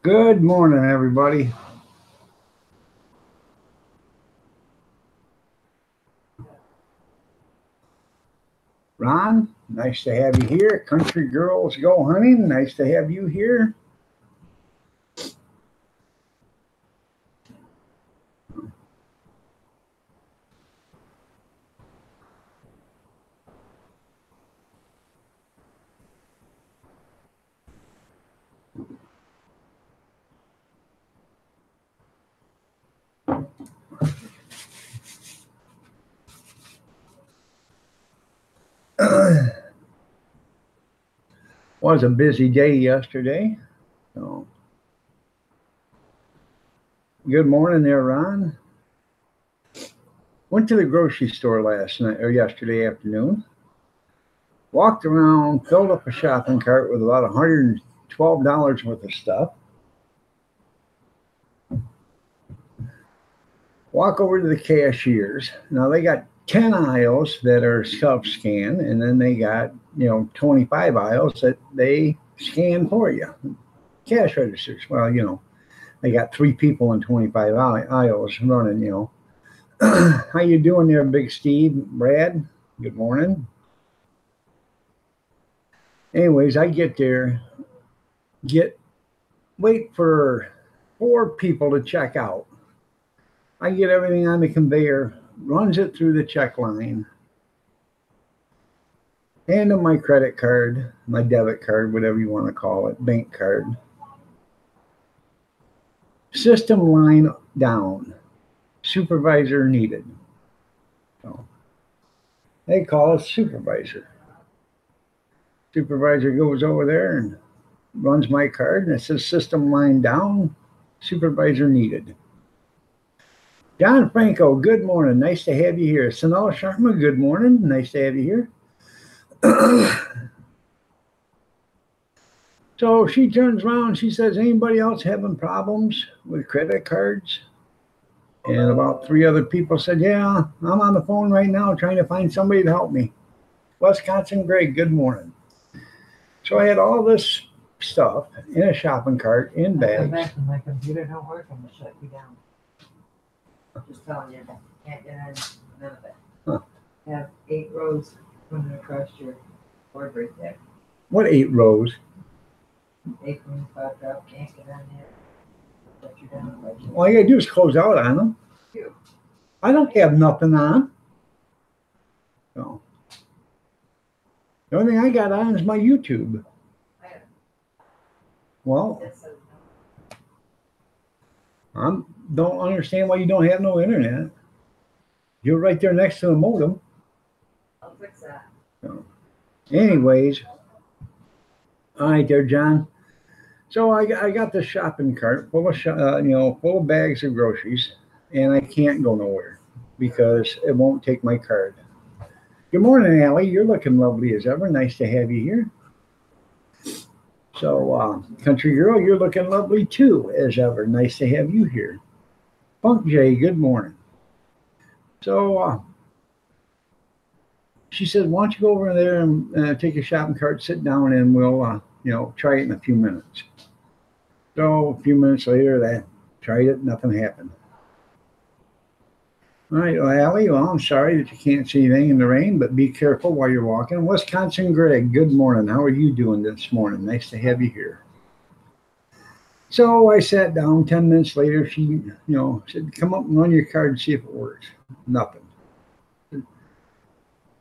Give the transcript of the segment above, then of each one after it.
Good morning, everybody. Ron, nice to have you here. Country Girls Go Hunting, nice to have you here. Was a busy day yesterday. So, good morning there, Ron. Went to the grocery store last night or yesterday afternoon. Walked around, filled up a shopping cart with about $112 worth of stuff. Walk over to the cashiers. Now they got 10 aisles that are self scan, and then they got 25 aisles that they scan for you. Cash registers. Well, they got three people in 25 aisles running. How you doing there, Big Steve? Brad, good morning. Anyways, I get there, wait for four people to check out. I get everything on the conveyor, runs it through the check line, hand them my credit card, my debit card, whatever you want to call it, bank card. System line down. Supervisor needed. So they call a supervisor. Supervisor goes over there and runs my card, and it says system line down, supervisor needed. John Franco, good morning. Nice to have you here. Sanal Sharma, good morning. Nice to have you here. So she turns around, she says, anybody else having problems with credit cards? And about three other people said, yeah, I'm on the phone right now trying to find somebody to help me. Wisconsin Greg, good morning. So I had all this stuff in a shopping cart, in bags. My computer don't work, I'm gonna shut you down. I'm just telling you, can't get in none of it. Huh. Have 8 rows running across your board right there. What 8 rows? 8 rooms, 5 drop, can't get in there. Shut you down. All you gotta do is close out on them. I don't have nothing on. No. The only thing I got on is my YouTube. Well, I don't understand why you don't have no internet. You're right there next to the modem. I'll fix that. So, anyways, all right there, John. So I got the shopping cart full of full of bags of groceries, and I can't go nowhere because it won't take my card. Good morning, Allie. You're looking lovely as ever. Nice to have you here. So, Country Girl, you're looking lovely too, as ever. Nice to have you here. Funk J, good morning. So, she said, why don't you go over there and take a shopping cart, sit down, and we'll, try it in a few minutes. So, a few minutes later, I tried it, nothing happened. All right, well, Allie, well, I'm sorry that you can't see anything in the rain, but be careful while you're walking. Wisconsin Greg, good morning. How are you doing this morning? Nice to have you here. So I sat down. 10 minutes later, she, said, come up and run your card and see if it works. Nothing.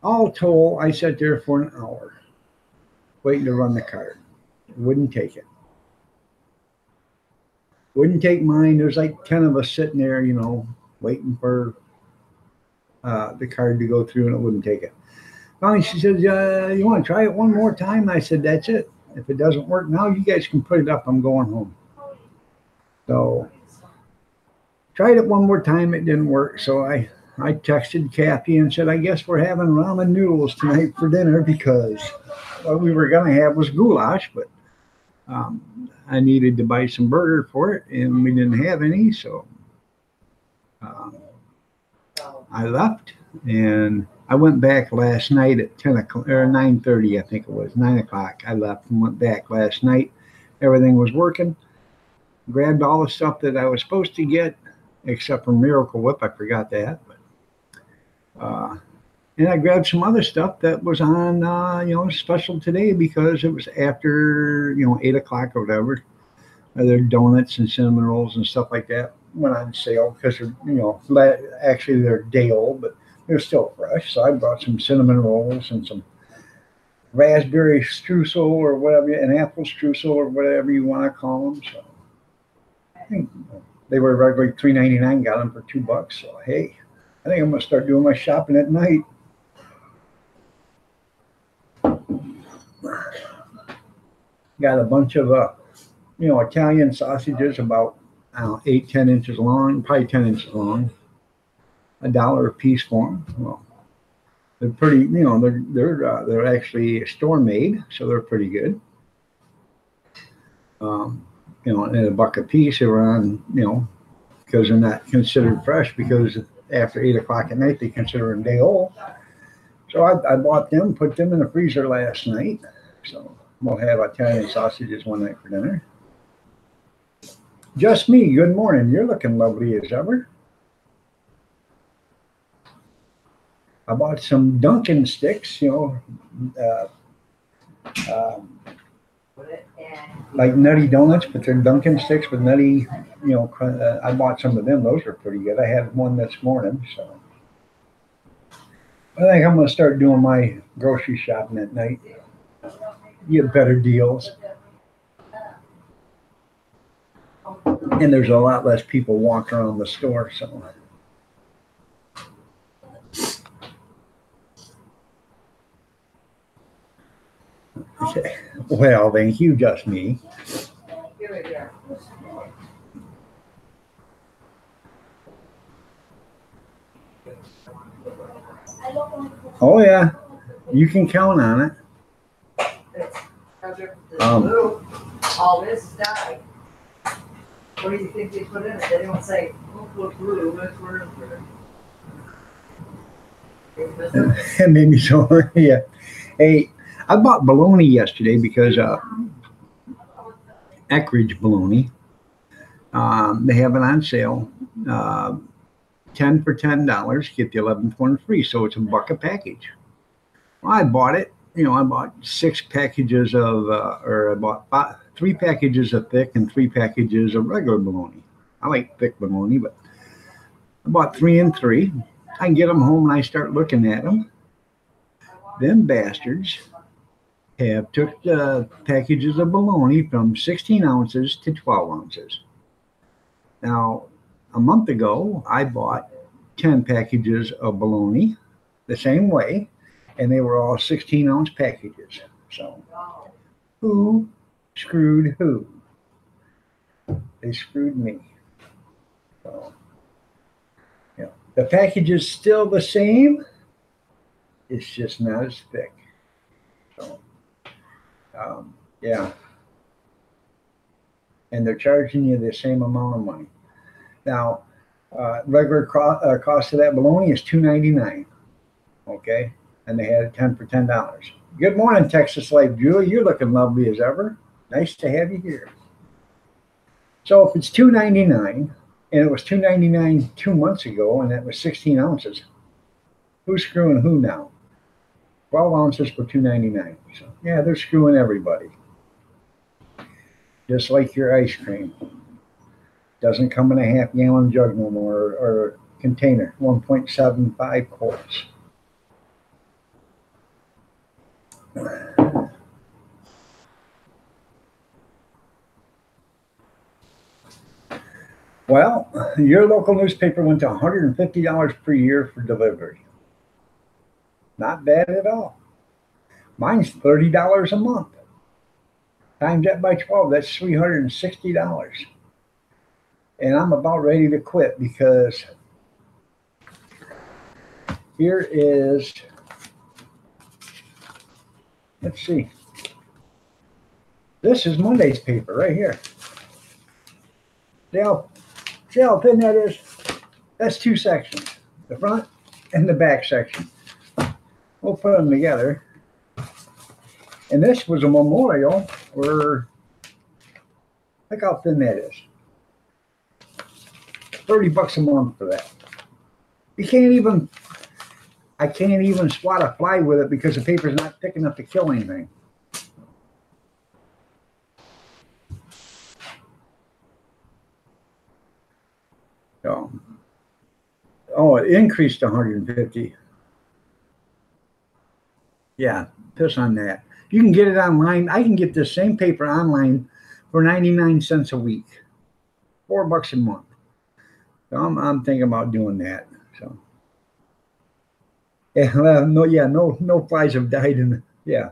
All told, I sat there for an hour waiting to run the card. It wouldn't take it. Wouldn't take mine. There's like 10 of us sitting there, waiting for the card to go through, and it wouldn't take it. Finally, she says, you want to try it one more time? And I said, that's it. If it doesn't work now, you guys can put it up. I'm going home. So tried it one more time. It didn't work. So I texted Kathy and said, I guess we're having ramen noodles tonight for dinner because what we were going to have was goulash, but I needed to buy some burger for it, and we didn't have any. So I left, and I went back last night at 10 o'clock or 9:30, I think it was 9 o'clock. I left and went back last night. Everything was working. grabbed all the stuff that I was supposed to get, except for Miracle Whip. I forgot that. And I grabbed some other stuff that was on, special today because it was after, 8 o'clock or whatever. Their donuts and cinnamon rolls and stuff like that went on sale because they're, actually they're day old, but they're still fresh. So I brought some cinnamon rolls and some raspberry streusel or whatever, an apple streusel or whatever you want to call them. So I think they were regularly $3.99, got them for $2. So hey, I think I'm gonna start doing my shopping at night. Got a bunch of Italian sausages, about 8-10 inches long, probably 10 inches long. $1 a piece for them. Well, they're pretty, they're actually store made, so they're pretty good. And a buck a piece. They were on, because they're not considered fresh, because after 8 o'clock at night they consider them day old. So I bought them, put them in the freezer last night. So we'll have Italian sausages one night for dinner. Just me. Good morning. You're looking lovely as ever. I bought some Dunkin' sticks, like Nutty Donuts, but they're Dunkin' sticks with nutty, I bought some of them. Those are pretty good. I had one this morning, so I think I'm going to start doing my grocery shopping at night. Get better deals. And there's a lot less people walking around the store, so. Well, thank you, just me. Oh yeah, you can count on it. All this died. What do you think they put in it? They don't say, we'll put blue, let's put it. Maybe so, yeah. Hey, I bought bologna yesterday because Eckridge bologna. They have it on sale. 10 for $10, get the 11th one free. So it's $1 a package. Well, I bought it. I bought 6 packages of, or I bought 3 packages of thick and 3 packages of regular bologna. I like thick bologna, but I bought 3 and 3. I can get them home and I start looking at them. Them bastards have took the packages of bologna from 16 ounces to 12 ounces. Now, a month ago, I bought 10 packages of bologna the same way, and they were all 16-ounce packages. So, who screwed who? They screwed me. So, the package is still the same. It's just not as thick. So, yeah. And they're charging you the same amount of money. Now, regular cost of that bologna is $2.99. Okay, and they had it 10 for $10. Good morning, Texas Life, Julie. You're looking lovely as ever. Nice to have you here. So if it's $2.99, and it was $2.99 2 months ago, and that was 16 ounces, who's screwing who now? 12 ounces for $2.99. So yeah, they're screwing everybody. Just like your ice cream. Doesn't come in a half-gallon jug no more, or container, 1.75 quarts. Well, your local newspaper went to $150 per year for delivery. Not bad at all. Mine's $30 a month. Times that by 12, that's $360. And I'm about ready to quit because here is, let's see. This is Monday's paper right here. See how thin that is? That's 2 sections, the front and the back section. We'll put them together. And this was a memorial for, look how thin that is. $30 a month for that. You can't even, I can't even swat a fly with it because the paper's not thick enough to kill anything. So, oh, it increased to 150. Yeah, piss on that. You can get it online. I can get this same paper online for 99 cents a week, $4 a month. So I'm thinking about doing that. So, yeah, no flies have died in. Yeah,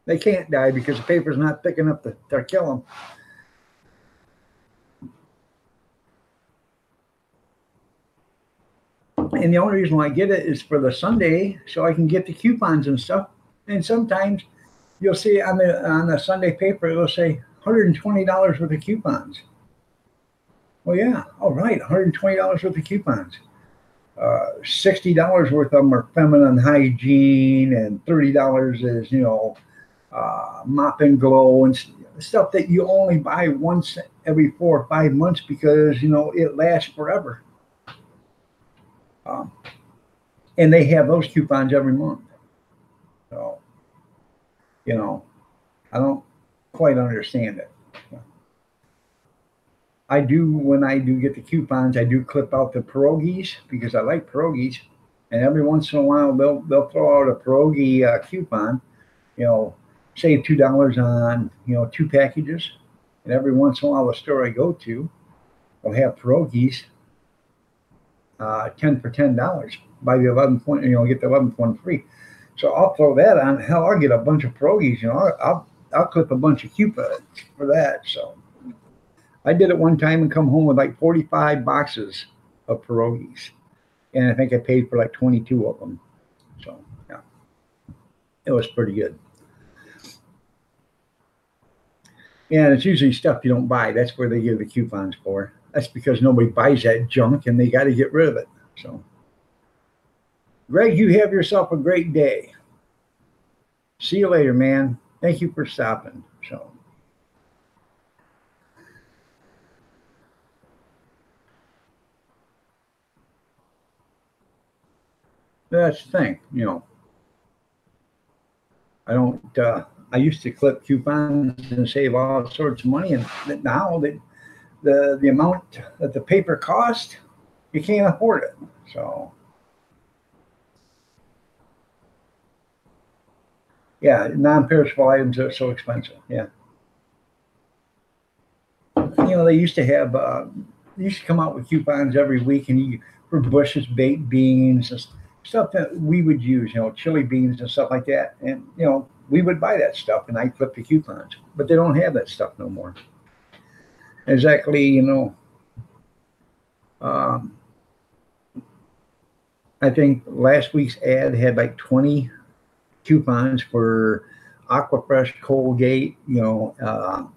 they can't die because the paper's not thick enough to kill them. And the only reason why I get it is for the Sunday, so I can get the coupons and stuff. And sometimes you'll see on the Sunday paper, it'll say $120 worth of coupons. Well, yeah, all right, $120 worth of coupons. $60 worth of them are feminine hygiene, and $30 is, Mop and Glow and stuff that you only buy once every 4 or 5 months because, it lasts forever. And they have those coupons every month. So, I don't quite understand it. When I do get the coupons, I do clip out the pierogies because I like pierogies. And every once in a while, they'll throw out a pierogi coupon, save $2 on, 2 packages. And every once in a while, the store I go to will have pierogies, 10 for $10. Buy the 11 point, get the 11th one free. So I'll throw that on. Hell, I'll get a bunch of pierogies. I'll clip a bunch of coupons for that. So I did it one time and come home with like 45 boxes of pierogies, and I think I paid for like 22 of them. So yeah, it was pretty good. And it's usually stuff you don't buy. That's where they give the coupons for. That's because nobody buys that junk and they got to get rid of it. So, Greg, you have yourself a great day. See you later, man. Thank you for stopping. So, that's the thing, I don't, I used to clip coupons and save all sorts of money. And now that the amount that the paper cost, you can't afford it. So, yeah, non-perishable items are so expensive. Yeah. They used to have, they used to come out with coupons every week, and for Bush's baked beans and stuff that we would use, chili beans and stuff like that. And, we would buy that stuff, and I clip the coupons. But they don't have that stuff no more. Exactly, I think last week's ad had like 20 coupons for Aquafresh, Colgate,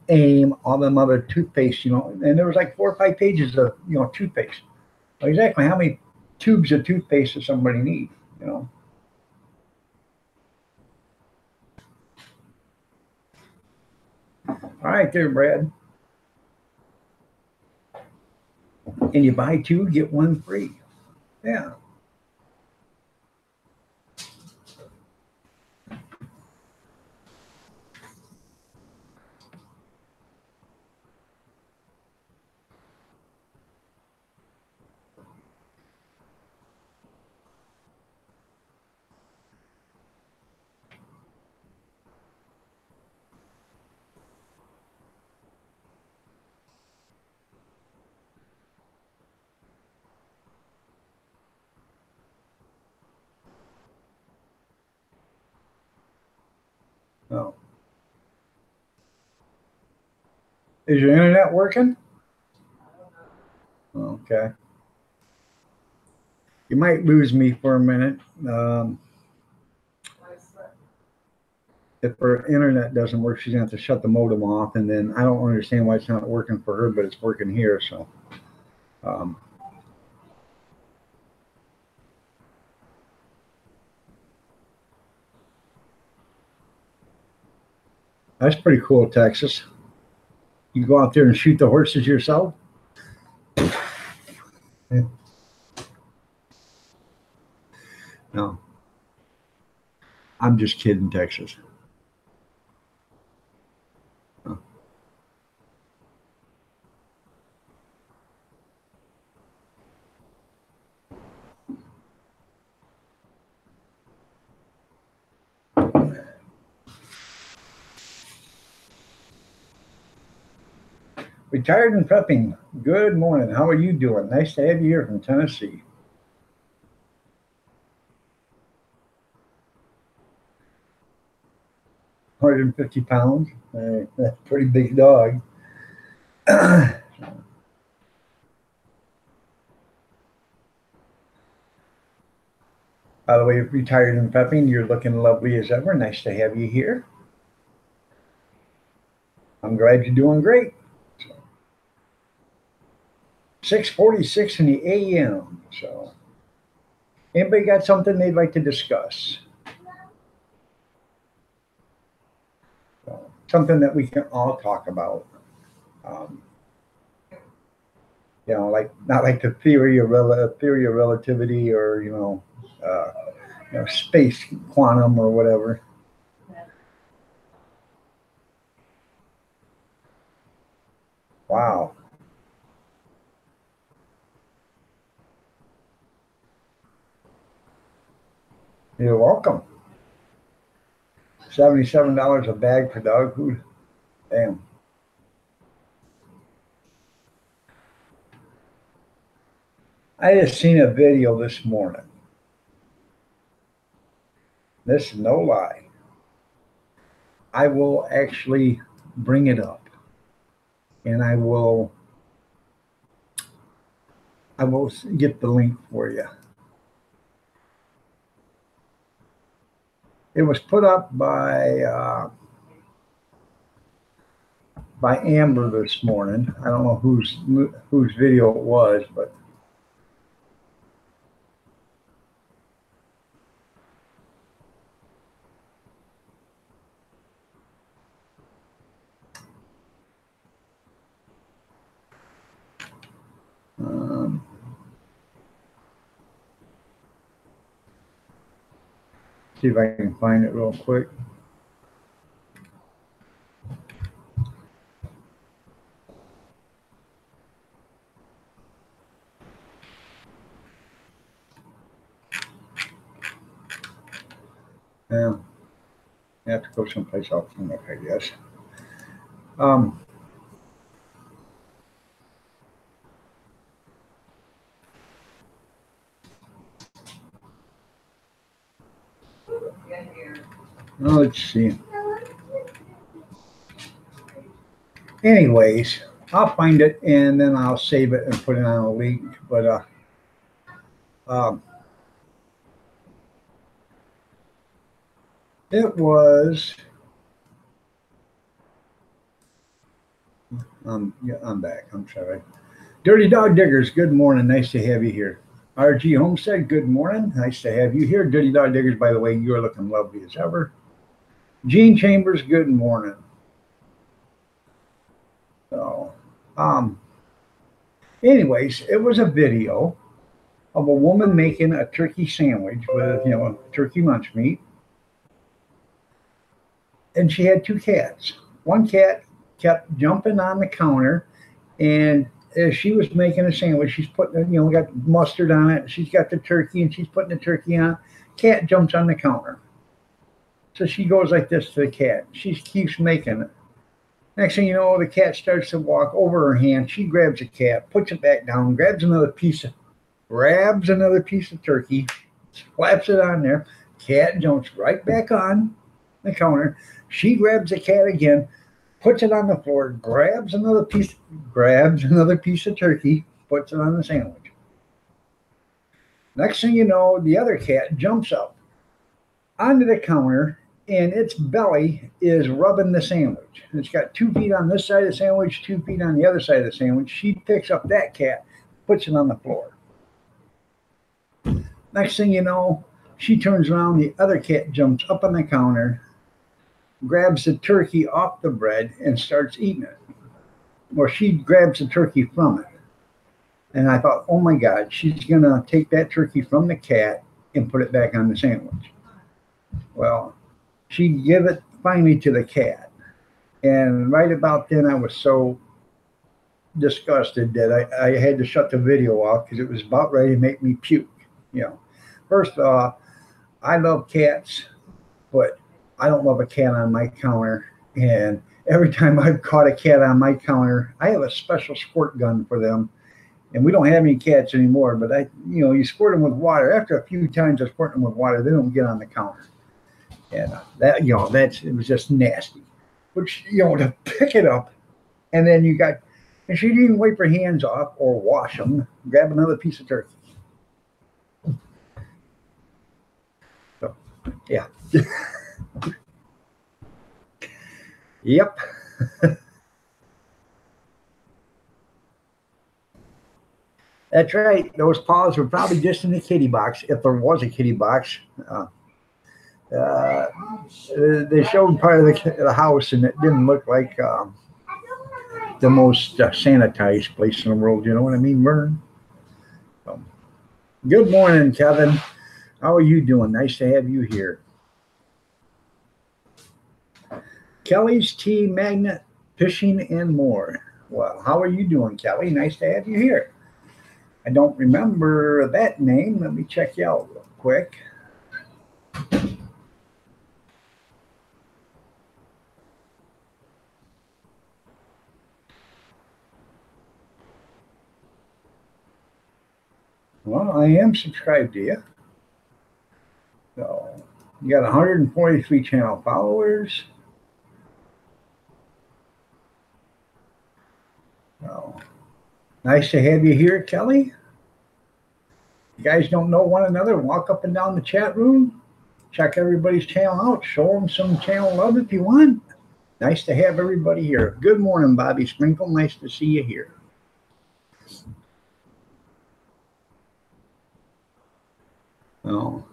AIM, all them other toothpaste, and there was like 4 or 5 pages of, toothpaste. Exactly how many tubes of toothpaste does somebody need, All right there, Brad. And you buy 2, get 1 free. Yeah. Oh. Is your internet working? Okay. You might lose me for a minute. If her internet doesn't work, she's going to have to shut the modem off. And then I don't understand why it's not working for her, but it's working here. So, that's pretty cool, Texas. You go out there and shoot the horses yourself? No, I'm just kidding, Texas. Oh. Retired and prepping. Good morning. How are you doing? Nice to have you here from Tennessee. 150 pounds. That's a pretty big dog. By the way, retired and prepping, you're looking lovely as ever. Nice to have you here. I'm glad you're doing great. 6:46 in the a.m. So, anybody got something they'd like to discuss? So, something that we can all talk about. Um, like not like the theory of relativity, or space quantum or whatever. Wow. You're welcome. $77 a bag for dog food. Damn. I just seen a video this morning. This is no lie. I will actually bring it up, and I will get the link for you. It was put up by Amber this morning. I don't know whose video it was, but see if I can find it real quick. Yeah, I have to go someplace else and look, I guess. Let's see. Anyways, I'll find it and then I'll save it and put it on a link. But it was. Yeah, I'm back. I'm sorry. Dirty Dog Diggers, good morning. Nice to have you here. RG Homestead, good morning. Nice to have you here. Dirty Dog Diggers, by the way, you're looking lovely as ever. Gene Chambers, good morning. So, anyways, it was a video of a woman making a turkey sandwich with, turkey lunch meat. And she had two cats. One cat kept jumping on the counter, and as she was making a sandwich, she's putting, got mustard on it. She's got the turkey, and she's putting the turkey on. Cat jumps on the counter. So she goes like this to the cat. She keeps making it. Next thing you know, the cat starts to walk over her hand. She grabs the cat, puts it back down, grabs another piece of turkey, slaps it on there. Cat jumps right back on the counter. She grabs the cat again, puts it on the floor, grabs another piece of turkey, puts it on the sandwich. Next thing you know, the other cat jumps up onto the counter, and its belly is rubbing the sandwich. It's got 2 feet on this side of the sandwich, 2 feet on the other side of the sandwich. She picks up that cat, puts it on the floor. Next thing you know, she turns around, the other cat jumps up on the counter, grabs the turkey off the bread and starts eating it. Or she grabs the turkey from it. And I thought, oh my God, she's going to take that turkey from the cat and put it back on the sandwich. Well, she gave it finally to the cat. And right about then, I was so disgusted that I had to shut the video off because it was about ready to make me puke. You know, first off, I love cats, but I don't love a cat on my counter. And every time I've caught a cat on my counter, I have a special squirt gun for them. And we don't have any cats anymore, but you squirt them with water. After a few times I squirt them with water, they don't get on the counter. And it was just nasty. But to pick it up, and then and she didn't even wipe her hands off or wash them, grab another piece of turkey. So, yeah. Yep. That's right. Those paws were probably just in the kitty box, if there was a kitty box. They showed part of the house, and it didn't look like the most sanitized place in the world. You know what I mean, Vern? So, good morning, Kevin. How are you doing? Nice to have you here. Kelly's Tea Magnet, Fishing, and More. Well, how are you doing, Kelly? Nice to have you here. I don't remember that name. Let me check you out real quick. Well, I am subscribed to you. So you got 143 channel followers. So nice to have you here, Kelly. You guys don't know one another, walk up and down the chat room, check everybody's channel out, show them some channel love if you want. Nice to have everybody here. Good morning, Bobby Sprinkle. Nice to see you here. Oh.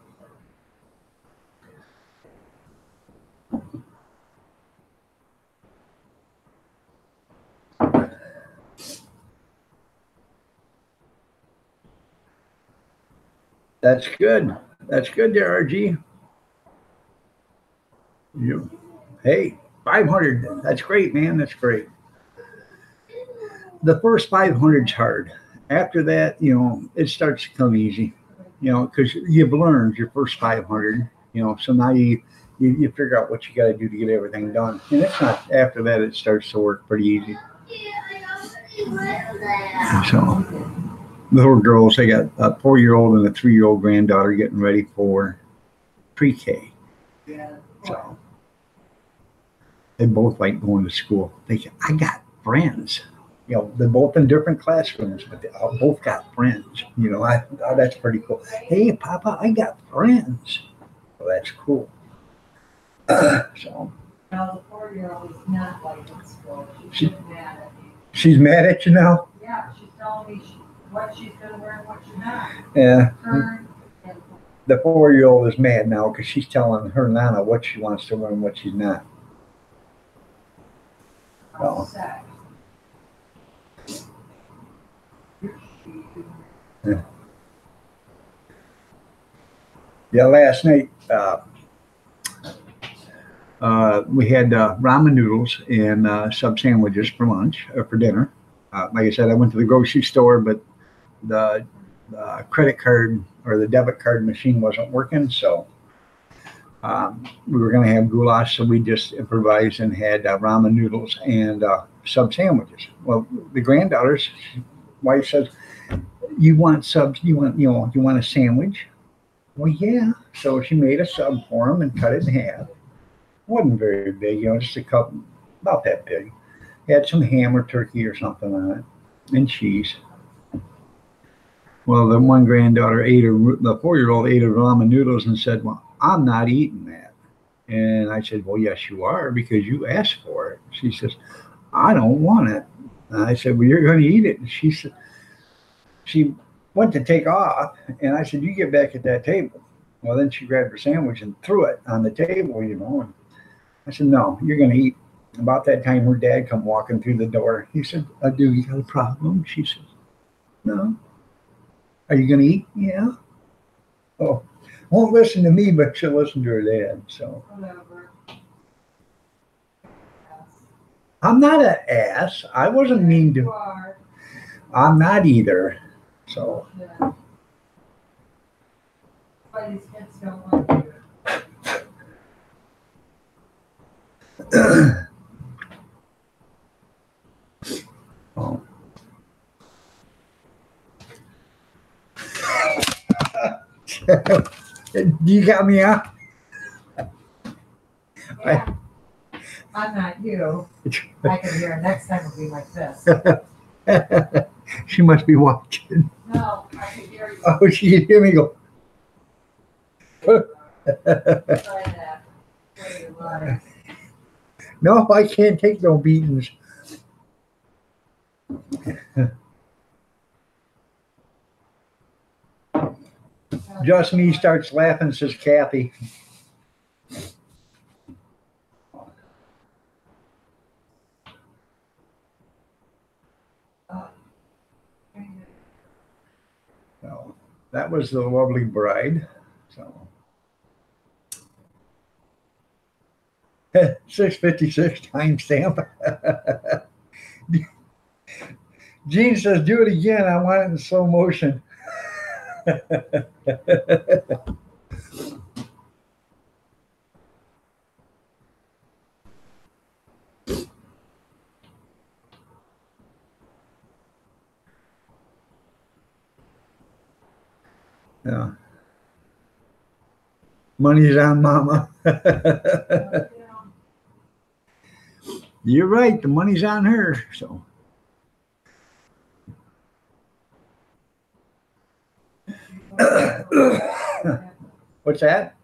That's good. That's good there, RG. Hey, 500. That's great, man. That's great. The first 500's hard. After that, it starts to come easy. Because you've learned your first 500. So now you figure out what you got to do to get everything done. And it's not after that it starts to work pretty easy. So the little girls, they got a 4-year-old and a 3-year-old granddaughter getting ready for pre-K. So they both like going to school. I got friends. They're both in different classrooms, but they both got friends. That's pretty cool. Hey, Papa, I got friends. Well, that's cool. So. Now, the 4-year-old is not like in school. She's mad at me. She's mad at you now? Yeah, she's telling me what she's going to wear and what she's not. Yeah. The 4-year-old is mad now because she's telling her Nana what she wants to wear and what she's not. So. Yeah, last night we had ramen noodles and sub sandwiches for lunch or for dinner. Like I said, I went to the grocery store, but the credit card or the debit card machine wasn't working, so we were going to have goulash, so we just improvised and had ramen noodles and sub sandwiches. Well, the granddaughter's wife says, "You want subs? You want a sandwich?" Well, yeah. So she made a sub for him and cut it in half. Wasn't very big, just a couple, about that big. Had some ham or turkey or something on it, and cheese. Well, the one granddaughter the 4-year-old ate her ramen noodles and said, "Well, I'm not eating that." And I said, "Well, yes, you are, because you asked for it." She says, "I don't want it." And I said, "Well, you're going to eat it." And she said, she went to take off, and I said, "You get back at that table." Well, then she grabbed her sandwich and threw it on the table, and I said, "No, you're going to eat." About that time, her dad come walking through the door. He said, "Do you got a problem?" She said, No. Are you gonna eat? Yeah. Oh, won't listen to me, but she'll listen to her dad. So Whatever. I'm not an ass. I wasn't mean You to. are. I'm not either. So Yeah. Why these kids don't want you. oh. You got me out. Yeah. I'm not you. I can hear next time it'll be like this. She must be watching. No, I can hear you. Oh, she can hear me go. Try that. Where you lie. No, I can't take no beatings. Just me starts laughing, says Kathy. So that was the lovely bride. So 6:56 timestamp. Gene says, "Do it again. I want it in slow motion." Yeah. Money's on Mama. You're right. The money's on her. So. What's that?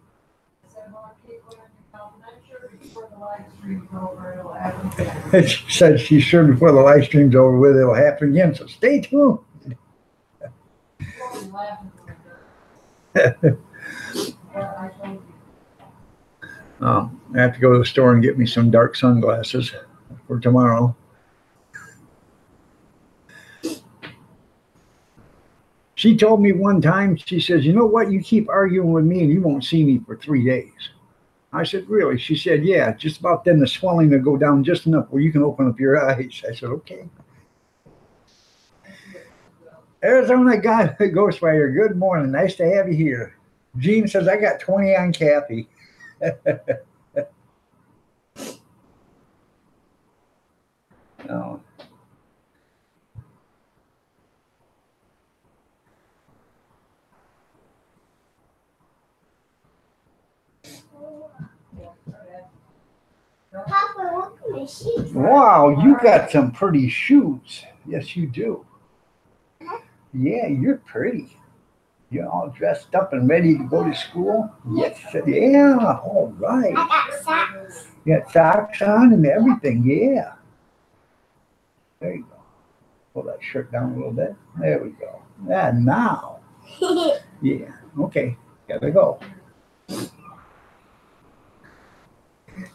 She said she's sure before the live stream's over with, it'll happen again. So stay tuned. I have to go to the store and get me some dark sunglasses for tomorrow. She told me one time, she says, "You know what? You keep arguing with me and you won't see me for 3 days." I said, "Really?" She said, "Yeah, just about then the swelling will go down just enough where you can open up your eyes." I said, "Okay." Arizona Ghostwriter, good morning. Nice to have you here. Gene says, "I got 20 on Kathy." Oh. Papa, look at my shoes. Wow, you got some pretty shoes. Yes, you do. Yeah, you're pretty. You're all dressed up and ready to go to school. Yes, yeah, all right. I got socks. You got socks on and everything. Yeah. There you go. Pull that shirt down a little bit. There we go. Yeah, now. Yeah. Okay. Gotta go.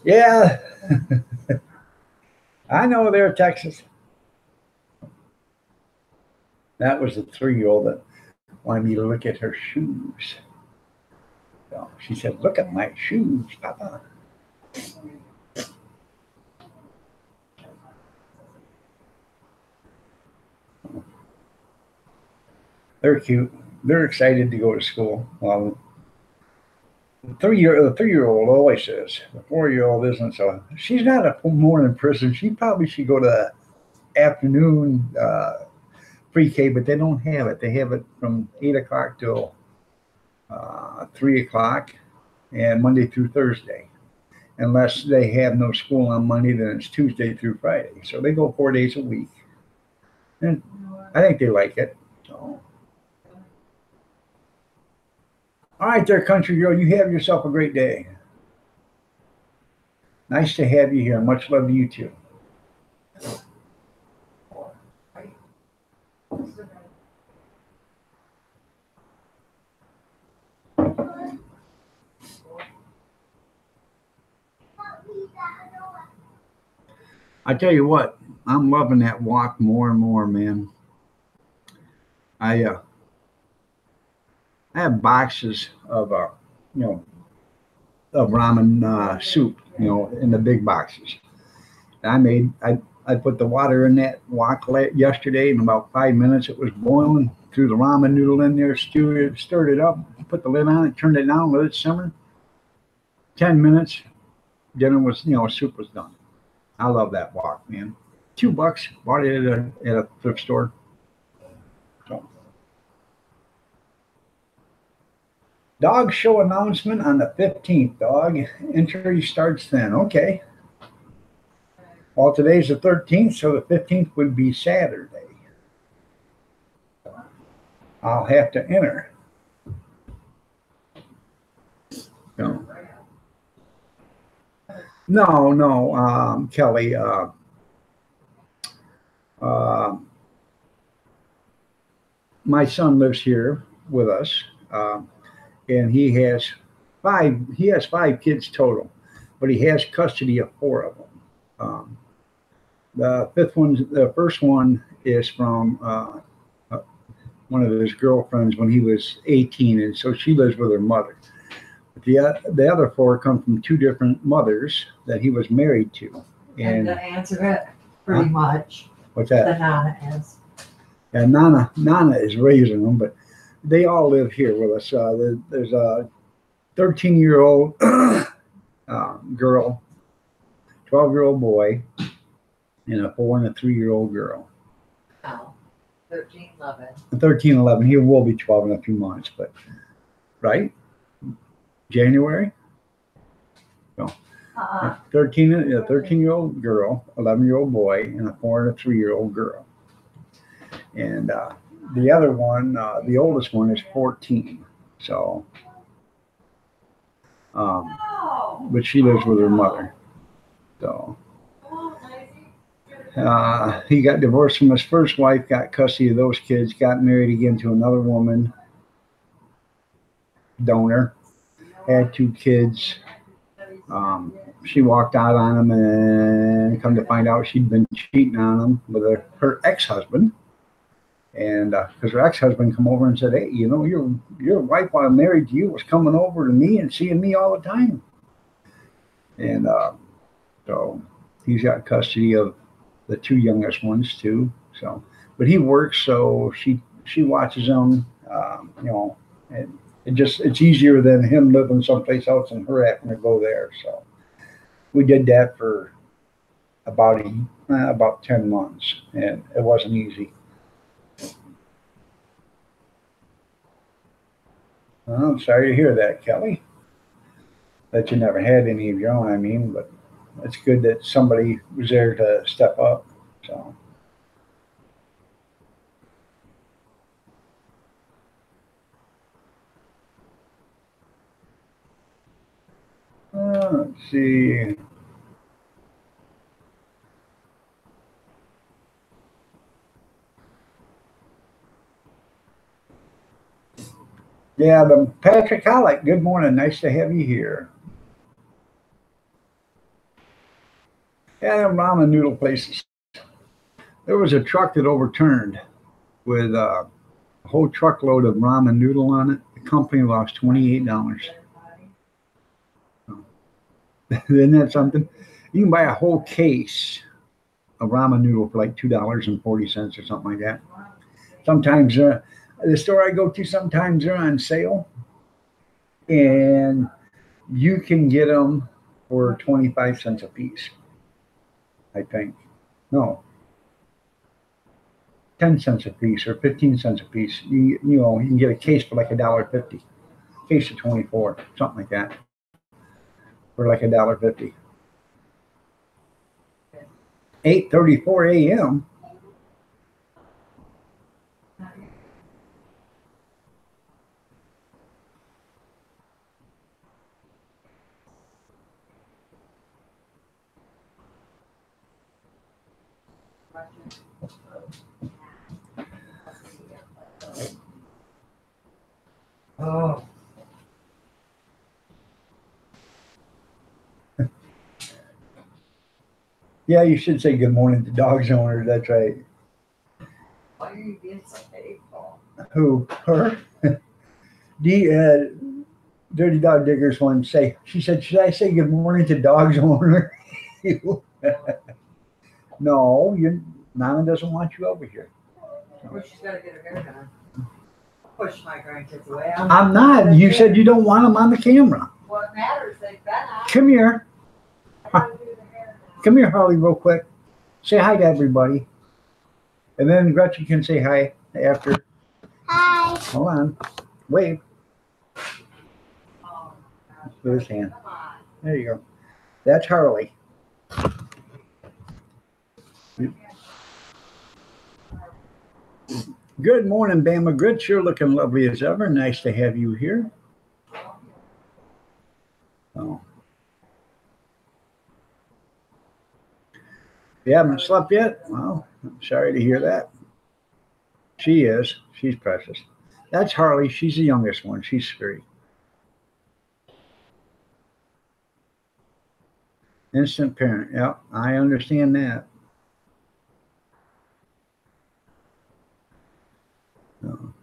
Yeah. I know they're Texas. That was the 3-year-old that wanted me to look at her shoes. So she said, "Look at my shoes, Papa." They're cute. They're excited to go to school. The 3-year-old always says. The 4-year-old isn't. So she's not a morning person. She probably should go to afternoon pre-K, but they don't have it. They have it from 8 o'clock till 3 o'clock, and Monday through Thursday. Unless they have no school on Monday, then it's Tuesday through Friday. So they go 4 days a week, and I think they like it. So. All right, there, country girl. You have yourself a great day. Nice to have you here. Much love to you too. I tell you what, I'm loving that walk more and more, man. I I have boxes of you know of ramen soup, in the big boxes. I put the water in that wok yesterday. In about 5 minutes, it was boiling. Threw the ramen noodle in there, stirred it up, put the lid on it, turned it down, let it simmer. 10 minutes, dinner was, soup was done. I love that wok, man. $2, bought it at a thrift store. So, dog show announcement on the 15th. Dog entry starts then. Okay. Well, today's the 13th, so the 15th would be Saturday. I'll have to enter. No, Kelly. My son lives here with us, and he has five kids total, but he has custody of four of them. The first one is from one of his girlfriends when he was 18, and so she lives with her mother. But the other four come from two different mothers that he was married to. And to answer it, pretty much. What's that? The Nana is. And Nana is raising them, but they all live here with us. There's a 13-year-old girl, 12-year-old boy, and a 4 and a 3-year-old girl. Oh, 13, 11. 13, 11. He will be 12 in a few months, but right? January? No. 13-year-old girl, 11-year-old boy, and a 4 and a 3-year-old girl. And the other one, the oldest one, is 14. So, but she lives with her mother. So, he got divorced from his first wife, got custody of those kids, got married again to another woman, donor, had 2 kids. She walked out on him, and come to find out she'd been cheating on him with her ex-husband. And because her ex-husband come over and said, hey, your wife while I'm married to you was coming over to me and seeing me all the time. And so he's got custody of the 2 youngest ones too. So, but he works, so she watches them. And it's easier than him living someplace else and her having to go there. So we did that for about 10 months, and it wasn't easy. Well, I'm sorry to hear that, Kelly. That you never had any of your own, I mean, but it's good that somebody was there to step up. So. Let's see. Yeah, the Patrick Halleck, good morning. Nice to have you here. Yeah, them ramen noodle places. There was a truck that overturned with a whole truckload of ramen noodle on it. The company lost $28. Isn't that something? You can buy a whole case of ramen noodle for like $2.40 or something like that. Sometimes the store I go to, sometimes they're on sale, and you can get them for 25 cents a piece. I think. No. 10 cents a piece or 15 cents a piece. You can get a case for like $1.50. Case of 24, something like that. For like $1.50. 8:34 a.m. Oh. Yeah, you should say good morning to dog's owner. That's right. Why are you being so hateful? Who? Her? Dirty Dog Diggers one say, she said, should I say good morning to dog's owner? No, Mama doesn't want you over here. Well, she's gotta get her hair done. Push my grandkids away. I'm not. You said you don't want them on the camera. What matters, they've been out. Come here. I don't do the hair now. Come here, Harley, real quick. Say hi to everybody. And then Gretchen can say hi after. Hi. Hold on. Wave Oh, gosh. with his hand. Come on. There you go. That's Harley. Good morning, Bama Grits. You're looking lovely as ever. Nice to have you here. Oh. You haven't slept yet? Well, I'm sorry to hear that. She is. She's precious. That's Harley. She's the youngest one. She's 3. Instant parent. Yep, I understand that. No.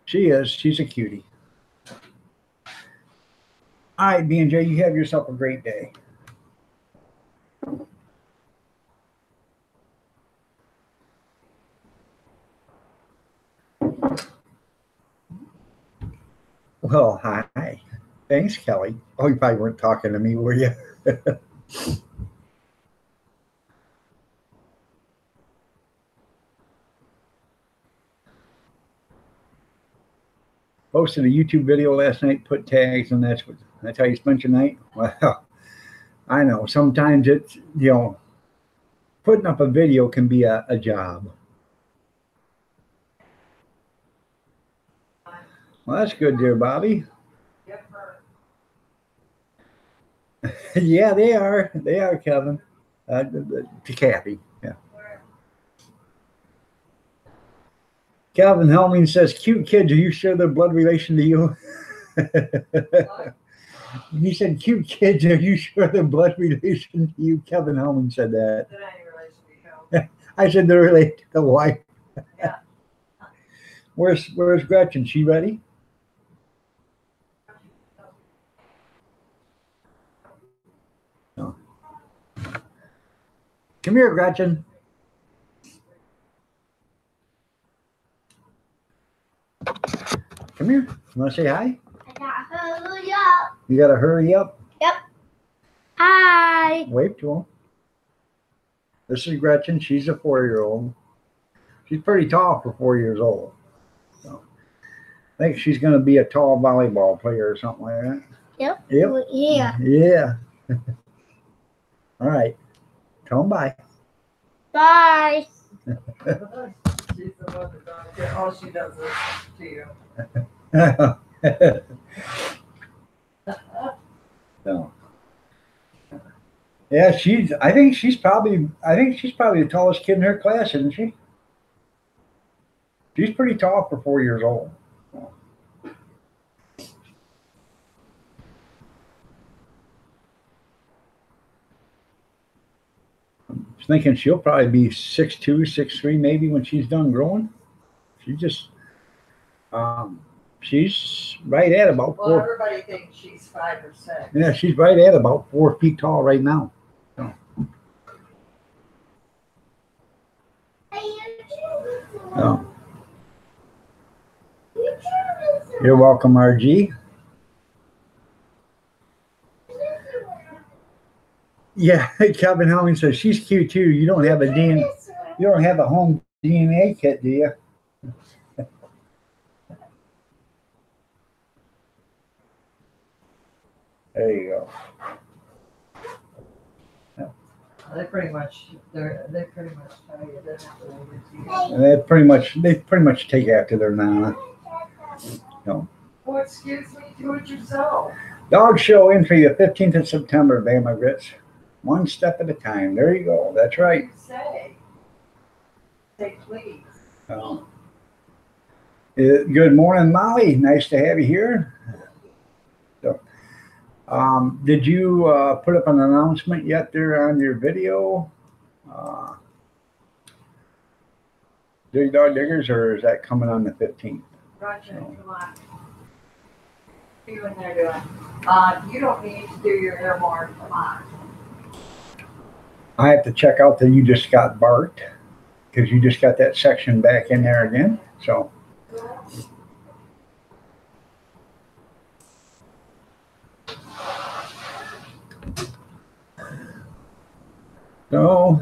She is. She's a cutie. All right, B&J, you have yourself a great day. Well, hi. Thanks, Kelly. Oh, you probably weren't talking to me, were you? Posted a YouTube video last night, put tags, and that's how you spent your night. Well, I know sometimes it's, putting up a video can be a job. Well, that's good, dear Bobby. Give her. Yeah, they are. They are, Kevin. To Kathy. Yeah. Calvin Helming says, cute kids, are you sure they're blood relation to you? What? He said, cute kids, are you sure they're blood relation to you? Kevin Helming said that. Did any relation to you? I said they're related to the wife. Yeah. Where's Gretchen? She ready? No. Come here, Gretchen. Come here. You want to say hi? I got hurry up. You got to hurry up. Hi. Wave to him. This is Gretchen. She's a 4-year-old. She's pretty tall for 4 years old. So, I think she's going to be a tall volleyball player or something like that. Yep. Yep. Yeah. Yeah. All right. Tell them bye. Bye. She's the one that don't care. All she does is to you. No. Yeah, I think she's probably the tallest kid in her class, isn't she? She's pretty tall for 4 years old. I was thinking she'll probably be 6'2", 6'3", maybe when she's done growing. She's right at about Well, 4. everybody thinks she's 5 or 6. Yeah, she's right at about 4 feet tall right now. Oh. You're welcome, RG. Yeah, Kevin Helming says she's cute too. You don't have a home DNA kit, do you? There you go. They pretty much tell you this. And they pretty much take after their nana. No. Oh, excuse me, do it yourself. Dog show entry the 15th of September, Bama Grits. One step at a time. There you go. That's right. Say please. Good morning, Molly. Nice to have you here. So, did you put up an announcement yet there on your video? Dirty Dog Diggers, or is that coming on the 15th? Roger, come on. What are you in there doing? You don't need to do your hair more, come on. I have to check out that you just got barked, because you just got that section back in there again. So, so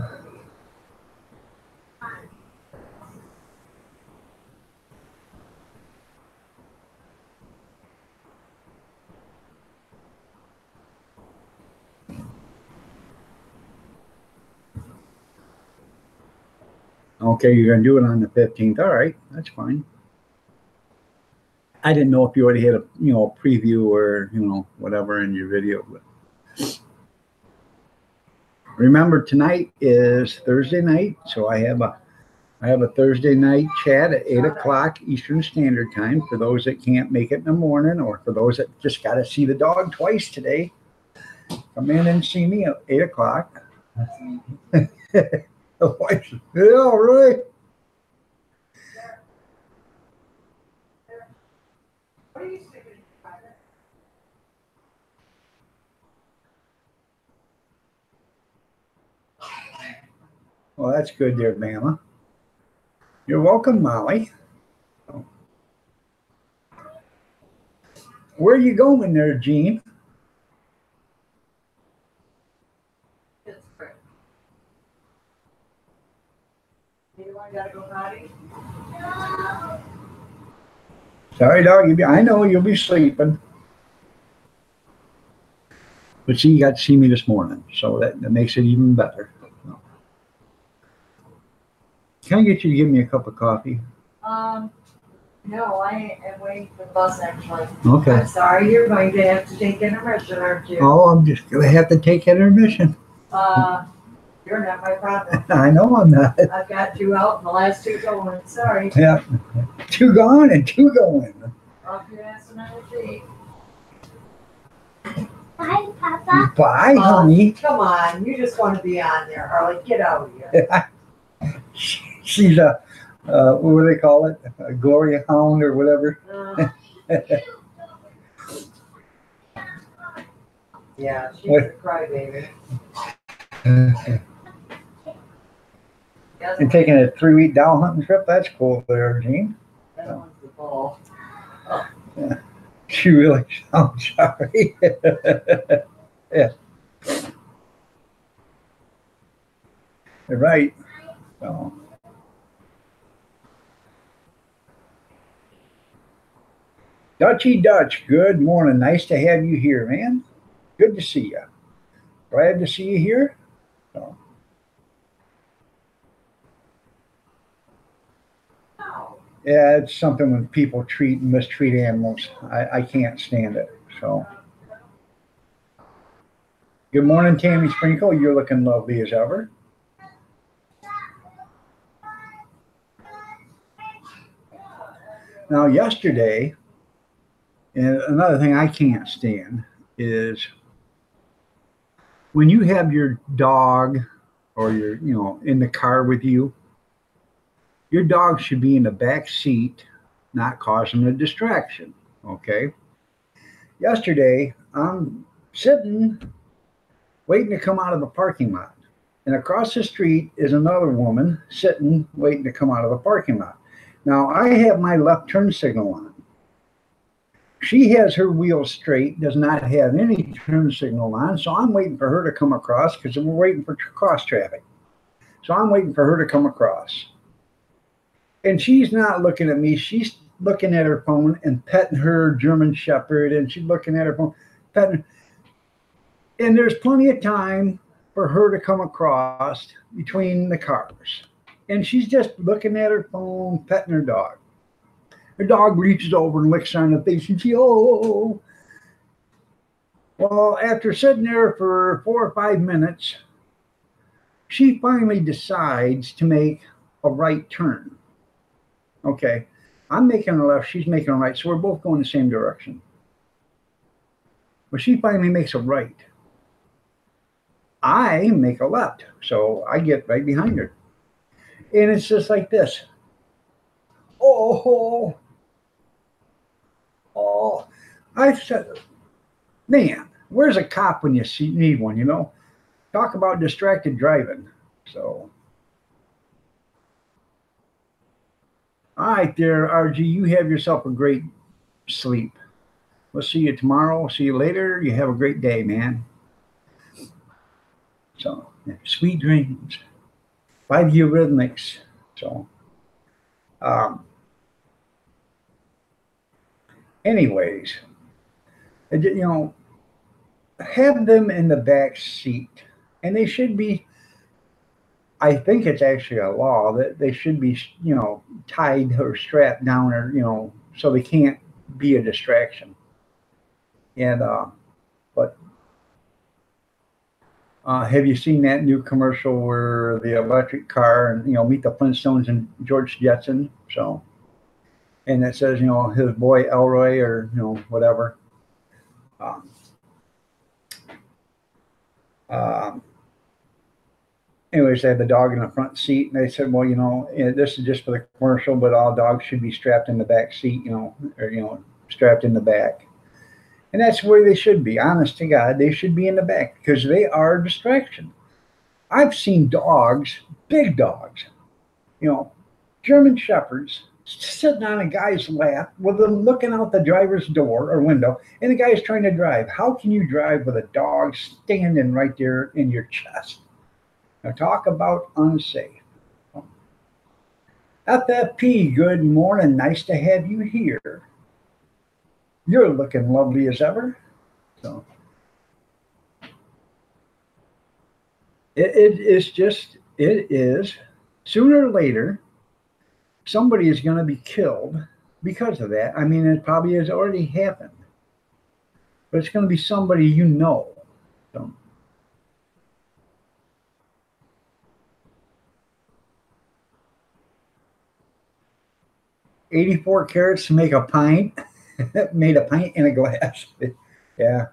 okay, you're gonna do it on the 15th. All right, that's fine. I didn't know if you already had a preview or whatever in your video. But remember, tonight is Thursday night, so I have a Thursday night chat at 8 o'clock Eastern Standard Time for those that can't make it in the morning, or for those that just got to see the dog twice today. Come in and see me at 8 o'clock. Yeah, really. What are you sticking in your pocket? Well, that's good there, Mama. You're welcome, Molly. Where are you going there, Gene? It's great. Anyone gotta go potty? Sorry, dog. I know you'll be sleeping. But see, you got to see me this morning, so that makes it even better. Can I get you to give me a cup of coffee? No, I am waiting for the bus actually. Okay. I'm sorry, you're going to have to take intermission, aren't you? Oh, I'm just going to have to take intermission. You're not my problem. I know I'm not. I've got two out and the last two going, sorry. Yeah. 2 gone and 2 going. Off your ass another tea. Bye, Papa. Bye, honey. Come on, you just want to be on there, Harley. Get out of here. She's a, what do they call it? A Gloria Hound or whatever. Yeah, she's What? a crybaby. And taking a 3-week doll hunting trip, that's cool there, Gene. That one's the ball. She really sounds sorry. Yeah. You're right. So. Dutchy Dutch, good morning. Nice to have you here, man. Good to see you. Glad to see you here. So. Yeah, it's something when people treat and mistreat animals. I can't stand it. So. Good morning, Tammy Sprinkle. You're looking lovely as ever. Now, yesterday, and another thing I can't stand is when you have your dog or your, in the car with you, your dog should be in the back seat, not causing a distraction. Okay. Yesterday, I'm sitting, waiting to come out of a parking lot. And across the street is another woman sitting, waiting to come out of a parking lot. Now, I have my left turn signal on. She has her wheels straight, does not have any turn signal on, so I'm waiting for her to come across because we're waiting for cross traffic. So I'm waiting for her to come across. And she's not looking at me. She's looking at her phone and petting her German Shepherd, and she's looking at her phone, petting. And there's plenty of time for her to come across between the cars. And she's just looking at her phone, petting her dog. Her dog reaches over and licks her on the face, and she, oh. Well, after sitting there for 4 or 5 minutes, she finally decides to make a right turn. Okay, I'm making a left, she's making a right, so we're both going the same direction. But she finally makes a right. I make a left, so I get right behind her. And it's just like this. Oh, oh. I said, man, where's a cop when you need one, you know? Talk about distracted driving. So, all right there, RG, you have yourself a great sleep. We'll see you tomorrow. See you later. You have a great day, man. So, sweet dreams. 5 Eurythmics. So, um, anyways, you know, have them in the back seat, and they should be. I think it's actually a law that they should be, you know, tied or strapped down, or you know, so they can't be a distraction. And but have you seen that new commercial where the electric car and you know meet the Flintstones and George Jetson? So, and it says you know his boy Elroy or you know whatever. Um, um, Anyways, they had the dog in the front seat, and they said, "Well, you know, this is just for the commercial, but all dogs should be strapped in the back seat, you know, or you know, strapped in the back." And that's where they should be. Honest to God, they should be in the back because they are a distraction. I've seen dogs, big dogs, you know, German shepherds, sitting on a guy's lap with them looking out the driver's door or window, and the guy's trying to drive. How can you drive with a dog standing right there in your chest? Now talk about unsafe. FFP, good morning. Nice to have you here. You're looking lovely as ever. So it is sooner or later somebody is going to be killed because of that. I mean, it probably has already happened, but it's going to be somebody you know. So, 84 carats to make a pint. Made a pint in a glass. Yeah.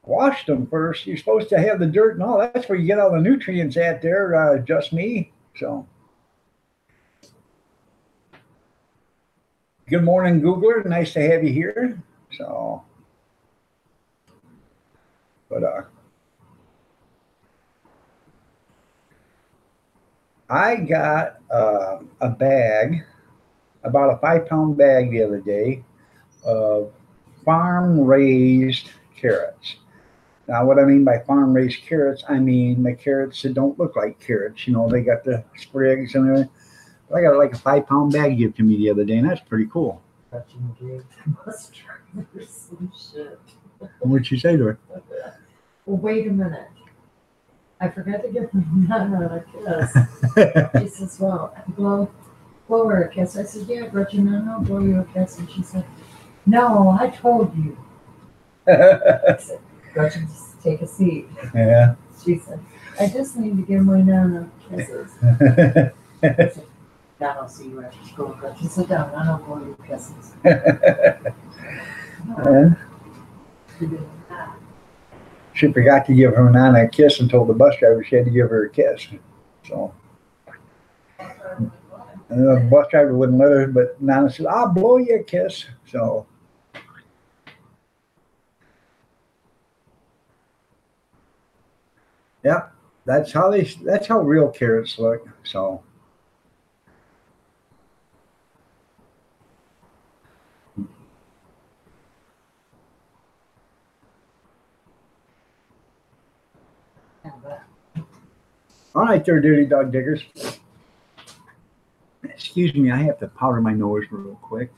Washed them first. You're supposed to have the dirt and all. That's where you get all the nutrients at there. Just me. So. Good morning, Googler. Nice to have you here. So. But I got a bag, about a 5-pound bag the other day of farm-raised carrots. Now, what I mean by farm-raised carrots, I mean the carrots that don't look like carrots. You know, they got the sprigs and everything. I got like a 5-pound bag given to me the other day, and that's pretty cool. Some shit. What'd she say to her? Well, wait a minute. I forgot to give Nana a kiss. She says, well, blow her a kiss. I said, yeah, Gretchen, I'll blow you a kiss. And she said, no, I told you. I said, Gretchen, just take a seat. Yeah. She said, I just need to give my Nana kisses. I said, Nana, I'll see you after school. Gretchen, sit down. Nana, blow you kisses. She forgot to give her Nana a kiss and told the bus driver she had to give her a kiss. So, and the bus driver wouldn't let her, but Nana said, I'll blow you a kiss. So, yep, that's how real carrots look. So, all right, there, dirty dog diggers. Excuse me, I have to powder my nose real quick.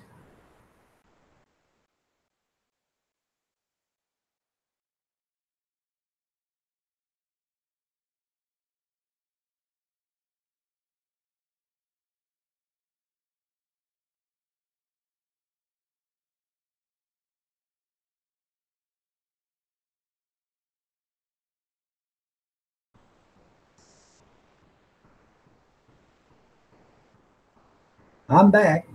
I'm back.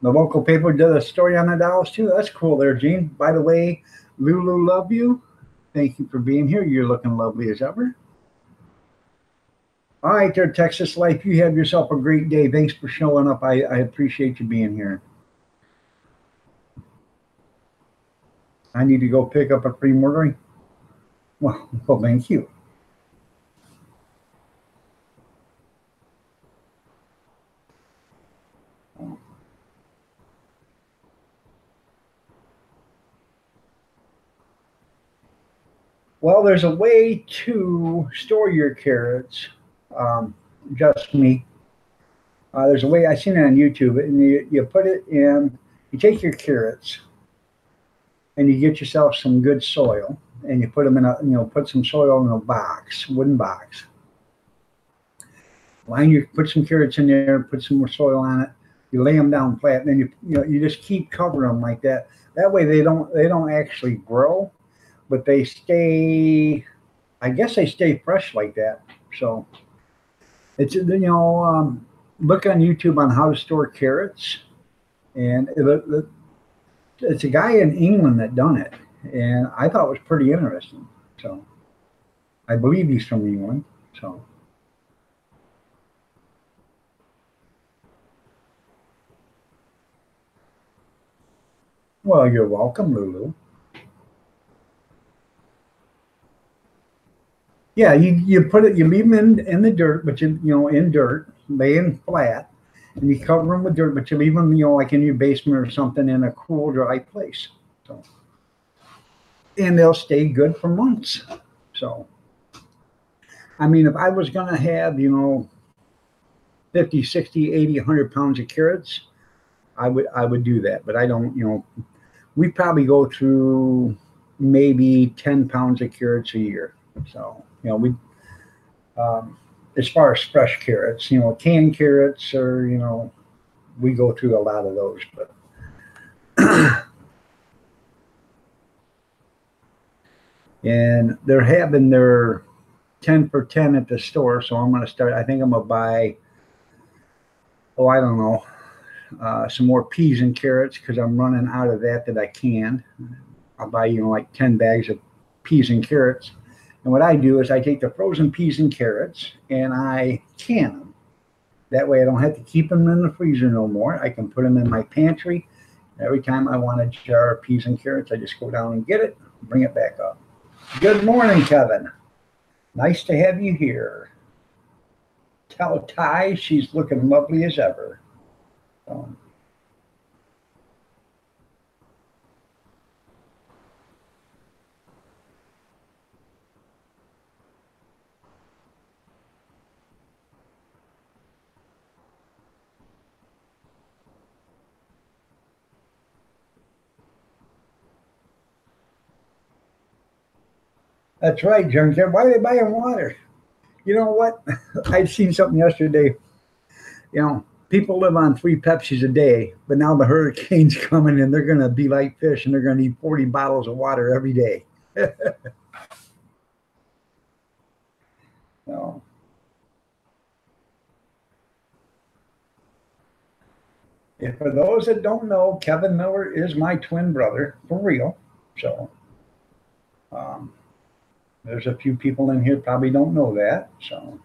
The local paper did a story on the dolls too. That's cool there, Gene. By the way, Lulu, love you. Thank you for being here. You're looking lovely as ever. All right, there, Texas Life. You have yourself a great day. Thanks for showing up. I appreciate you being here. I need to go pick up a pre-ordering. Well, thank you. Well, there's a way to store your carrots. Just me. There's a way, I seen it on YouTube, and you put it in, you take your carrots and you get yourself some good soil and you put them in put some soil in a box, wooden box. Put some carrots in there, put some more soil on it. You lay them down flat, and then you just keep covering them like that. That way they don't actually grow, but they stay, I guess they stay fresh like that. So it's, look on YouTube on how to store carrots, and it's a guy in England that done it, and I thought it was pretty interesting. So I believe he's from England. So well, you're welcome, Lulu. Yeah, you leave them in the dirt, but in dirt, laying flat, and you cover them with dirt, but you leave them, like in your basement or something, in a cool, dry place. So, and they'll stay good for months. So, I mean, if I was going to have, 50, 60, 80, 100 pounds of carrots, I would do that. But I don't, we probably go through maybe 10 pounds of carrots a year. So, as far as fresh carrots, canned carrots, or, we go through a lot of those, but and they're having their 10 for 10 at the store. So I'm going to start, I think I'm going to buy, I don't know, some more peas and carrots, because I'm running out of that I can. I'll buy, like 10 bags of peas and carrots. And what I do is I take the frozen peas and carrots and I can them. That way I don't have to keep them in the freezer no more. I can put them in my pantry. Every time I want a jar of peas and carrots, I just go down and get it, bring it back up. Good morning, Kevin. Nice to have you here. Tell Ty she's looking lovely as ever. That's right, Junkyard. Why are they buying water? You know what? I've seen something yesterday. People live on 3 Pepsis a day, but now the hurricane's coming and they're going to be like fish, and they're going to need 40 bottles of water every day. So, and for those that don't know, Kevin Miller is my twin brother, for real. So, there's a few people in here probably don't know that. So,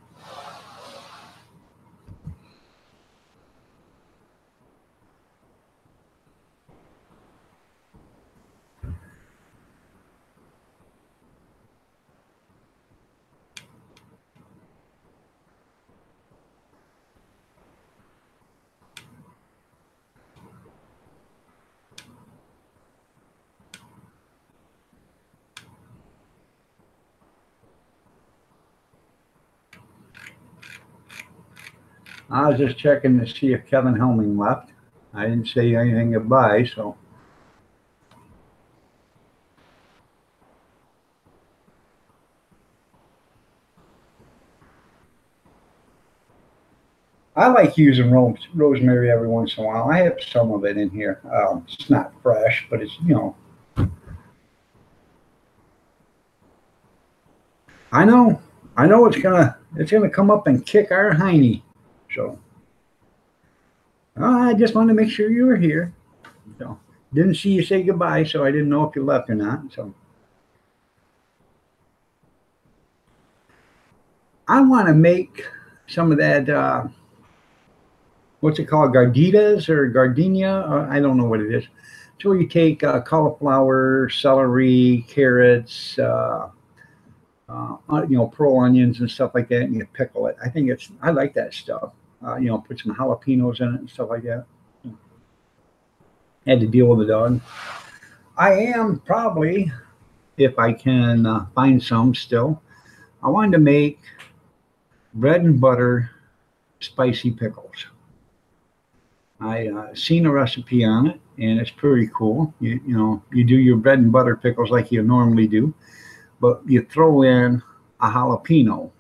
I was just checking to see if Kevin Helming left. I didn't say anything goodbye, so. I like using rosemary every once in a while. I have some of it in here. It's not fresh, but it's, I know it's gonna come up and kick our hiney. So I just wanted to make sure you were here. So didn't see you say goodbye, so I didn't know if you left or not. So I want to make some of that, what's it called, garditas or gardenia? I don't know what it is. So you take cauliflower, celery, carrots, pearl onions and stuff like that, and you pickle it. I like that stuff. Put some jalapenos in it and stuff like that. Had to deal with the dog. I am probably, if I can find some still, I wanted to make bread and butter spicy pickles. I seen a recipe on it, and it's pretty cool. You do your bread and butter pickles like you normally do, but you throw in a jalapeno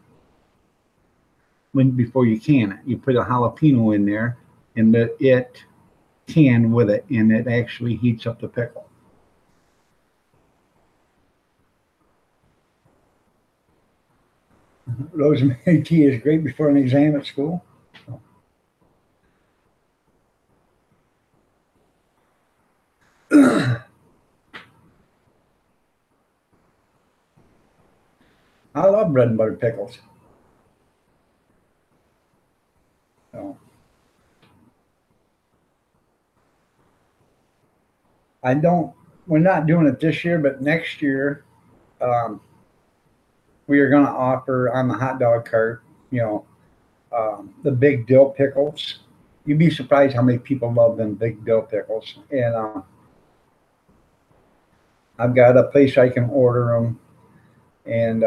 before you can it. You put a jalapeno in there, and it can with it, and it actually heats up the pickle. Rosemary tea is great before an exam at school. I love bread and butter pickles. So, we're not doing it this year, but next year, we are going to offer on the hot dog cart, the big dill pickles. You'd be surprised how many people love them big dill pickles. And I've got a place I can order them, and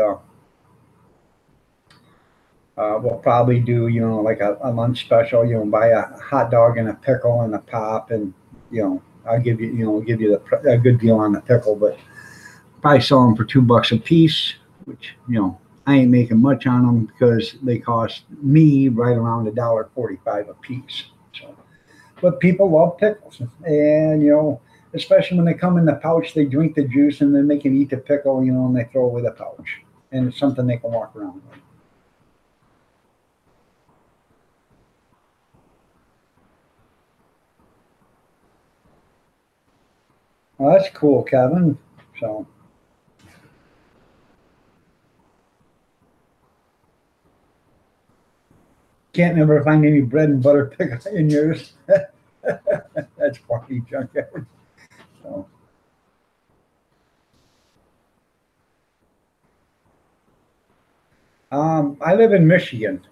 we'll probably do, like a lunch special. Buy a hot dog and a pickle and a pop, and I'll give you a good deal on the pickle, but probably sell them for $2 a piece, which I ain't making much on them because they cost me right around $1.45 a piece. So, but people love pickles, and especially when they come in the pouch, they drink the juice and then they can eat the pickle, and they throw away the pouch, and it's something they can walk around with. Well, that's cool, Kevin. So. Can't never find any bread and butter pickles in yours. That's funny, Junkyard. So. I live in Michigan,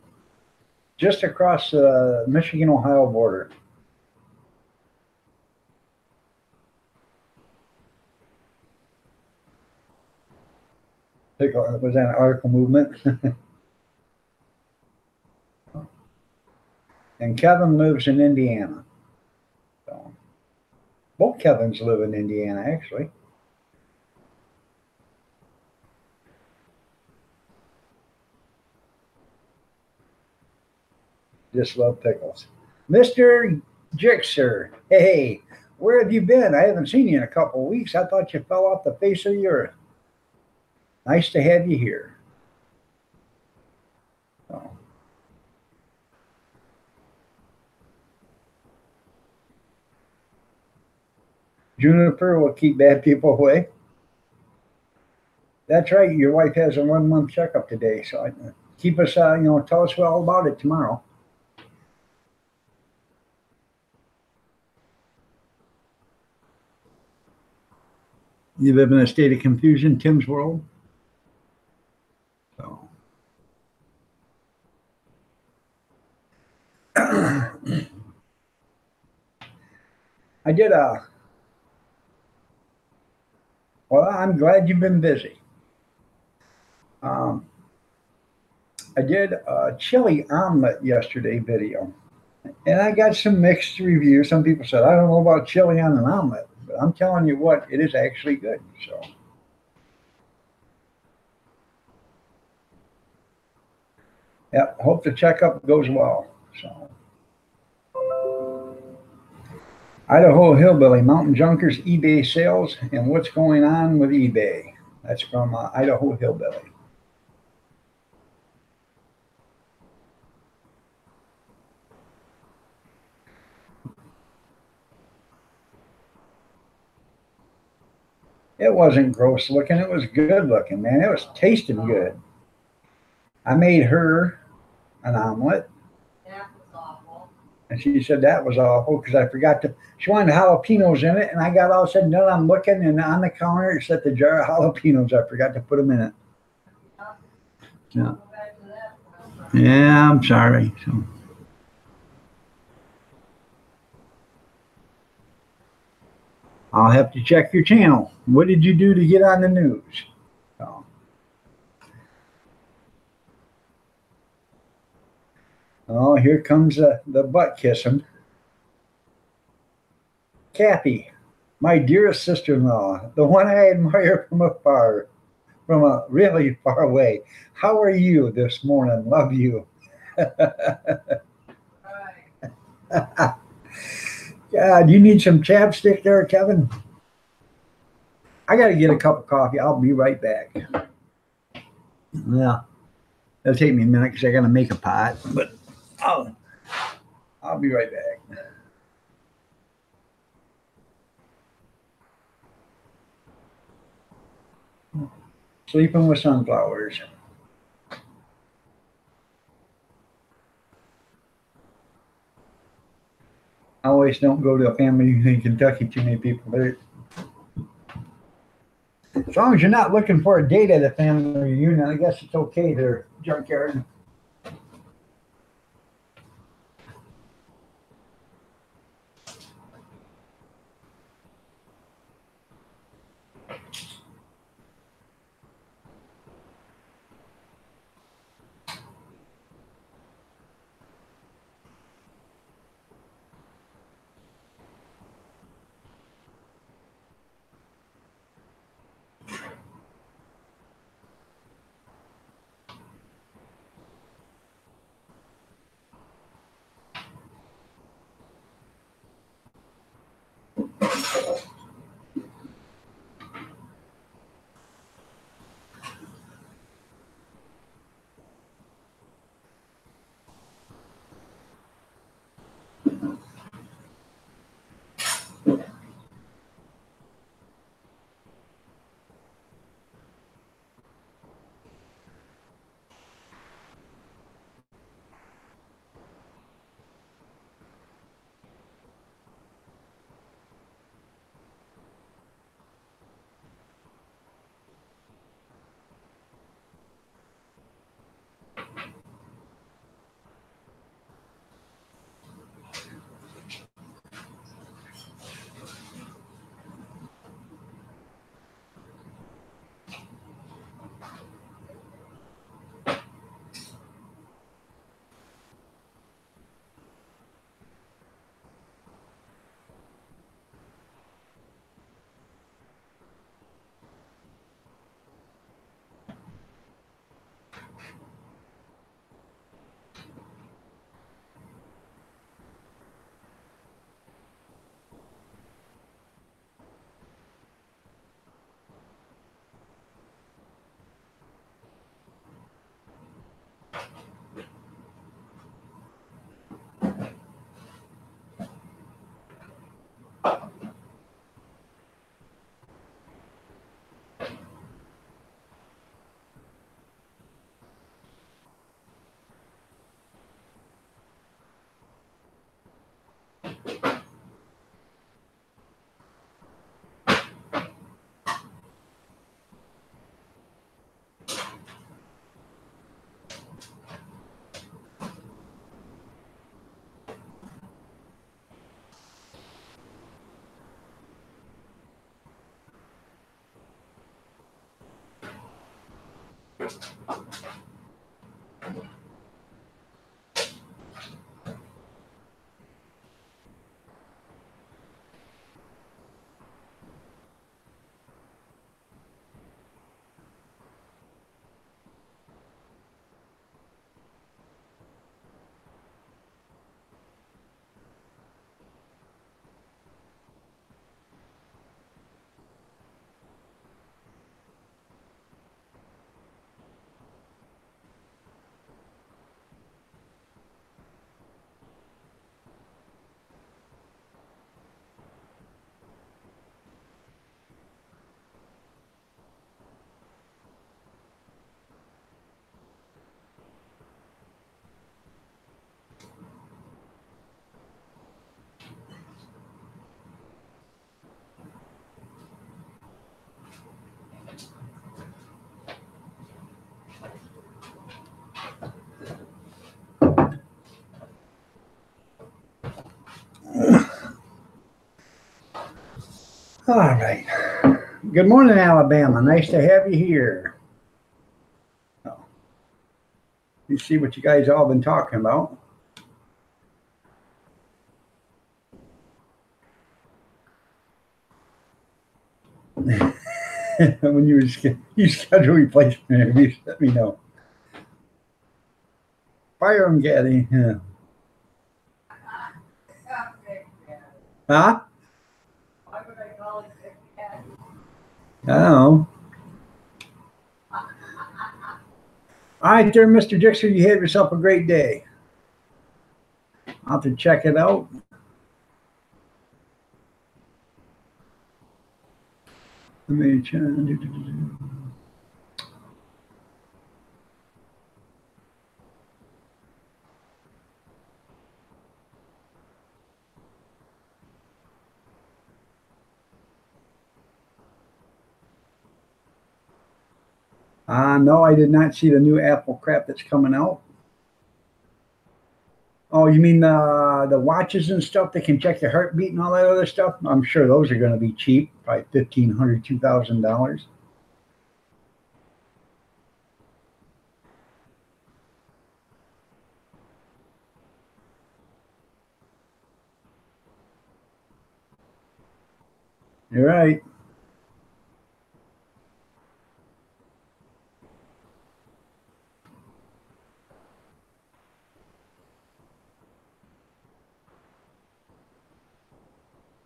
just across the Michigan-Ohio border. Was that an article movement? And Kevin lives in Indiana. So, both Kevins live in Indiana, actually. Just love pickles. Mr. Jixer, hey, where have you been? I haven't seen you in a couple of weeks. I thought you fell off the face of the earth. Nice to have you here. So. Juniper will keep bad people away. That's right. Your wife has a 1-month checkup today, so keep us, tell us all about it tomorrow. You live in a state of confusion, Tim's world. So. I did well, I'm glad you've been busy. I did a chili omelet yesterday video, and I got some mixed reviews. Some people said, I don't know about chili on an omelet, but I'm telling you what, it is actually good. So. Yeah, hope the checkup goes well. So. Idaho Hillbilly, Mountain Junkers eBay sales and what's going on with eBay. That's from Idaho Hillbilly. It wasn't gross looking. It was good looking, man. It was tasting good. I made her an omelet. That was awful. And she said that was awful because I forgot to. She wanted jalapenos in it, and I got all said and done. I'm looking, and on the counter it said the jar of jalapenos. I forgot to put them in it. Yeah. Go back to that restaurant. Yeah, I'm sorry. So I'll have to check your channel. What did you do to get on the news? So, oh, here comes the butt kissing. Kathy, my dearest sister-in-law, the one I admire from a really far away. How are you this morning? Love you. Right. God, you need some chapstick there, Kevin? I got to get a cup of coffee. I'll be right back. Yeah, it'll take me a minute because I got to make a pot, but I'll be right back. Sleeping with sunflowers. I always don't go to a family in Kentucky. Too many people. But as long as you're not looking for a date at a family reunion, I guess it's okay there, junkyard. All right. Good morning, Alabama. Nice to have you here. Oh, you see what you guys all been talking about. When you schedule replacement interviews, let me know. Fire them, Gaddy. Yeah. Huh? Why would I call it Big Cat? I don't know. All right, there, Mr. Dixon. You had yourself a great day. I'll have to check it out. Let me check. No, I did not see the new Apple crap that's coming out. Oh, you mean the watches and stuff that can check your heartbeat and all that other stuff? I'm sure those are going to be cheap, probably $1,500, $2,000. You're right.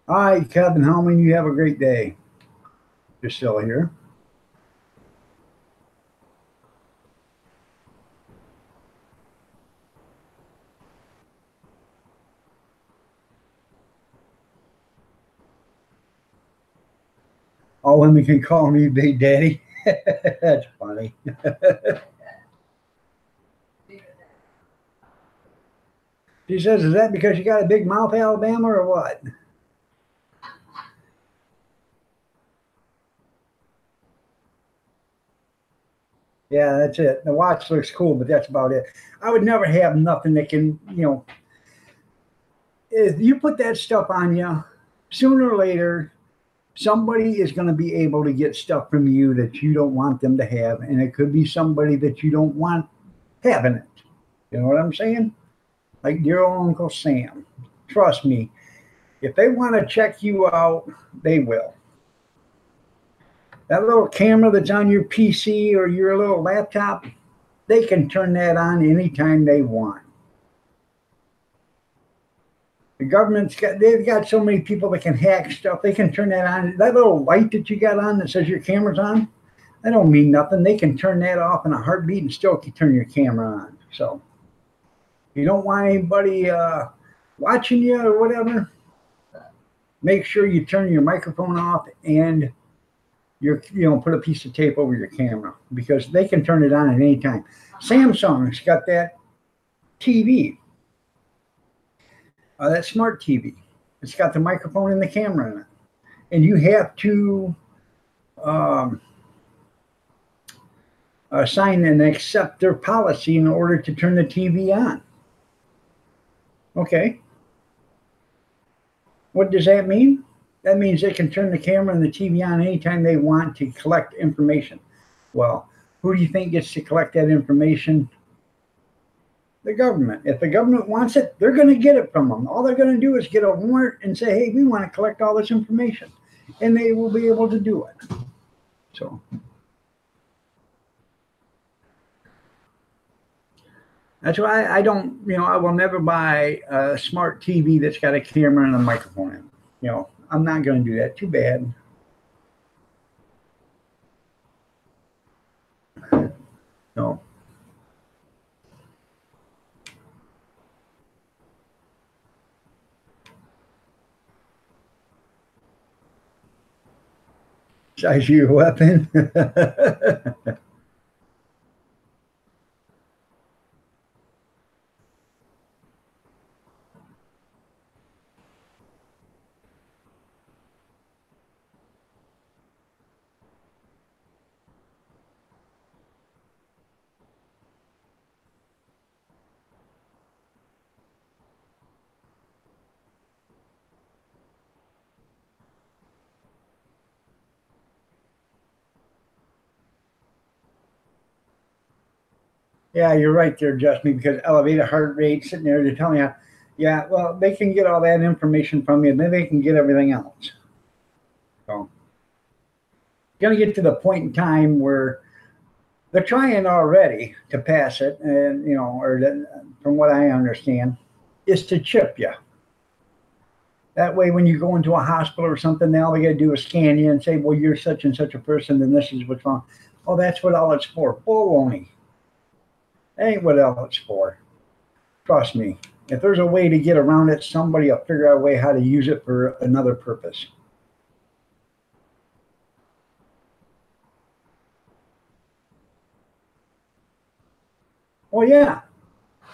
All right, Kevin Hellman, you have a great day. You're still here. All women can call me Big Daddy. That's funny. She says, is that because you got a big mouth, Alabama, or what? Yeah, that's it. The watch looks cool, but that's about it. I would never have nothing that can, if you put that stuff on you, sooner or later, somebody is going to be able to get stuff from you that you don't want them to have. And it could be somebody that you don't want having it. You know what I'm saying? Like dear old Uncle Sam. Trust me, if they want to check you out, they will. That little camera that's on your PC or your little laptop, they can turn that on anytime they want. The they've got so many people that can hack stuff. They can turn that on. That little light that you got on that says your camera's on, that don't mean nothing. They can turn that off in a heartbeat and still can turn your camera on. So you don't want anybody watching you or whatever, make sure you turn your microphone off and put a piece of tape over your camera because they can turn it on at any time. Samsung's got that TV, that smart TV. It's got the microphone and the camera in it. And you have to sign and accept their policy in order to turn the TV on. Okay. What does that mean? That means they can turn the camera and the TV on anytime they want to collect information. Well, who do you think gets to collect that information? The government. If the government wants it, they're going to get it from them. All they're going to do is get a warrant and say, hey, we want to collect all this information. And they will be able to do it. So that's why I don't, I will never buy a smart TV that's got a camera and a microphone in it. I'm not going to do that. Too bad. No. Size of your weapon. Yeah, you're right there, Justin, because elevated heart rate, sitting there, they're telling you, yeah, well, they can get all that information from you, and then they can get everything else. So, going to get to the point in time where they're trying already to pass it, and from what I understand, is to chip you. That way, when you go into a hospital or something, now they got to do is scan you and say, well, you're such and such a person, and this is what's wrong. Oh, that's what all it's for. Baloney. That ain't what all it's for. Trust me. If there's a way to get around it, somebody will figure out a way how to use it for another purpose. Oh, yeah.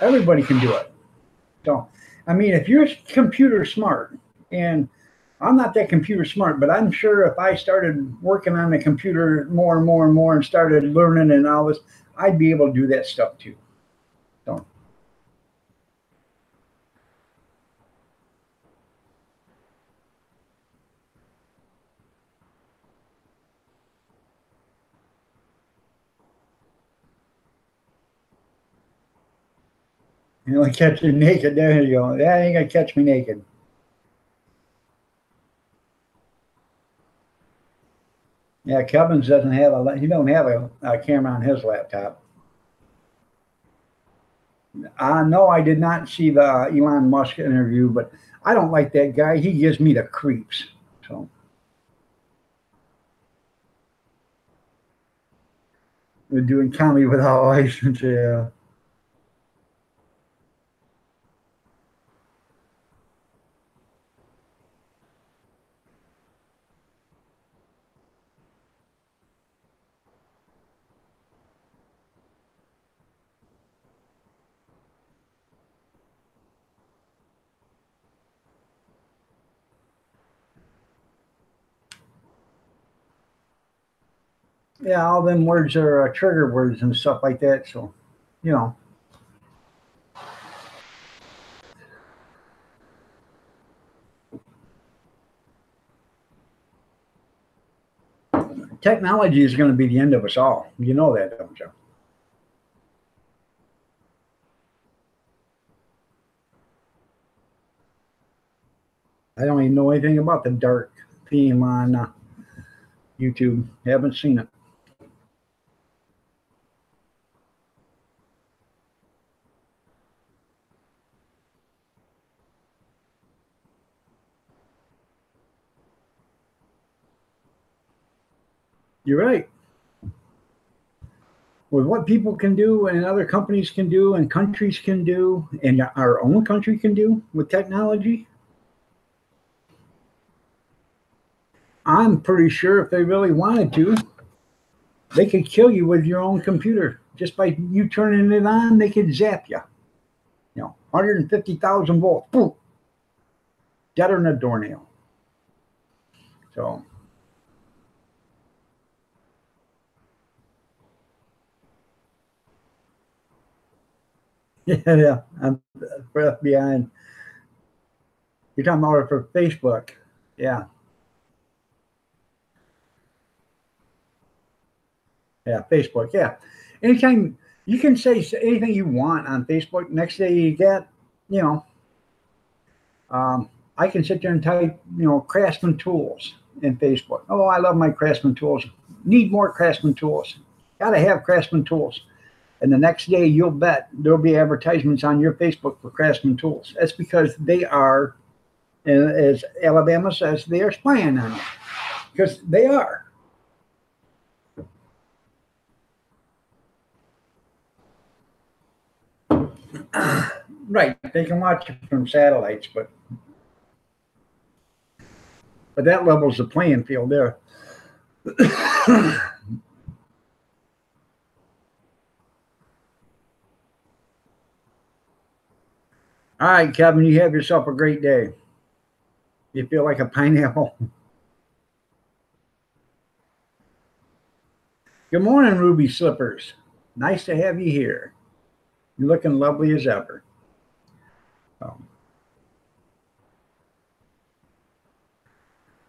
Everybody can do it. So, I mean, if you're computer smart, and I'm not that computer smart, but I'm sure if I started working on the computer more and more and more and started learning and all this, I'd be able to do that stuff too. So, like catch you naked. There you go. That ain't gonna catch me naked. Yeah, Kevin's doesn't have he don't have a camera on his laptop. No, I did not see the Elon Musk interview, but I don't like that guy. He gives me the creeps. So we're doing comedy without license. Yeah. Yeah, all them words are trigger words and stuff like that. So, you know, technology is going to be the end of us all. You know that, don't you? I don't even know anything about the dark theme on YouTube. Haven't seen it. You're right. With what people can do and other companies can do and countries can do and our own country can do with technology, I'm pretty sure if they really wanted to, they could kill you with your own computer. Just by you turning it on, they could zap you. 150,000 volts, boom, deader than a doornail. So, yeah, I'm for FBI. You're talking about it for Facebook. Yeah, yeah, Facebook. Yeah. Anytime you can say anything you want on Facebook, next day you get, you know, I can sit there and type, Craftsman tools in Facebook. Oh, I love my Craftsman tools. Need more Craftsman tools. Got to have Craftsman tools. And the next day, you'll bet there'll be advertisements on your Facebook for Craftsman tools. That's because they are, as Alabama says, they are spying on you. Because they are. Right. They can watch it from satellites, but that levels the playing field there. All right, Kevin, you have yourself a great day. You feel like a pineapple. Good morning, Ruby Slippers. Nice to have you here. You're looking lovely as ever.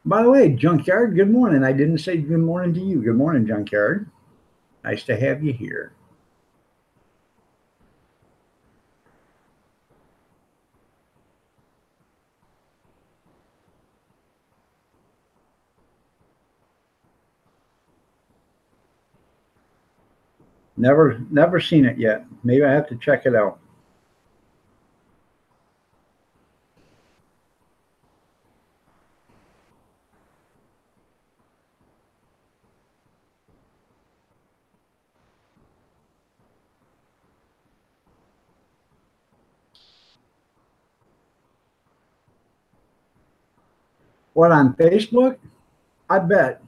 By the way, Junkyard, good morning. I didn't say good morning to you. Good morning, Junkyard. Nice to have you here. Never seen it yet. Maybe I have to check it out. What, on Facebook? I bet.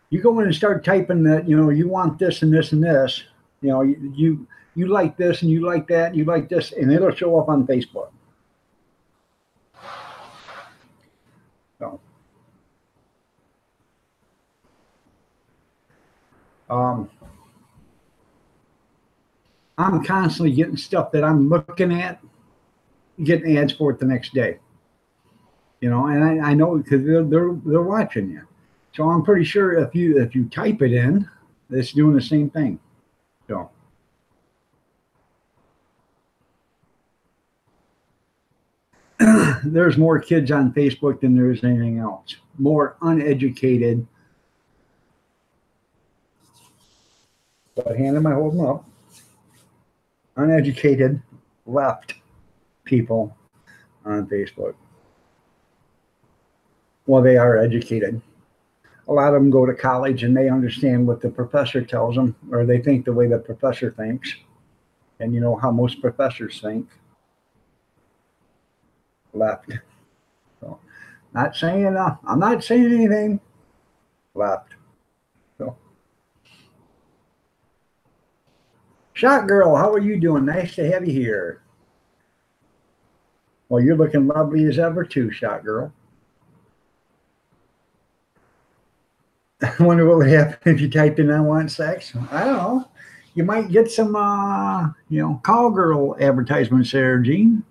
You go in and start typing that, you want this and this and this, you like this and you like that and you like this, and it'll show up on Facebook. So, I'm constantly getting stuff that I'm looking at, getting ads for it the next day. And I know because they're watching you. So I'm pretty sure if you type it in, it's doing the same thing. So there's more kids on Facebook than there is anything else. More uneducated. What hand am I holding up? Uneducated left people on Facebook. Well, they are educated. A lot of them go to college and they understand what the professor tells them, or they think the way the professor thinks. And you know how most professors think. Left. So, I'm not saying anything. Left. So, Shot Girl, how are you doing? Nice to have you here. Well, you're looking lovely as ever too, Shot Girl. I wonder what would happen if you typed in "I want sex." I don't know. You might get some, call girl advertisements there, Gene.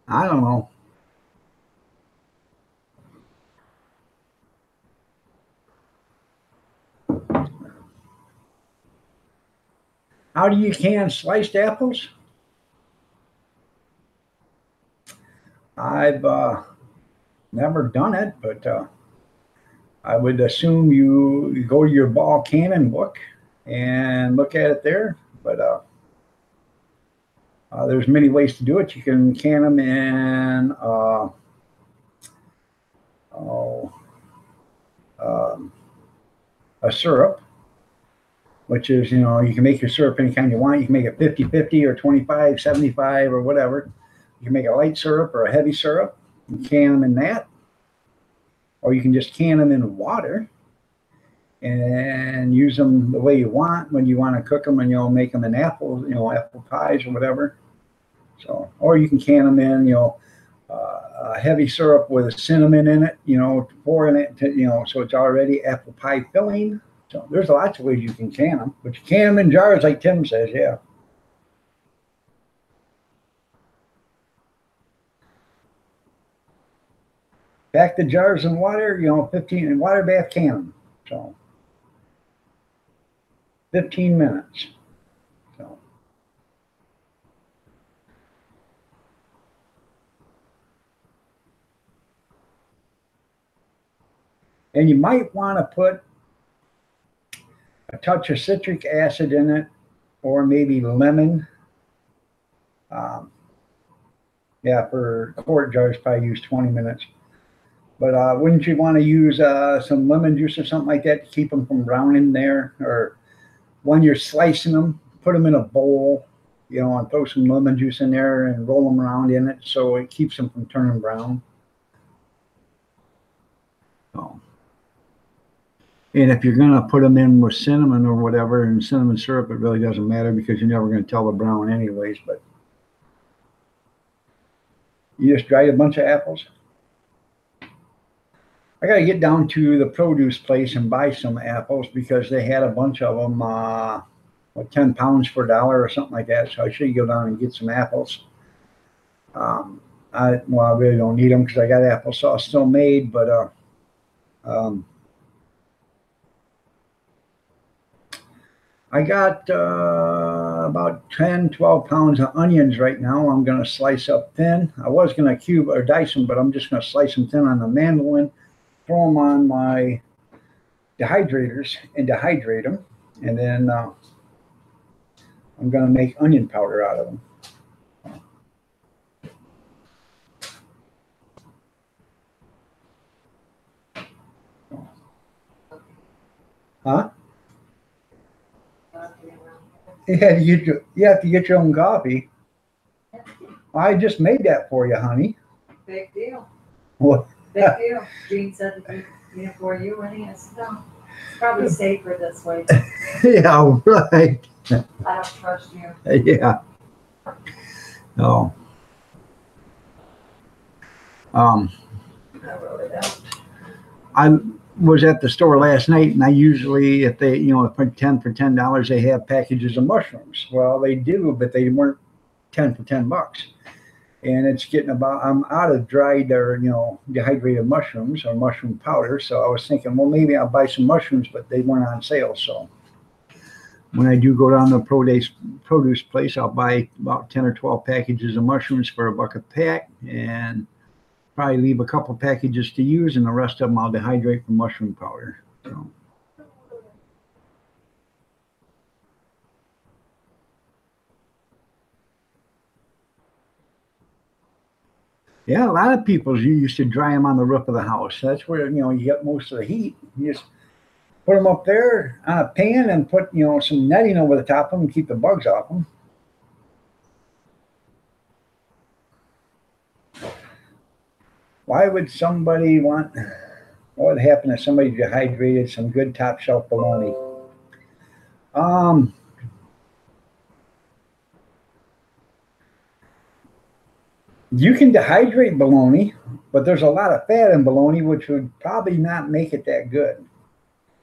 I don't know. How do you can sliced apples? I've never done it, but I would assume you go to your ball cannon book and look at it there. But there's many ways to do it. You can can them in a syrup, which is, you can make your syrup any kind you want. You can make it 50-50 or 25-75 or whatever. You can make a light syrup or a heavy syrup and can them in that. Or you can just can them in water and use them the way you want when you want to cook them, and make them in apples, apple pies or whatever. So, or you can can them in, a heavy syrup with cinnamon in it, pour in it, so it's already apple pie filling. So there's lots of ways you can can them, but you can them in jars like Tim says, yeah. Pack the jars in water, 15 in water bath, can them. So 15 minutes. So and you might want to put a touch of citric acid in it, or maybe lemon. For quart jars, probably use 20 minutes. But wouldn't you want to use some lemon juice or something like that to keep them from browning there? Or when you're slicing them, put them in a bowl, and throw some lemon juice in there and roll them around in it so it keeps them from turning brown. So, and if you're going to put them in with cinnamon or whatever, and cinnamon syrup, it really doesn't matter because you're never going to tell the brown anyways. But you just dried a bunch of apples. I got to get down to the produce place and buy some apples because they had a bunch of them, 10 pounds for $1 or something like that. So I should go down and get some apples. I really don't need them because I got applesauce still made, but I got about 10, 12 pounds of onions right now. I'm going to slice up thin. I was going to cube or dice them, but I'm just going to slice them thin on the mandolin, throw them on my dehydrators and dehydrate them. And then I'm going to make onion powder out of them. Huh? You have to get your own coffee. I just made that for you, honey. Big deal. What? Big deal. Gene said to do it for you, and he said, no. It's probably safer this way. Yeah, right. I don't trust you. Yeah. No. I really don't. I was at the store last night, and I usually, if they, for $10, they have packages of mushrooms. Well, they do, but they weren't 10 for $10. And it's getting about, I'm out of dried or, dehydrated mushrooms or mushroom powder. So I was thinking, well, maybe I'll buy some mushrooms, but they weren't on sale. So when I do go down to the produce place, I'll buy about 10 or 12 packages of mushrooms for $1 a pack, and probably leave a couple packages to use, and the rest of them I'll dehydrate for mushroom powder. So. Yeah, a lot of people, you used to dry them on the roof of the house. That's where, you get most of the heat. You just put them up there on a pan and put, some netting over the top of them and keep the bugs off them. Why would somebody what would happen if somebody dehydrated some good top shelf bologna? You can dehydrate bologna, but there's a lot of fat in bologna, which would probably not make it that good.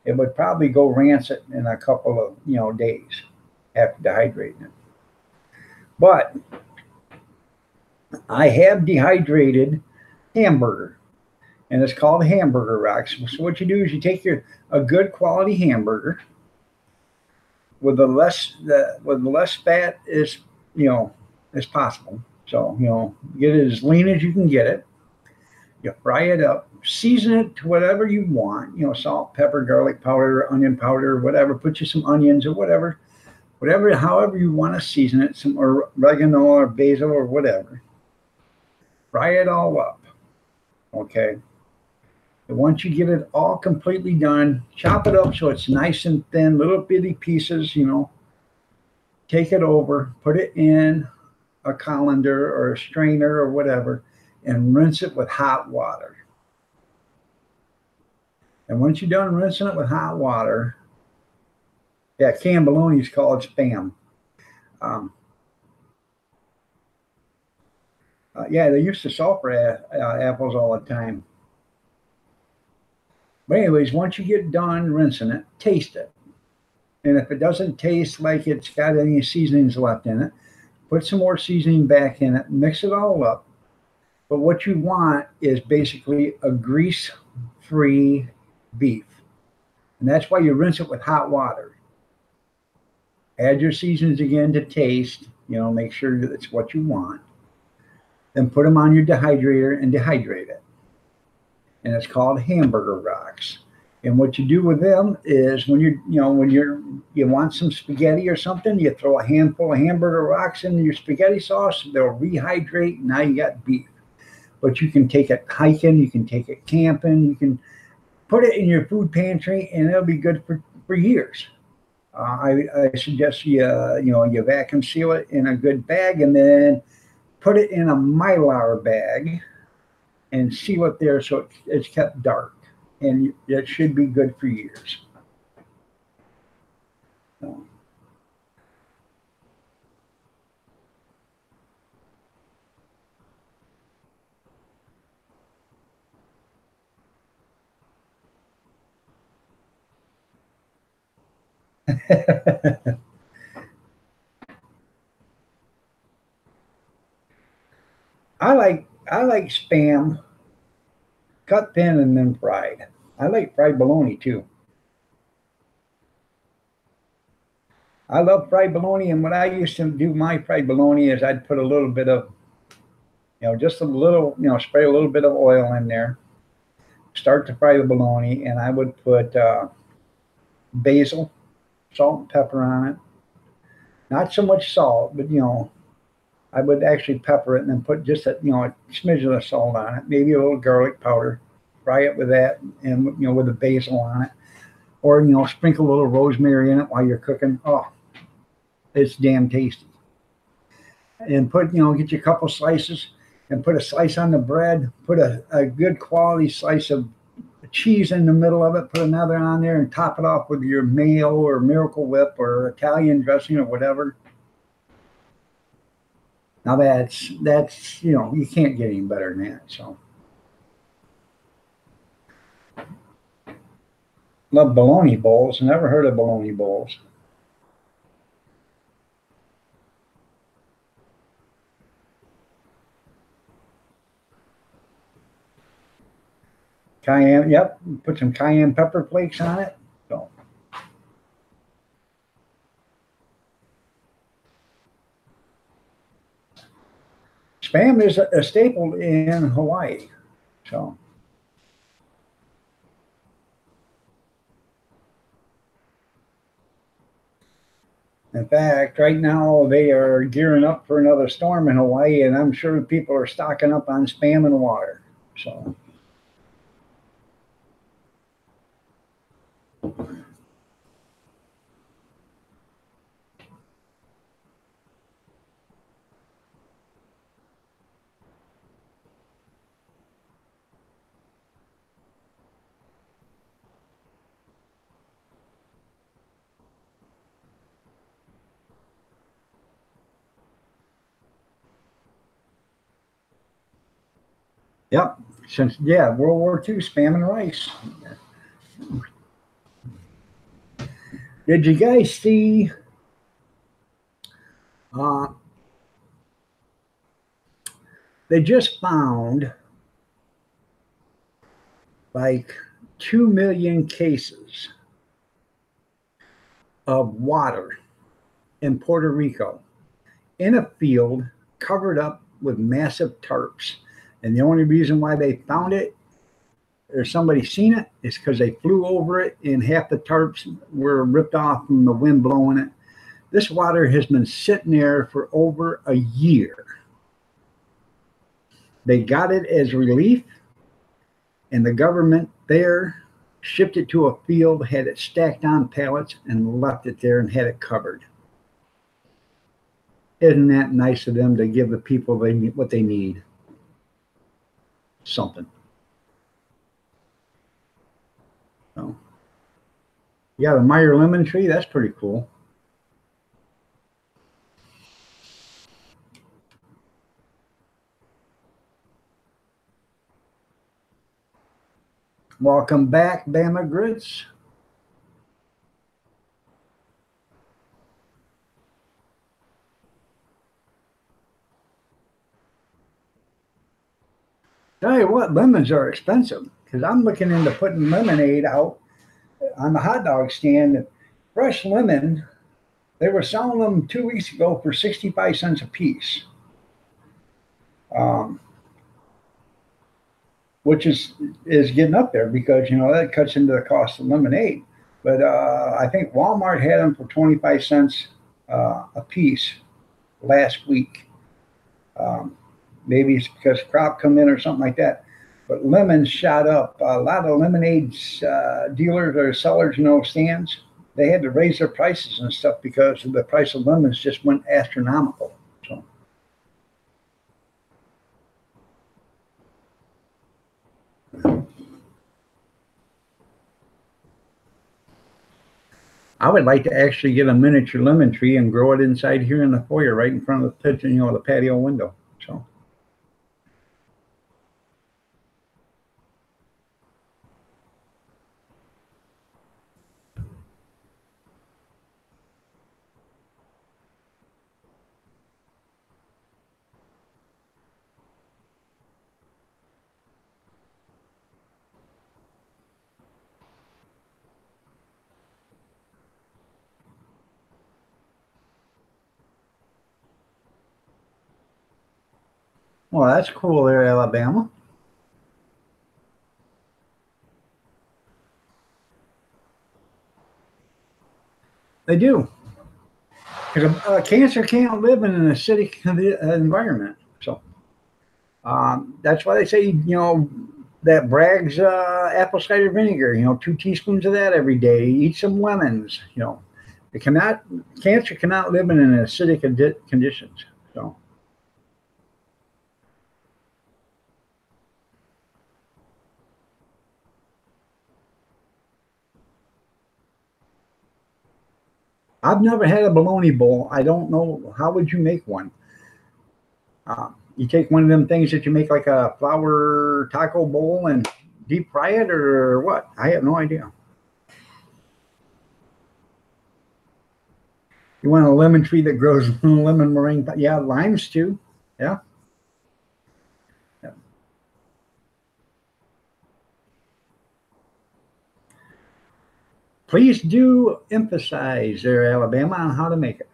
It would probably go rancid in a couple of days after dehydrating it. But I have dehydrated hamburger, and it's called Hamburger Rocks. So what you do is you take a good quality hamburger with the less fat as possible. So get it as lean as you can get it. You fry it up, season it to whatever you want. Salt, pepper, garlic powder, onion powder, whatever. Put you some onions or whatever, however you want to season it. Some oregano or basil or whatever. Fry it all up. Okay. And once you get it all completely done, chop it up so it's nice and thin, little bitty pieces. Take it over, put it in a colander or a strainer or whatever, and rinse it with hot water. And once you're done rinsing it with hot water, canned bologna is called Spam. They used to sulfur apples all the time. But anyways, once you get done rinsing it, taste it. And if it doesn't taste like it's got any seasonings left in it, put some more seasoning back in it, mix it all up. But what you want is basically a grease-free beef. And that's why you rinse it with hot water. Add your seasonings again to taste, make sure that it's what you want. Then put them on your dehydrator and dehydrate it. And it's called Hamburger Rocks. And what you do with them is when you want some spaghetti or something, you throw a handful of Hamburger Rocks in your spaghetti sauce. They'll rehydrate. Now you got beef. But you can take it hiking. You can take it camping. You can put it in your food pantry, and it'll be good for years. I suggest you vacuum seal it in a good bag, and then put it in a Mylar bag and seal it there so it's kept dark. And it should be good for years. So. I like Spam cut thin and then fried. I like fried bologna too. I love fried bologna, and what I used to do my fried bologna is I'd put a little bit of, just a little, spray a little bit of oil in there, start to fry the bologna, and I would put basil, salt and pepper on it. Not so much salt, but I would actually pepper it and then put just a smidgen of salt on it, maybe a little garlic powder. Fry it with that, and with the basil on it, or sprinkle a little rosemary in it while you're cooking. Oh, it's damn tasty. And put get you a couple slices, and put a slice on the bread. Put a good quality slice of cheese in the middle of it. Put another on there, and top it off with your mayo or Miracle Whip or Italian dressing or whatever. Now that's you can't get any better than that. So love bologna bowls. Never heard of bologna bowls. Cayenne, yep. Put some cayenne pepper flakes on it. So spam is a staple in Hawaii. So in fact, right now they are gearing up for another storm in Hawaii, and I'm sure people are stocking up on spam and water. So yep. Since World War II, spam and rice. Did you guys see? Uh, they just found like 2 million cases of water in Puerto Rico in a field covered up with massive tarps. And the only reason why they found it or somebody seen it is because they flew over it and half the tarps were ripped off from the wind blowing it. This water has been sitting there for over a year. They got it as relief, and the government there shipped it to a field, had it stacked on pallets, and left it there and had it covered. Isn't that nice of them to give the people what they need? Something. So, yeah, the Meyer lemon tree, that's pretty cool. Welcome back, Bama Grits. Tell you what, lemons are expensive because I'm looking into putting lemonade out on the hot dog stand. Fresh lemon, they were selling them 2 weeks ago for 65 cents a piece, um, which is getting up there because that cuts into the cost of lemonade. But I think Walmart had them for 25 cents a piece last week. Um, Maybe it's because crop come in or something like that. But lemons shot up. A lot of lemonade dealers or sellers, stands, they had to raise their prices and stuff because the price of lemons just went astronomical. So I would like to actually get a miniature lemon tree and grow it inside here in the foyer, right in front of the kitchen, the patio window. So Well, that's cool there, Alabama. They do. Because cancer can't live in an acidic environment. So that's why they say, that Bragg's apple cider vinegar, 2 teaspoons of that every day. Eat some lemons. It cannot, cancer cannot live in an acidic conditions. So I've never had a bologna bowl. I don't know, how would you make one? You take one of them things that you make like a flour taco bowl and deep fry it, or what? I have no idea. You want a lemon tree that grows lemon meringue? Yeah, limes too. Yeah. Yeah. Please do emphasize there, Alabama, on how to make it.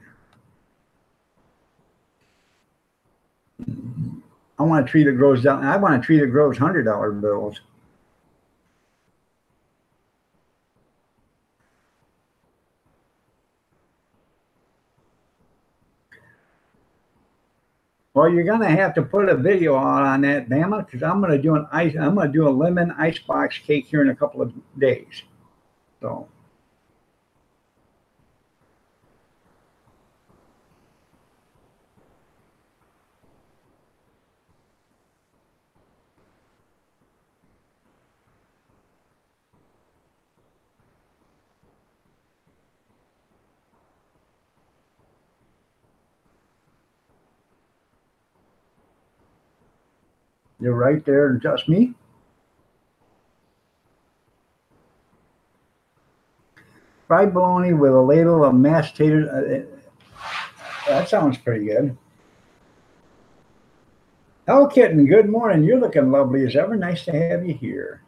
I want a tree that grows down. I want a tree that grows $100 bills. Well, you're gonna have to put a video out on that, Bama, because I'm gonna do an ice. I'm gonna do a lemon icebox cake here in a couple of days. So you're right there, just me. Fried bologna with a ladle of mashed taters. That sounds pretty good. Hello, kitten. Good morning. You're looking lovely as ever. Nice to have you here.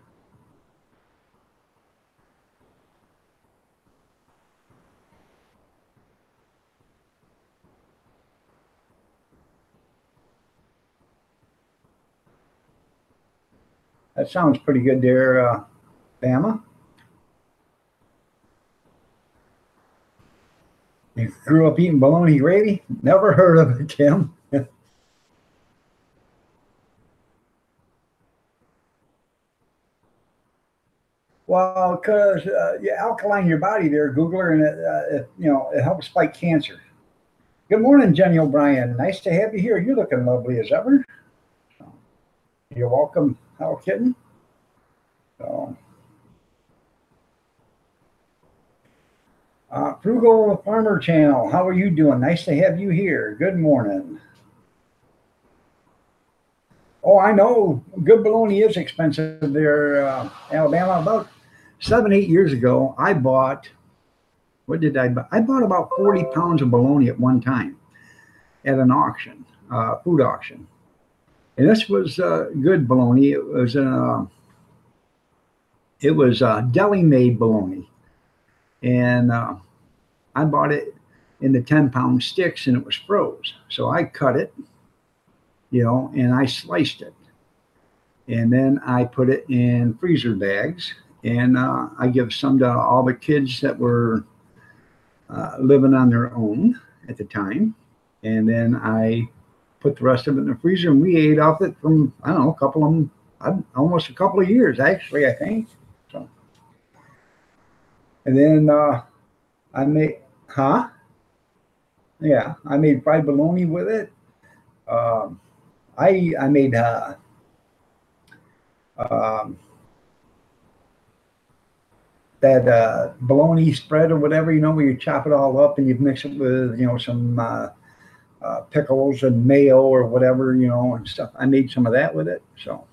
That sounds pretty good there, Bama. You grew up eating bologna gravy? Never heard of it, Tim. Well, because you alkaline your body there, Googler, and it helps fight cancer. Good morning, Jenny O'Brien. Nice to have you here. You're looking lovely as ever. You're welcome, Hello Kitten. So, Frugal Farmer Channel, how are you doing? Nice to have you here. Good morning. Oh, I know. Good bologna is expensive there, Alabama. About 7, 8 years ago, I bought. What did I buy? I bought about 40 pounds of bologna at one time at an auction, food auction, and this was good bologna. It was deli made bologna, and I bought it in the 10-pound sticks, and it was froze. So I cut it, and I sliced it. And then I put it in freezer bags, and I give some to all the kids that were living on their own at the time. And then I put the rest of it in the freezer, and we ate off it from, I don't know, almost a couple of years, actually, I think. So, and then I made, Yeah, I made fried bologna with it. Um, I made um, that bologna spread or whatever, where you chop it all up and you mix it with, some pickles and mayo or whatever, and stuff. I made some of that with it. So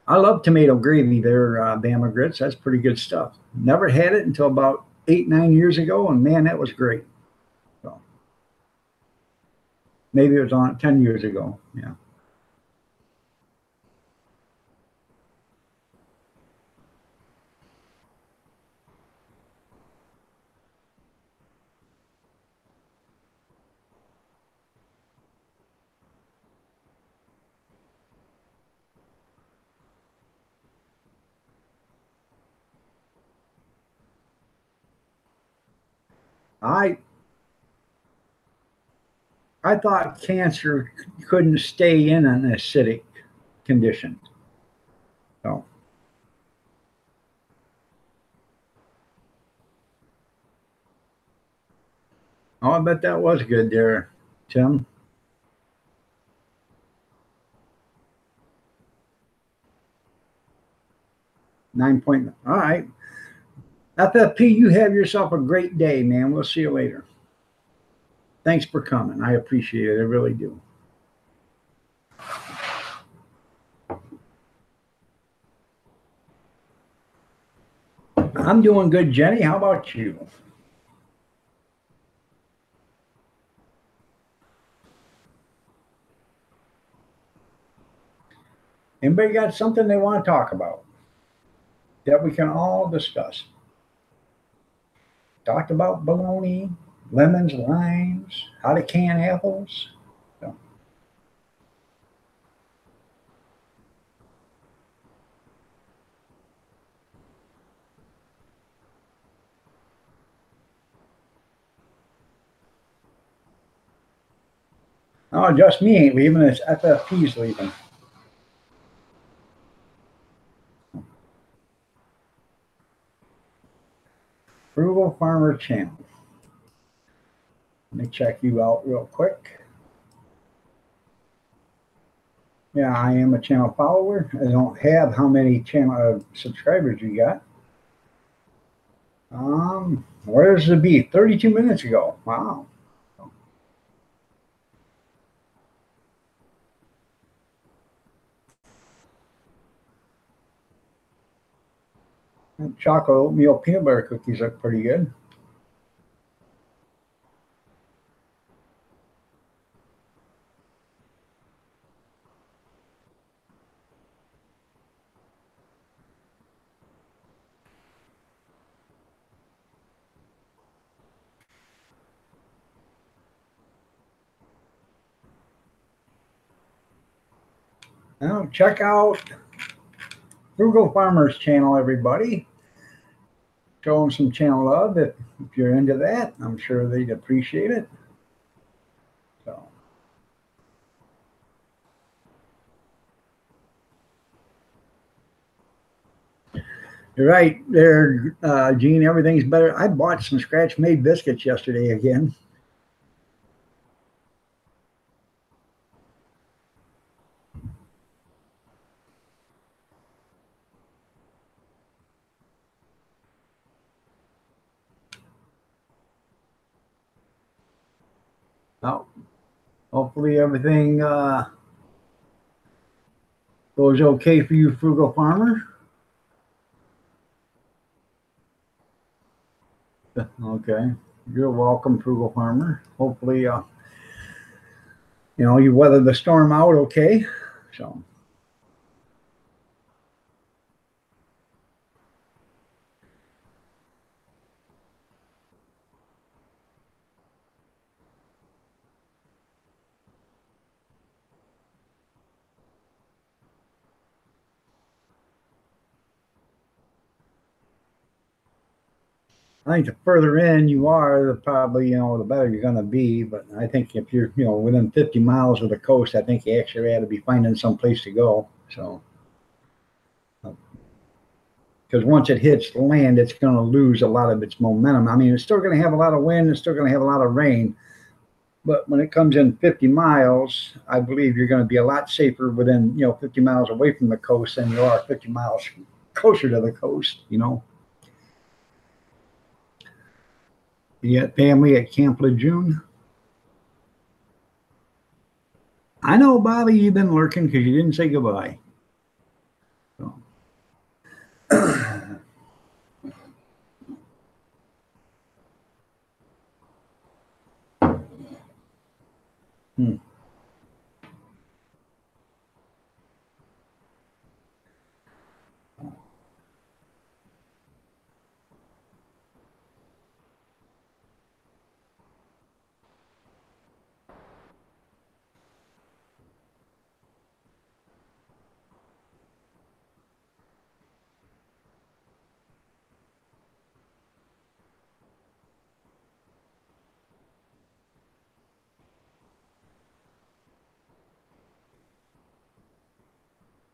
I love tomato gravy there, Bama Grits. That's pretty good stuff. Never had it until about 8, 9 years ago, and man, that was great. So maybe it was on 10 years ago. Yeah. I I thought cancer couldn't stay in an acidic condition. So, oh, I bet that was good there, Tim. 9 point. All right. FFP, you have yourself a great day, man. We'll see you later. Thanks for coming. I appreciate it. I really do. I'm doing good, Jenny. How about you? Anybody got something they want to talk about that we can all discuss? Talked about bologna, lemons, limes, how to can apples. So, oh, just me ain't leaving. It's FFP's leaving. Frugal Farmer Channel. Let me check you out real quick. Yeah, I am a channel follower. I don't have how many channel subscribers you got. Where's the beef? 32 minutes ago. Wow. Chocolate oatmeal peanut butter cookies look pretty good. Now check out Frugal Farmers channel, everybody. Show them some channel love if you're into that. I'm sure they'd appreciate it. So, you're right there, Gene. Everything's better. I bought some scratch-made biscuits yesterday again. Oh, hopefully everything goes okay for you, Frugal Farmer. Okay, you're welcome, Frugal Farmer. Hopefully, you weather the storm out okay. So, I think the further in you are, the probably the better you're going to be. But I think if you're within 50 miles of the coast, I think you actually ought to be finding some place to go. So, because once it hits land, it's going to lose a lot of its momentum. I mean, it's still going to have a lot of wind, it's still going to have a lot of rain, but when it comes in 50 miles, I believe you're going to be a lot safer within 50 miles away from the coast than you are 50 miles closer to the coast. You got family at Camp Lejeune. I know, Bobby, you've been lurking because you didn't say goodbye. So. Hmm.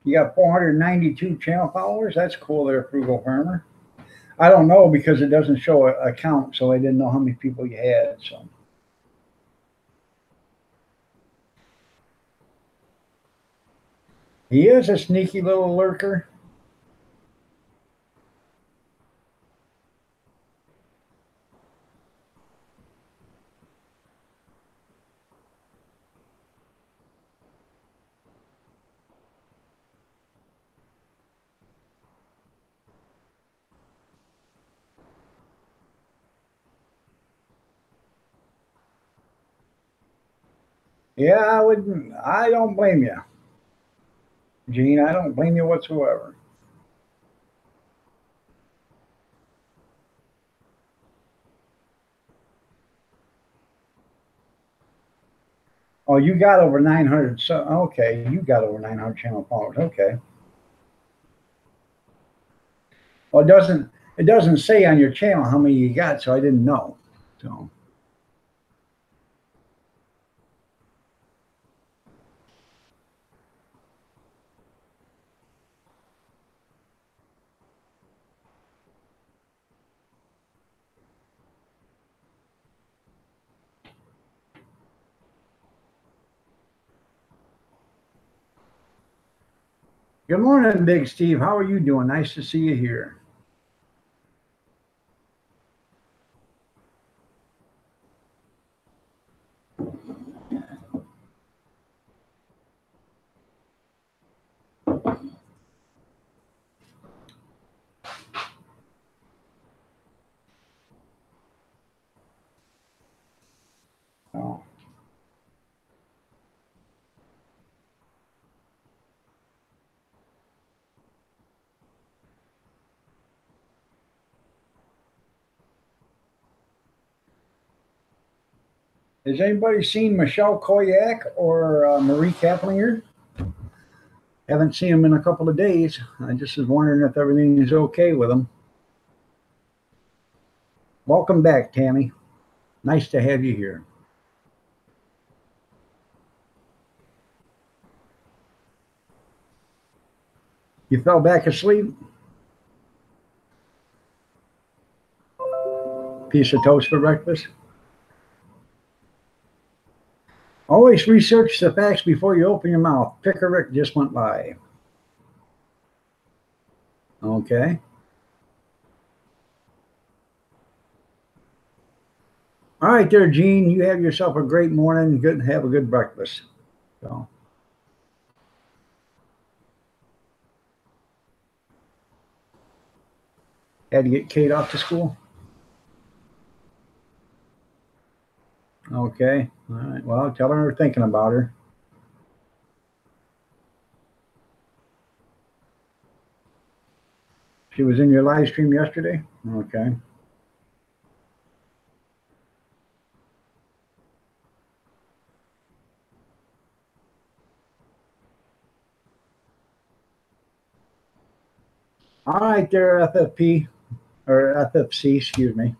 You got 492 channel followers. That's cool there, Frugal Farmer. I don't know because it doesn't show a count, so I didn't know how many people you had. So. He is a sneaky little lurker. Yeah, I wouldn't. I don't blame you, Gene. I don't blame you whatsoever. Oh, you got over 900. So okay, you got over 900 channel followers. Okay. Well, it doesn't say on your channel how many you got, so I didn't know. So. Good morning, Big Steve. How are you doing? Nice to see you here. Oh. Has anybody seen Michelle Koyak or Marie Kaplinger? Haven't seen them in a couple of days. I just was wondering if everything is okay with them. Welcome back, Tammy. Nice to have you here. You fell back asleep? Piece of toast for breakfast? Always research the facts before you open your mouth. Picker Rick just went by. Okay. All right there, Gene. You have yourself a great morning. Good. Have a good breakfast. So. Had to get Kate off to school? Okay. All right. Well, tell her we're thinking about her. She was in your live stream yesterday? Okay. All right there, FFP, or FFC, excuse me.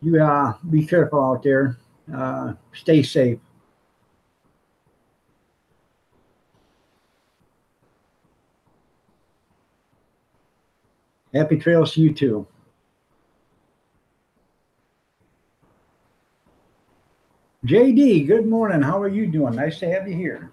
You be careful out there. Stay safe. Happy trails to you too. JD, good morning. How are you doing? Nice to have you here.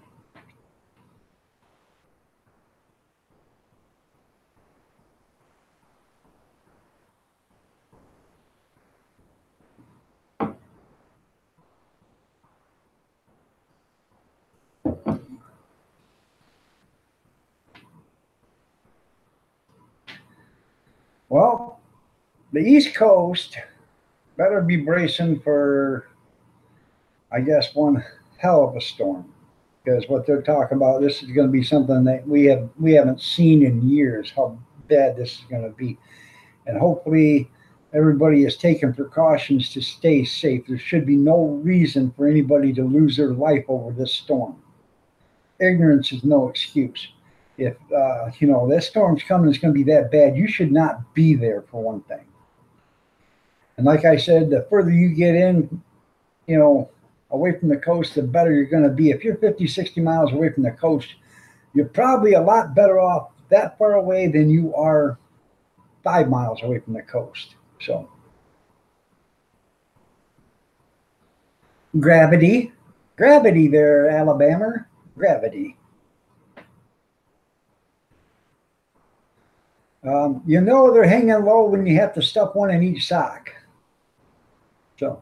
Well, the East Coast better be bracing for, I guess, one hell of a storm, because what they're talking about, this is going to be something that we haven't seen in years. How bad this is going to be, and hopefully everybody is taking precautions to stay safe. There should be no reason for anybody to lose their life over this storm. Ignorance is no excuse. If that storm's coming, it's going to be that bad. You should not be there, for one thing. And like I said, the further you get in, away from the coast, the better you're going to be. If you're 50, 60 miles away from the coast, you're probably a lot better off that far away than you are 5 miles away from the coast. So, gravity, gravity there, Alabama, gravity. You know they're hanging low when you have to stuff one in each sock. So,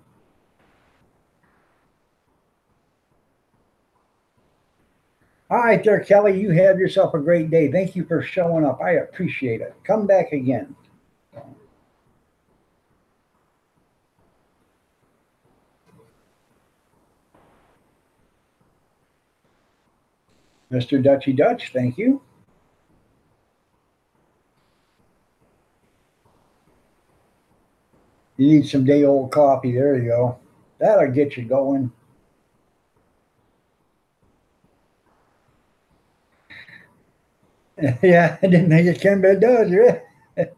all right there, Kelly, you have yourself a great day. Thank you for showing up. I appreciate it. Come back again. Mr. Dutchy Dutch, thank you. You need some day old coffee. There you go. That'll get you going. Yeah, I didn't think it can, but it does, right?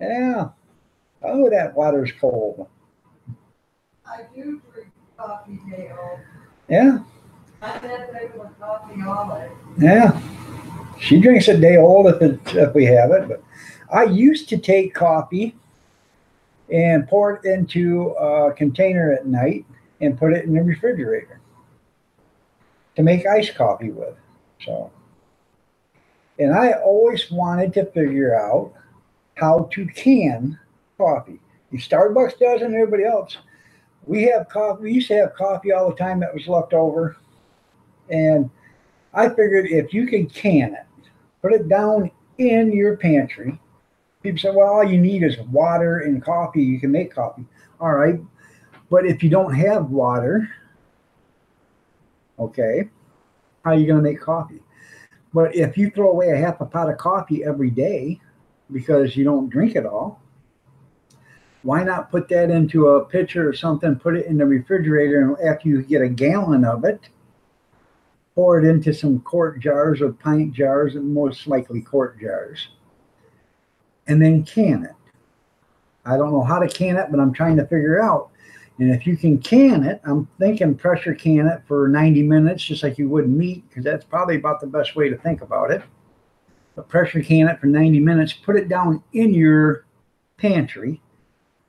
Yeah. Oh, that water's cold. I do drink coffee day old. Yeah. I said they were coffee olive. Yeah. She drinks a day old if we have it, but I used to take coffee and pour it into a container at night and put it in the refrigerator to make iced coffee with. So, and I always wanted to figure out how to can coffee. Starbucks does and everybody else. We have coffee. We used to have coffee all the time that was left over. And I figured if you could can it, put it down in your pantry. People say, well, all you need is water and coffee. You can make coffee. All right. But if you don't have water, okay, how are you going to make coffee? But if you throw away a half a pot of coffee every day because you don't drink it all, why not put that into a pitcher or something, put it in the refrigerator, and after you get a gallon of it, pour it into some quart jars or pint jars, and most likely quart jars, and then can it. I don't know how to can it, but I'm trying to figure out. And if you can can it, I'm thinking pressure can it for 90 minutes, just like you would meat, because that's probably about the best way to think about it. But pressure can it for 90 minutes, put it down in your pantry.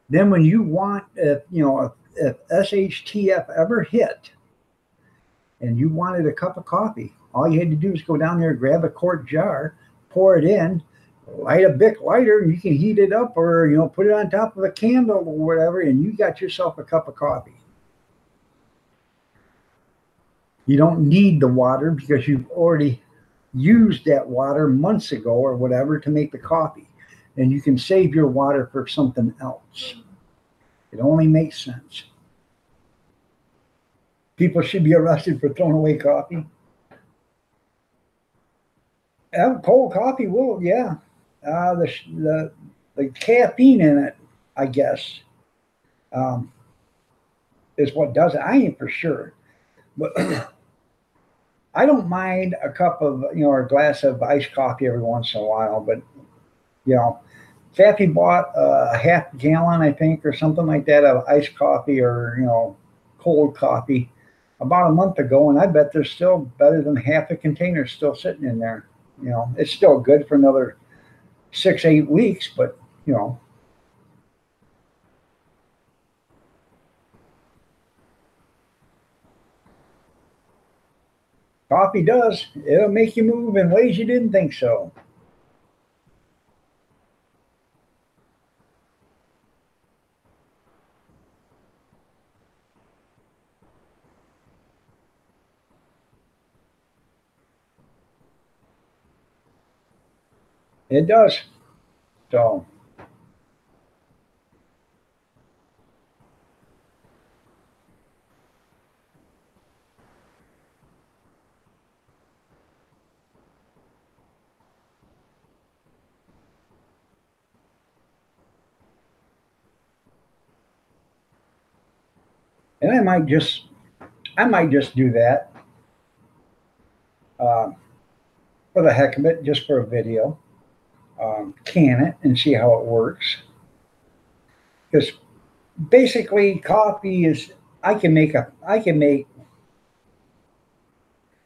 Then when you want, if SHTF ever hit and you wanted a cup of coffee, all you had to do is go down there, grab a quart jar, pour it in, light a Bic lighter, and you can heat it up or, put it on top of a candle or whatever, and you got yourself a cup of coffee. You don't need the water because you've already used that water months ago or whatever to make the coffee. And you can save your water for something else. It only makes sense. People should be arrested for throwing away coffee. Cold coffee will, yeah. The caffeine in it, I guess, is what does it. I ain't for sure, but I don't mind a cup of, or a glass of iced coffee every once in a while. But Kathy bought a half gallon, I think, or something like that of iced coffee or cold coffee about a month ago, and I bet there's still better than half a container still sitting in there. It's still good for another 6-8 weeks, but coffee does. It'll make you move in ways you didn't think so. It does. So, and I might just do that for the heck of it, just for a video. Can it and see how it works. Because basically coffee is, I can make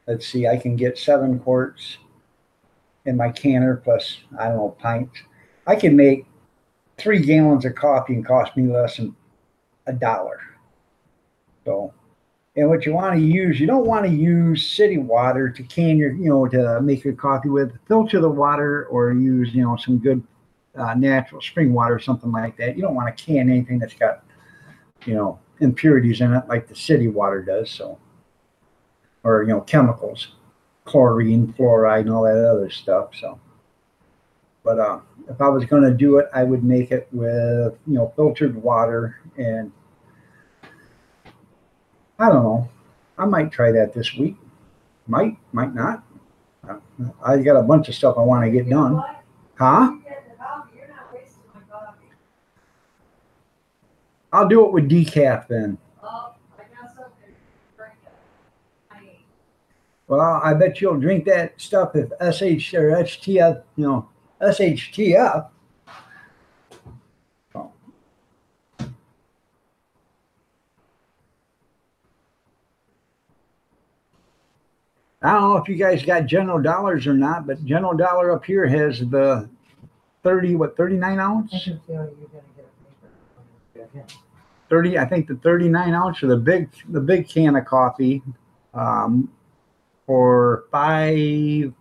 let's see, I can get 7 quarts in my canner plus, I don't know, pints. I can make 3 gallons of coffee and cost me less than $1. So, and what you want to use, you don't want to use city water to can your, to make your coffee with. Filter the water or use, some good natural spring water or something like that. You don't want to can anything that's got, impurities in it like the city water does. So, or, chemicals, chlorine, fluoride, and all that other stuff. So, but if I was going to do it, I would make it with, filtered water. And I don't know. I might try that this week. Might not. I got a bunch of stuff I want to get done. Huh? I'll do it with decaf then. Well, I bet you'll drink that stuff if SH or HTF, SHTF. Oh. I don't know if you guys got General Dollars or not, but General Dollar up here has the 39 ounce? I can feel you're gonna get a paper. 30, I think the 39 ounce or the big can of coffee for $5.35,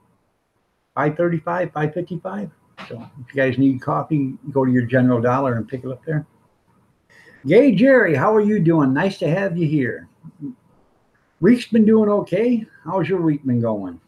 $5.55. So if you guys need coffee, go to your General Dollar and pick it up there. Gay Jerry, how are you doing? Nice to have you here. Week's been doing okay. How's your week been going?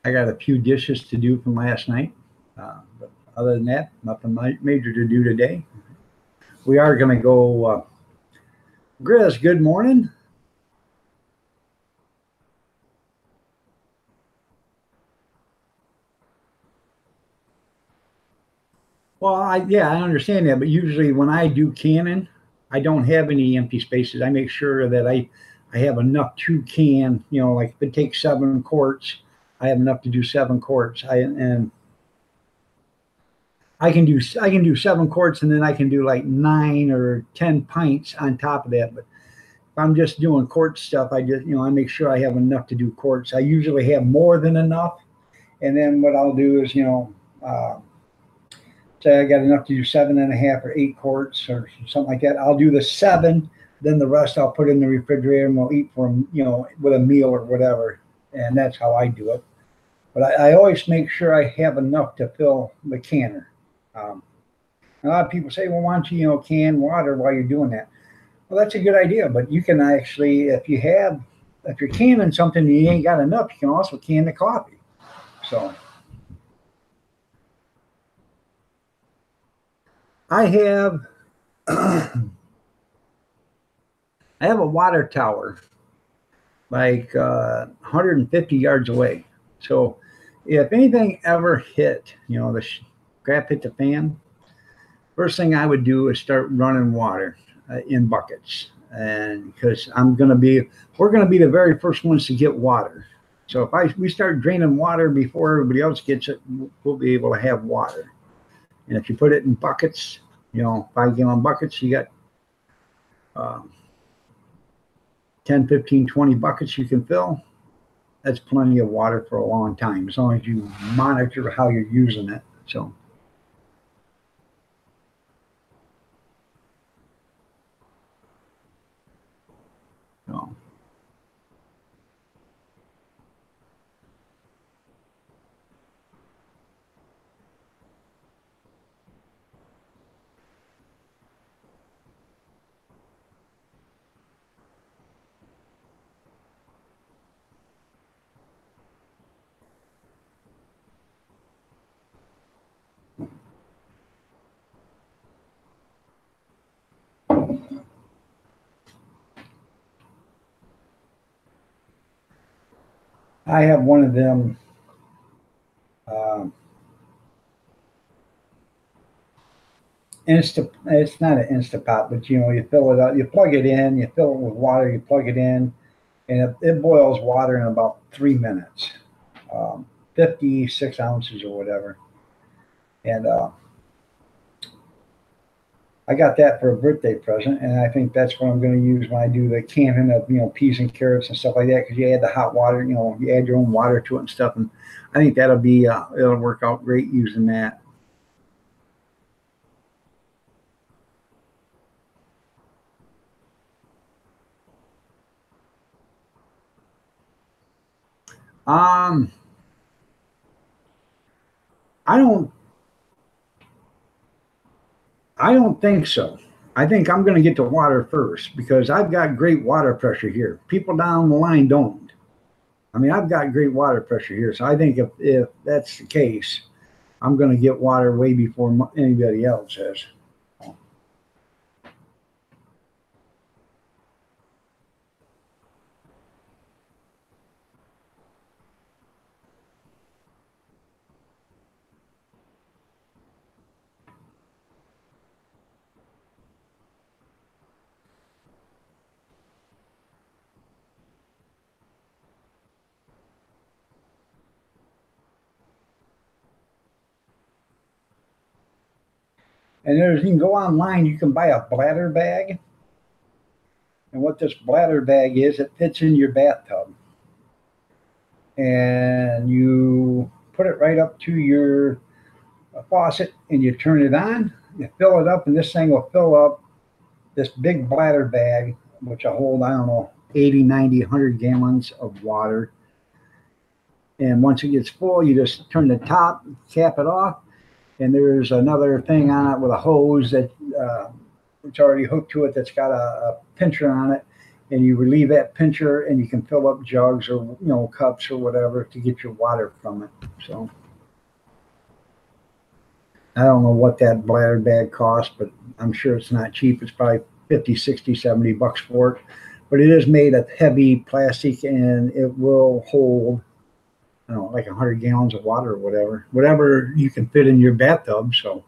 I got a few dishes to do from last night. But other than that, nothing major to do today. We are going to go. Grizz, good morning. Well, I understand that, but usually when I do canning, I don't have any empty spaces. I make sure that I have enough to can. Like if it takes 7 quarts, I have enough to do 7 quarts. I can do 7 quarts, and then I can do like 9 or 10 pints on top of that. But if I'm just doing quart stuff, I just I make sure I have enough to do quarts. I usually have more than enough, and then what I'll do is say I got enough to do 7.5 or 8 quarts or something like that. I'll do the 7, then the rest I'll put in the refrigerator and we'll eat for with a meal or whatever. And that's how I do it. But I always make sure I have enough to fill the canner. A lot of people say, well, why don't you can water while you're doing that? Well, that's a good idea. But you can actually, if you're canning something and you ain't got enough, you can also can the coffee. So. I have I have a water tower like 150 yards away. So if anything ever hit, the crap hit the fan, first thing I would do is start running water in buckets, and because we're going to be the very first ones to get water. So if we start draining water before everybody else gets it, we'll be able to have water. And if you put it in buckets, 5-gallon buckets, you got 10, 15, 20 buckets you can fill. That's plenty of water for a long time, as long as you monitor how you're using it. So. I have one of them. Um, it's not an Instapot, but you know, you fill it up, you plug it in, you fill it with water, you plug it in, and it boils water in about 3 minutes, 56 ounces or whatever. And I got that for a birthday present, and I think that's what I'm going to use when I do the canning of, you know, peas and carrots and stuff like that. Because you add the hot water, you know, you add your own water to it and stuff, and I think that'll be it'll work out great using that. Um, I don't I don't think so. I think I'm going to get the water first because I've got great water pressure here. People down the line don't. I mean, I've got great water pressure here, so I think if that's the case, I'm going to get water way before anybody else has. And you can go online, you can buy a bladder bag. And what this bladder bag is, it fits in your bathtub. And you put it right up to your faucet and you turn it on, you fill it up, and this thing will fill up this big bladder bag, which will hold, I don't know, 80, 90, 100 gallons of water. And once it gets full, you just turn the top, cap it off, and there's another thing on it with a hose that it's already hooked to it that's got a pincher on it, and you relieve that pincher and you can fill up jugs or, you know, cups or whatever to get your water from it. So I don't know what that bladder bag costs, but I'm sure it's not cheap. It's probably 50, 60, 70 bucks for it, but it is made of heavy plastic and it will hold, I don't know, like 100 gallons of water or whatever you can fit in your bathtub. So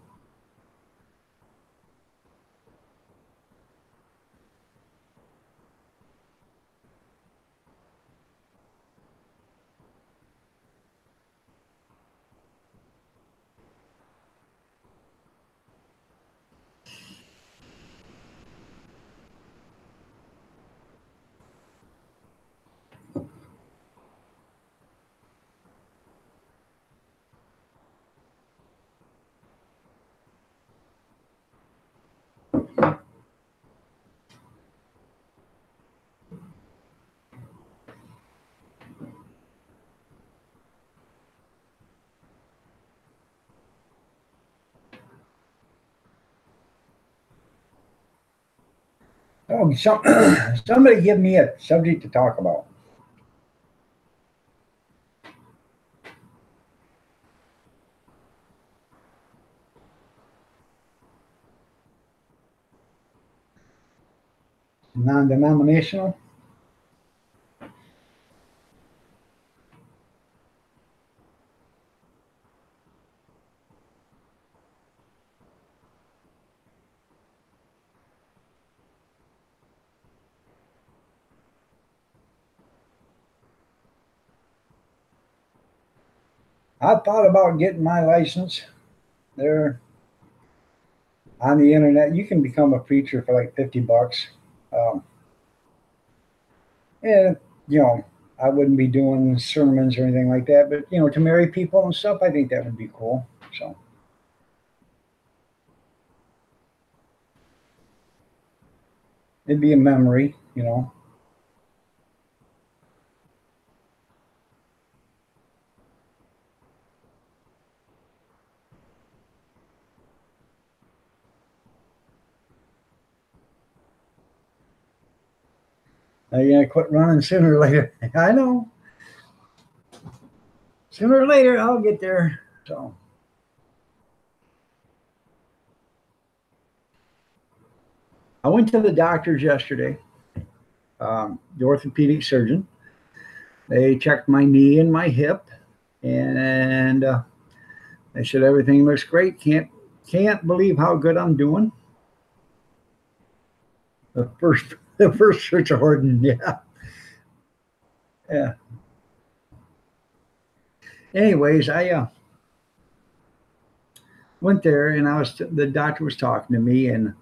oh, somebody give me a subject to talk about. Non-denominational. I thought about getting my license. There on the internet, you can become a preacher for like 50 bucks. Um, and, you know, I wouldn't be doing sermons or anything like that, but, you know, to marry people and stuff, I think that would be cool. So it'd be a memory, you know. You're going to quit running sooner or later. I know. Sooner or later, I'll get there. So I went to the doctor's yesterday, the orthopedic surgeon. They checked my knee and my hip, and they said everything looks great. Can't believe how good I'm doing. The first Church of Horton, yeah, yeah. Anyways, I went there, and the doctor was talking to me, and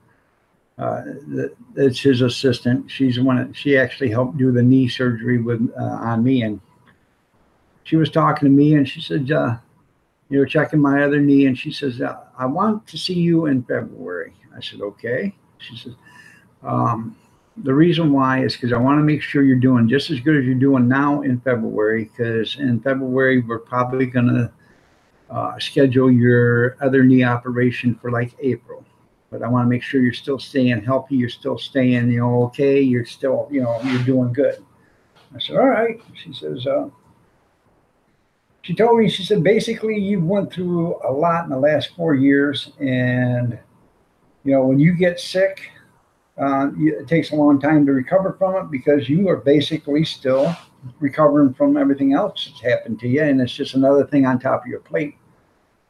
it's his assistant. She's the one she actually helped do the knee surgery with on me, and she was talking to me, and she said, checking my other knee, and she says, I want to see you in February. I said, okay. She says, the reason why is because I want to make sure you're doing just as good as you're doing now in February, because in February we're probably going to schedule your other knee operation for like April. But I want to make sure you're still staying healthy, you're still staying, okay, you're still, you're doing good. I said, all right. She says, she told me, she said, basically, you went through a lot in the last 4 years. And, when you get sick, it takes a long time to recover from it because you are basically still recovering from everything else that's happened to you. And it's just another thing on top of your plate.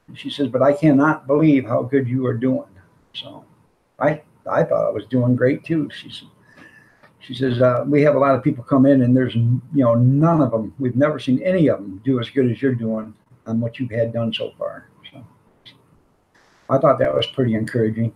And she says, but I cannot believe how good you are doing. So I thought I was doing great too. She says, we have a lot of people come in and there's, none of them, we've never seen any of them do as good as you're doing on what you've had done so far. So I thought that was pretty encouraging.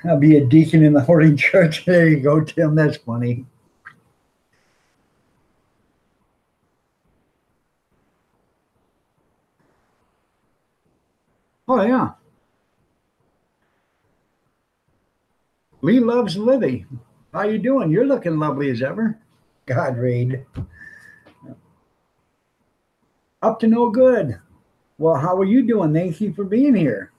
I'll be a deacon in the Horton Church. There you go, Tim. That's funny. Oh, yeah. Lee loves Livy. How you doing? You're looking lovely as ever. God, Raid. Up to no good. Well, how are you doing? Thank you for being here.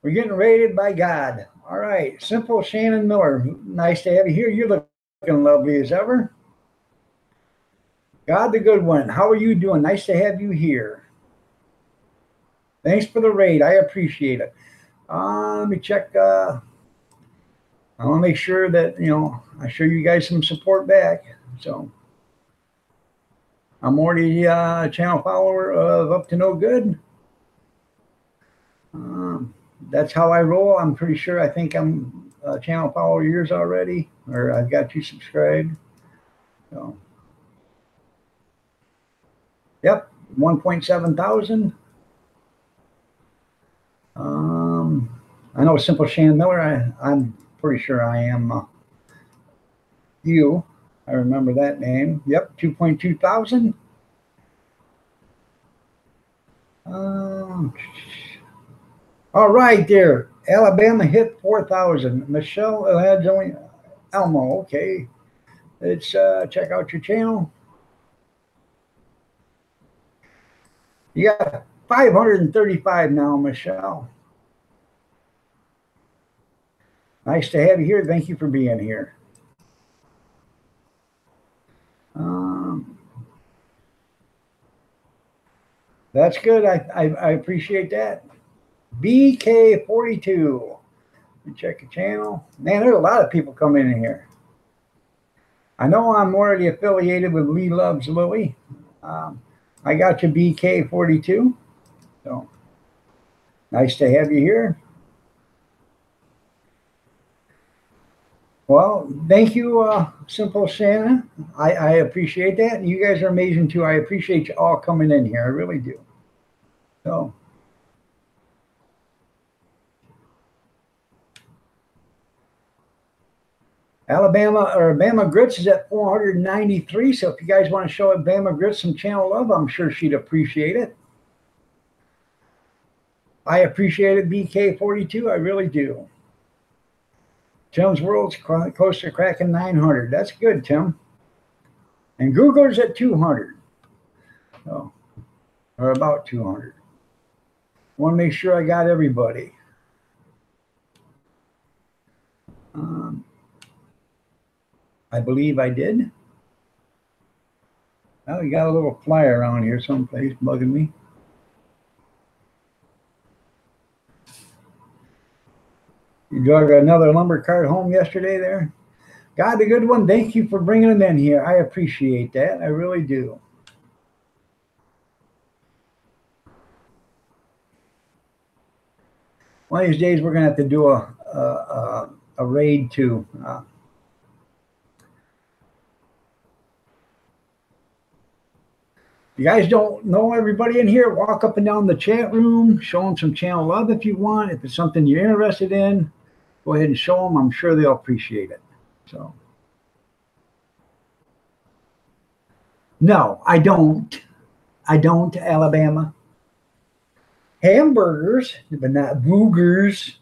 We're getting rated by God. All right. Simple Shannon Miller. Nice to have you here. You're looking lovely as ever. God the good one. How are you doing? Nice to have you here. Thanks for the raid. I appreciate it. Let me check. I want to make sure that, I show you guys some support back. So I'm already a channel follower of Up to No Good. That's how I roll. I'm pretty sure. I think I'm a channel follower of yours already, or I've got you subscribed. So, yep, 1.7 thousand. I know Simple Shan Miller. I'm pretty sure I am you. I remember that name. Yep, 2.2 thousand. All right, there. Alabama hit 4,000. Michelle Elmo. Okay, let's check out your channel. You got 535 now, Michelle. Nice to have you here. Thank you for being here. That's good. I appreciate that. BK42. Check the channel. Man, there's a lot of people coming in here. I know I'm already affiliated with Lee Loves Lily. I got you, BK42. So nice to have you here. Well, thank you, Simple Santa. I appreciate that. And you guys are amazing too. I appreciate you all coming in here. I really do. So Bama Grits is at 493. So if you guys want to show Bama Grits some channel love, I'm sure she'd appreciate it. I appreciate it, BK42. I really do. Tim's World's close to cracking 900. That's good, Tim. And Googler's at 200. So, or about 200. Want to make sure I got everybody. Um, I believe I did. Oh, we got a little flyer around here someplace bugging me. You drug another lumber cart home yesterday there? God, a good one. Thank you for bringing them in here. I appreciate that. I really do. One of these days, we're going to have to do a raid too. You guys don't know everybody in here, walk up and down the chat room, show them some channel love if you want. If it's something you're interested in, go ahead and show them. I'm sure they'll appreciate it. So, no, I don't. I don't, Alabama. Hamburgers, but not boogers.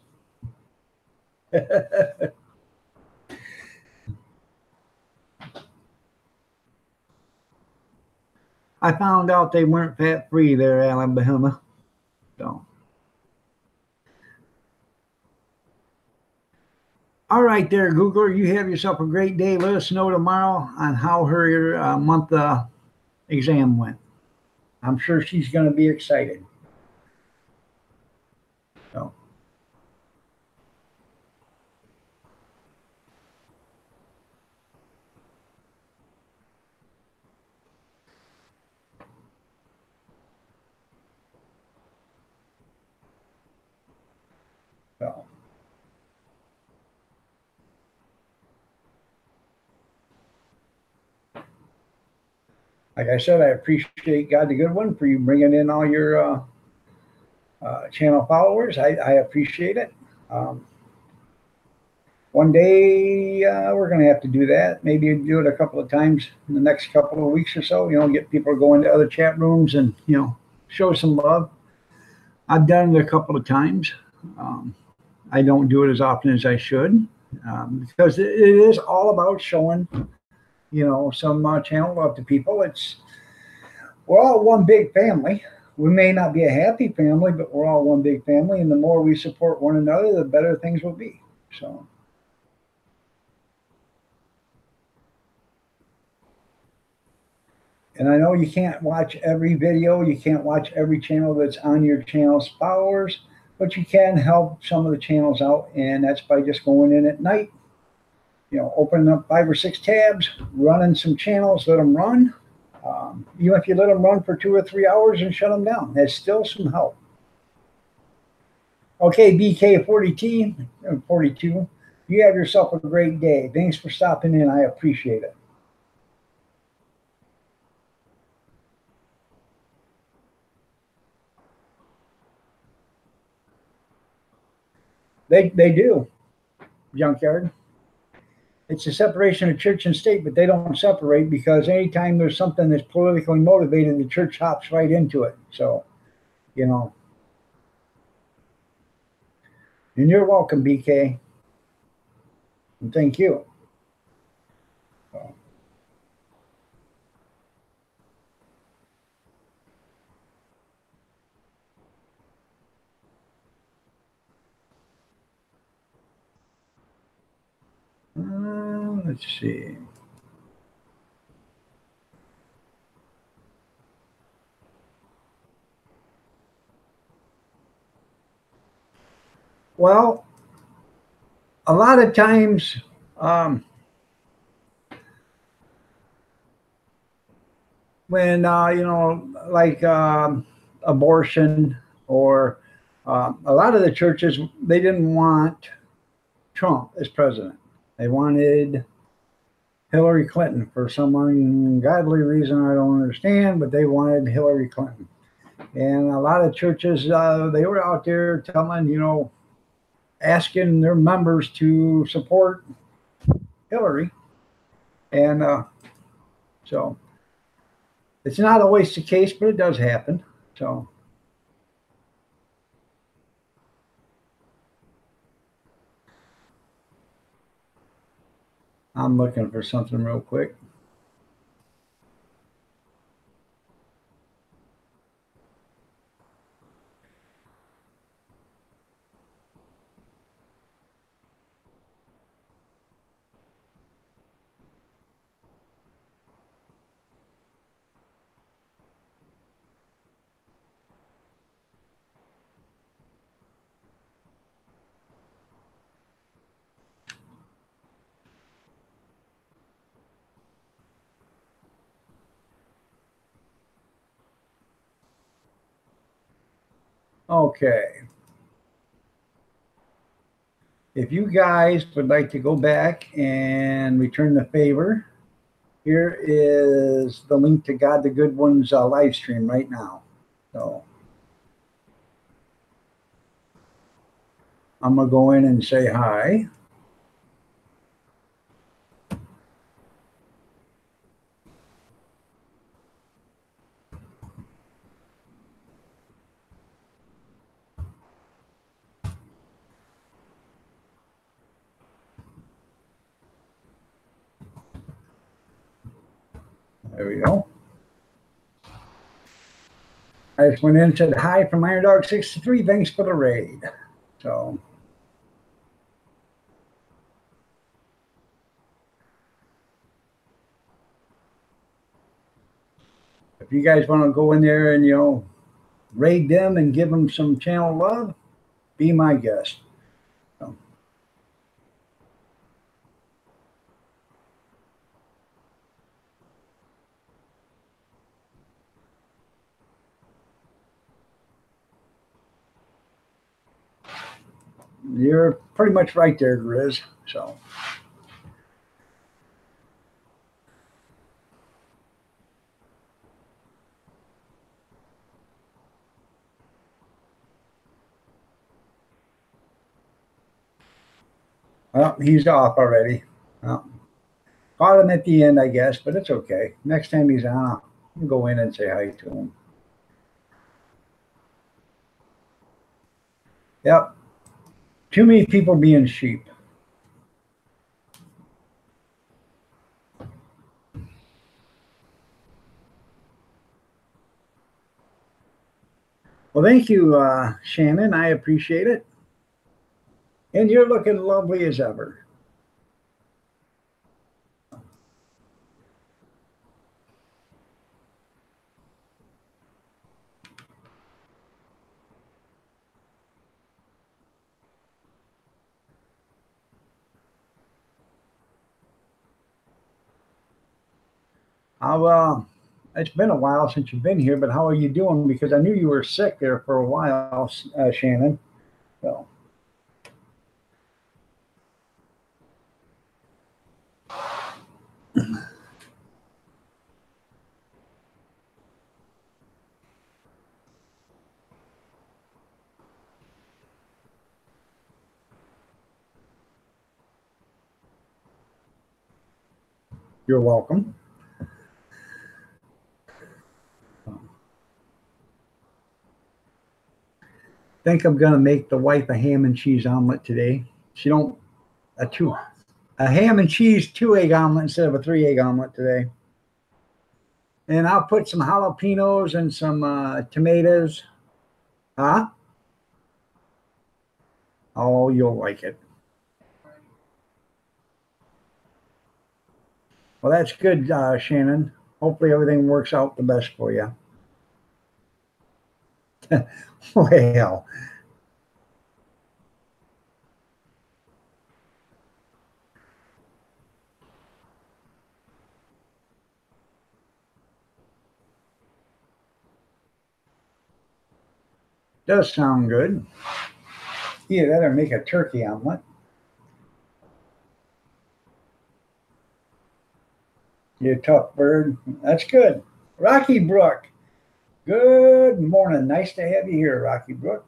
I found out they weren't fat free there, Alabama. So, all right, there, Googler. You have yourself a great day. Let us know tomorrow on how her month exam went. I'm sure she's going to be excited. So. So. Like I said, I appreciate God the Good One for you bringing in all your channel followers. I appreciate it. One day we're going to have to do that. Maybe do it a couple of times in the next couple of weeks or so. You know, get people to go into other chat rooms and, you know, show some love. I've done it a couple of times. I don't do it as often as I should because it is all about showing, you know, some channel love to people. We're all one big family. We may not be a happy family, but we're all one big family. And the more we support one another, the better things will be. So. And I know you can't watch every video. You can't watch every channel that's on your channel's followers, but you can help some of the channels out. And that's by just going in at night, you know, opening up 5 or 6 tabs, running some channels, let them run. Even if you let them run for 2 or 3 hours and shut them down, that's still some help. Okay, BK42, you have yourself a great day. Thanks for stopping in. I appreciate it. They do, Junkyard. It's a separation of church and state, but they don't separate because anytime there's something that's politically motivated, the church hops right into it. So, you know. And you're welcome, BK. And thank you. So. Let's see. Well, a lot of times, when you know, like abortion or a lot of the churches, they didn't want Trump as president. They wanted Hillary Clinton for some ungodly reason I don't understand, but they wanted Hillary Clinton. And a lot of churches, they were out there telling, you know, asking their members to support Hillary. And so it's not always the case, but it does happen. So. I'm looking for something real quick. Okay. If you guys would like to go back and return the favor, here is the link to God the Good One's live stream right now. So I'm going to go in and say hi. There we go. I just went in and said hi from Iron Dog 63. Thanks for the raid. So if you guys want to go in there and, raid them and give them some channel love, be my guest. So, you're pretty much right there, Grizz. So well, he's off already. Well, caught him at the end, I guess, but it's okay. Next time he's on, I'll go in and say hi to him. Yep. Too many people being sheep. Well, thank you, Shannon. I appreciate it. And you're looking lovely as ever. It's been a while since you've been here, but how are you doing? Because I knew you were sick there for a while, Shannon. So. You're welcome. Think I'm gonna make the wife a ham and cheese omelet today. She don't a ham and cheese 2-egg omelet instead of a 3-egg omelet today. And I'll put some jalapenos and some tomatoes. Huh? Oh, you'll like it. Well, that's good, Shannon. Hopefully everything works out the best for you. Well, does sound good. Either that or make a turkey omelet. You tough bird. That's good. Rocky Brook. Good morning. Nice to have you here, Rocky Brook.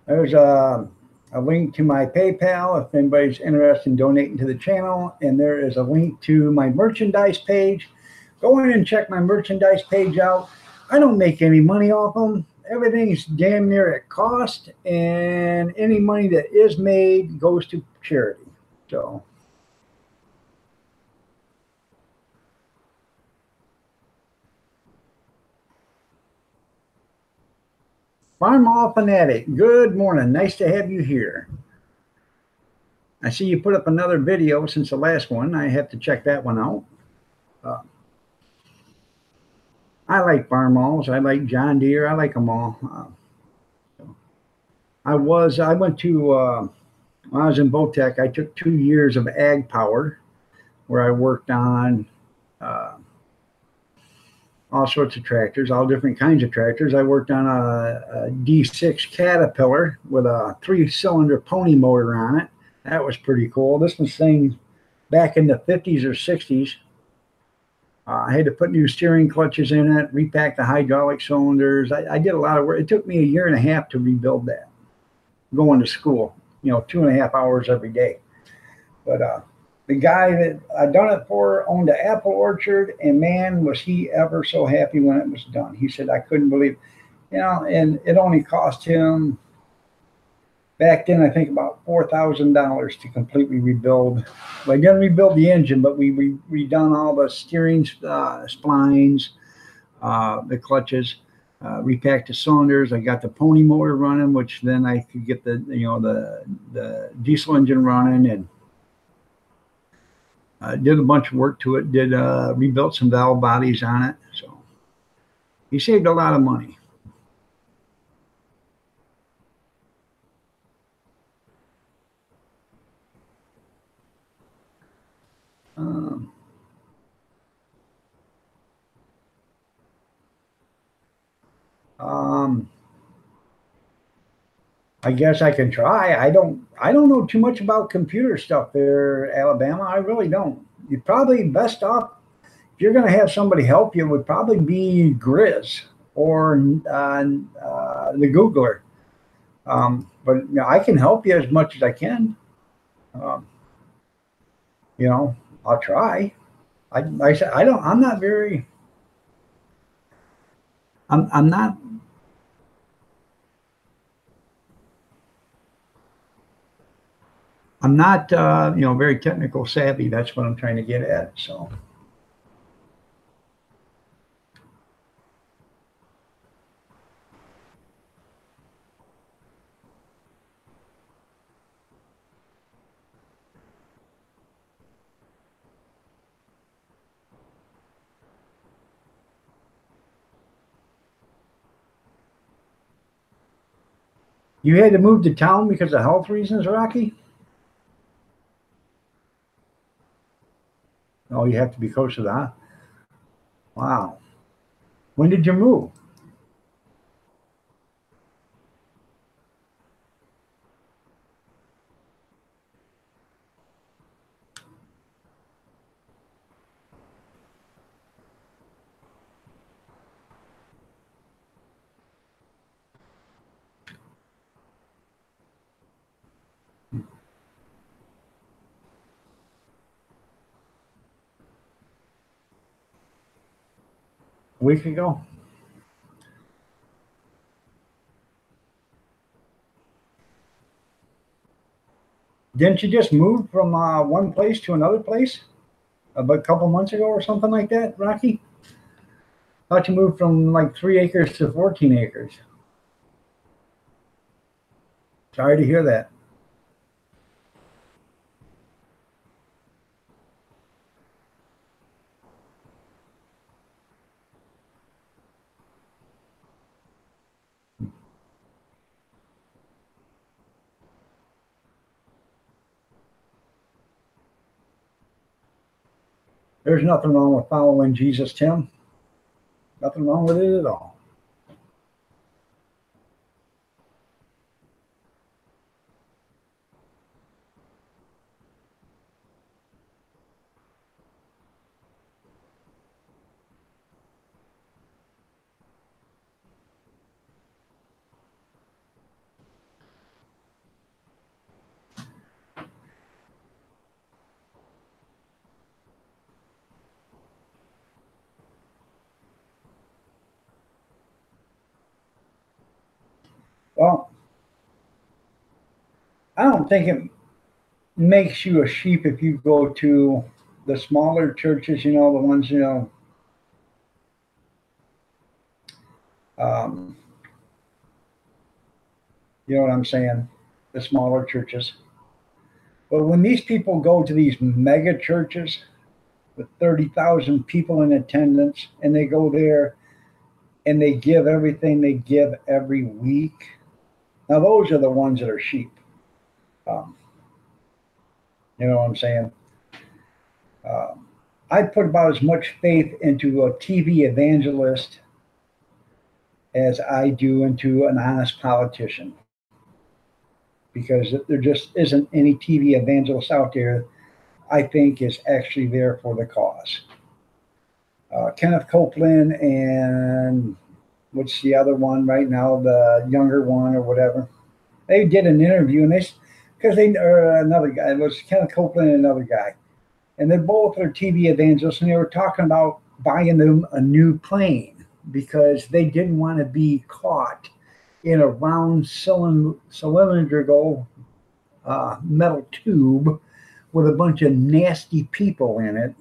There's a link to my PayPal if anybody's interested in donating to the channel. And there is a link to my merchandise page. Go in and check my merchandise page out. I don't make any money off them. Everything's damn near at cost. And any money that is made goes to charity. So. Farm All Fanatic. Good morning. Nice to have you here. I see you put up another video since the last one. I have to check that one out. Uh, I like Farmalls. I like John Deere. I like them all. I went to, when I was in Votech, I took 2 years of ag power where I worked on uh, all sorts of tractors, all different kinds of tractors. I worked on a D6 Caterpillar with a 3-cylinder pony motor on it. That was pretty cool. This was thing back in the 50s or 60s. I had to put new steering clutches in it, repack the hydraulic cylinders. I did a lot of work. It took me a year and a half to rebuild that, going to school, 2.5 hours every day. But the guy that I done it for owned an apple orchard, and man, was he ever so happy when it was done. He said, I couldn't believe, and it only cost him back then, I think about $4,000 to completely rebuild. Well, I didn't rebuild the engine, but we redone all the steering splines, the clutches, repacked the cylinders. I got the pony motor running, which then I could get the diesel engine running, and did a bunch of work to it. Rebuilt some valve bodies on it. So he saved a lot of money. I guess I can try. I don't know too much about computer stuff there, Alabama. I really don't. You're probably best off if you're going to have somebody help you. Would probably be Grizz or the Googler. But I can help you as much as I can. Um, I'll try. I said I don't. I'm not very. I'm not. I'm not, very technical savvy. That's what I'm trying to get at. So, you had to move to town because of health reasons, Rocky? Oh, you have to be close to that. Wow. When did you move? A week ago? Didn't you just move from one place to another place about a couple months ago or something like that, Rocky? Thought you moved from like 3 acres to 14 acres. Sorry to hear that. There's nothing wrong with following Jesus, Tim. Nothing wrong with it at all. Well, I don't think it makes you a sheep if you go to the smaller churches, the ones, um, you know what I'm saying? The smaller churches. But when these people go to these mega churches with 30,000 people in attendance, and they go there and they give everything they give every week, now those are the ones that are sheep. Um, you know what I'm saying? I put about as much faith into a TV evangelist as I do into an honest politician, because there just isn't any TV evangelist out there I think is actually there for the cause. Kenneth Copeland and what's the other one right now, the younger one or whatever, they did an interview, and another guy, it was Kenneth Copeland and another guy, and they both are TV evangelists, and they were talking about buying them a new plane because they didn't want to be caught in a round cylindrical metal tube with a bunch of nasty people in it.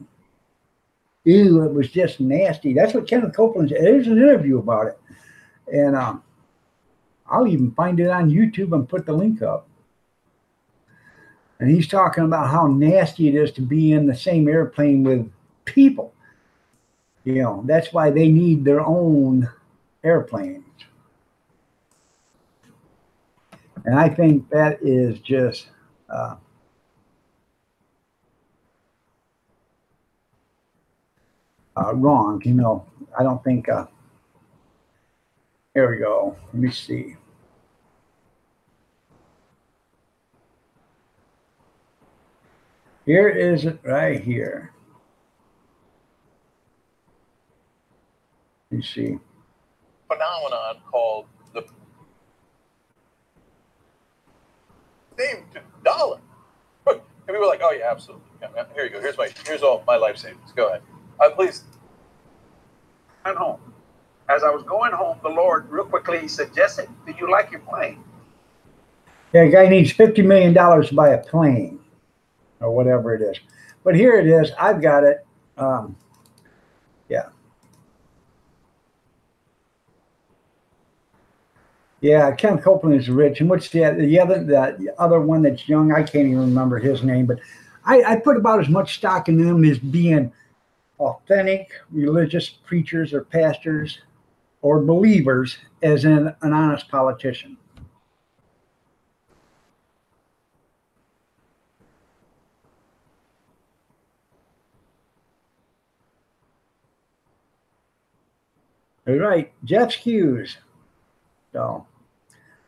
Ew, it was just nasty. That's what Kenneth Copeland said. There's an interview about it. And I'll even find it on YouTube and put the link up. And he's talking about how nasty it is to be in the same airplane with people. You know, that's why they need their own airplanes. And I think that is just wrong. You know, I don't think, here we go. Let me see. Here is it right here. You see. Phenomenon called the name to dollar. And we were like, oh yeah, absolutely. Yeah, here you go. Here's all my life savings. Go ahead. Please. Went home. As I was going home, the Lord real quickly he said, Jesse, do you like your plane? Yeah, a guy needs $50 million to buy a plane or whatever it is. But here it is. I've got it. Yeah. Yeah, Ken Copeland is rich. And what's the other one that's young? I can't even remember his name. But I put about as much stock in them as being authentic religious preachers or pastors or believers as in an honest politician. All right, Jeff Hughes. So,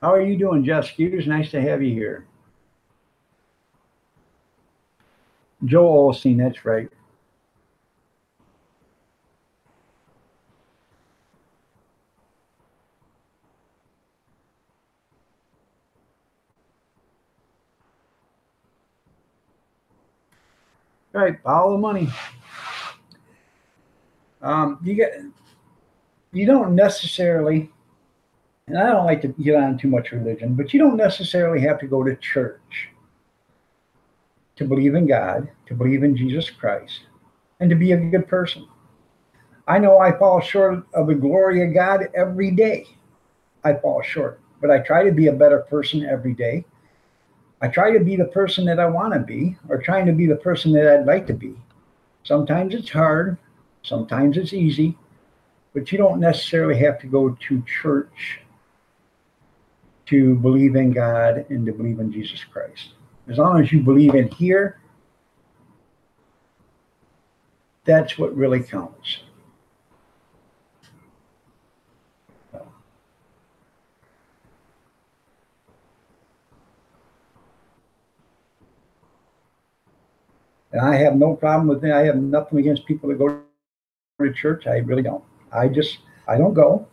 how are you doing, Jeff Hughes? Nice to have you here. Joel Osteen, that's right. All right, follow the money. You don't necessarily, and I don't like to get on too much religion, but you don't necessarily have to go to church to believe in God, to believe in Jesus Christ, and to be a good person. I know I fall short of the glory of God every day. I fall short, but I try to be a better person every day. I try to be the person that I want to be, or trying to be the person that I'd like to be. Sometimes it's hard, sometimes it's easy, but you don't necessarily have to go to church to believe in God and to believe in Jesus Christ. As long as you believe in here, that's what really counts. And I have no problem with it. I have nothing against people that go to church. I really don't. I don't go.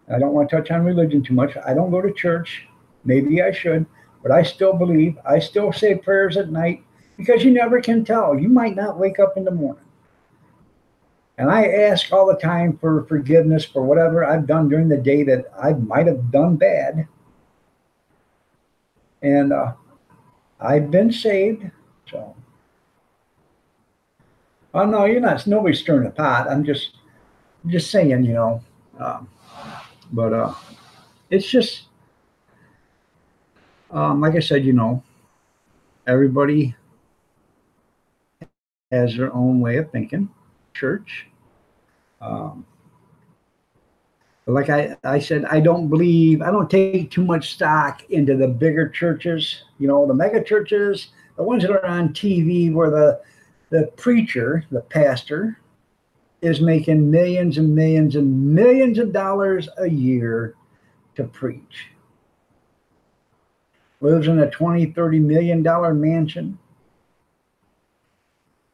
I don't want to touch on religion too much. I don't go to church. Maybe I should, but I still believe. I still say prayers at night because you never can tell. You might not wake up in the morning. And I ask all the time for forgiveness for whatever I've done during the day that I might have done bad. And I've been saved, so. Oh no, you're not. Nobody's stirring the pot. I'm just saying, you know. But it's just, like I said, you know, everybody has their own way of thinking. Church. Like I said, I don't take too much stock into the bigger churches, the mega churches, the ones that are on TV where the preacher, the pastor, is making millions and millions and millions of dollars a year to preach. Lives in a $20-30 million mansion,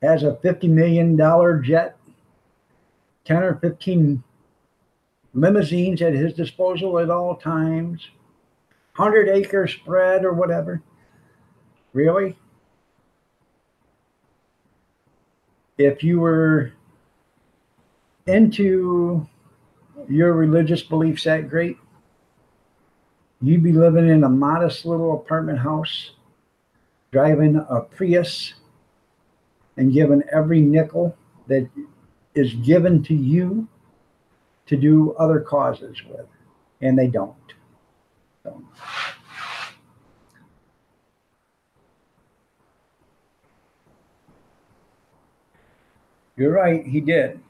has a $50 million jet, 10 or 15 limousines at his disposal at all times, 100-acre spread or whatever. Really? If you were into your religious beliefs that great, you'd be living in a modest little apartment house, driving a Prius, and giving every nickel that is given to you to do other causes with. And they don't. So. You're right, he did.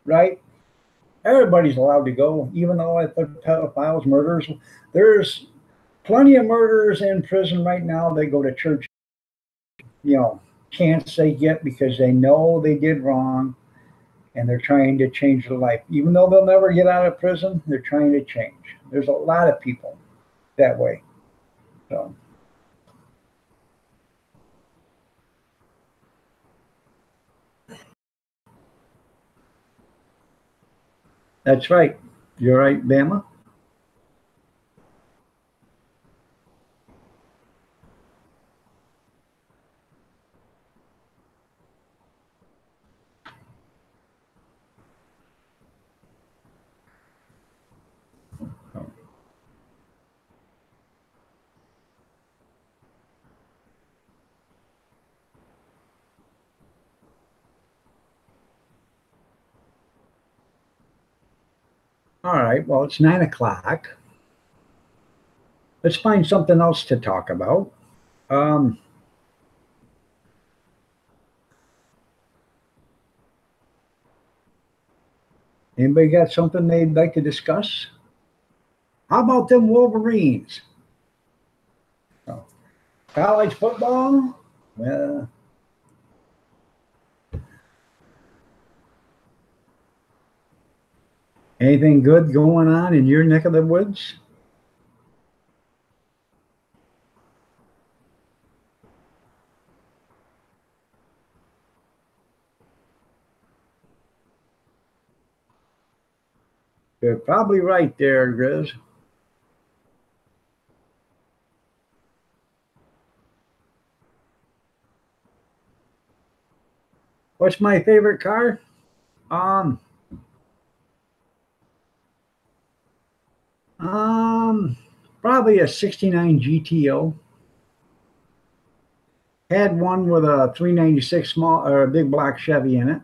Right? Everybody's allowed to go, even though if they're pedophiles, murderers. There's plenty of murderers in prison right now. They go to church, chance they get because they know they did wrong and they're trying to change their life. Even though they'll never get out of prison, they're trying to change. There's a lot of people that way. So. That's right. You're right, Bama. All right, well, it's 9 o'clock. Let's find something else to talk about. Anybody got something they'd like to discuss? How about them Wolverines? Oh, college football? Well, anything good going on in your neck of the woods? You're probably right there, Grizz. What's my favorite car? Probably a 69 GTO. Had one with a 396 small or a big black Chevy in it.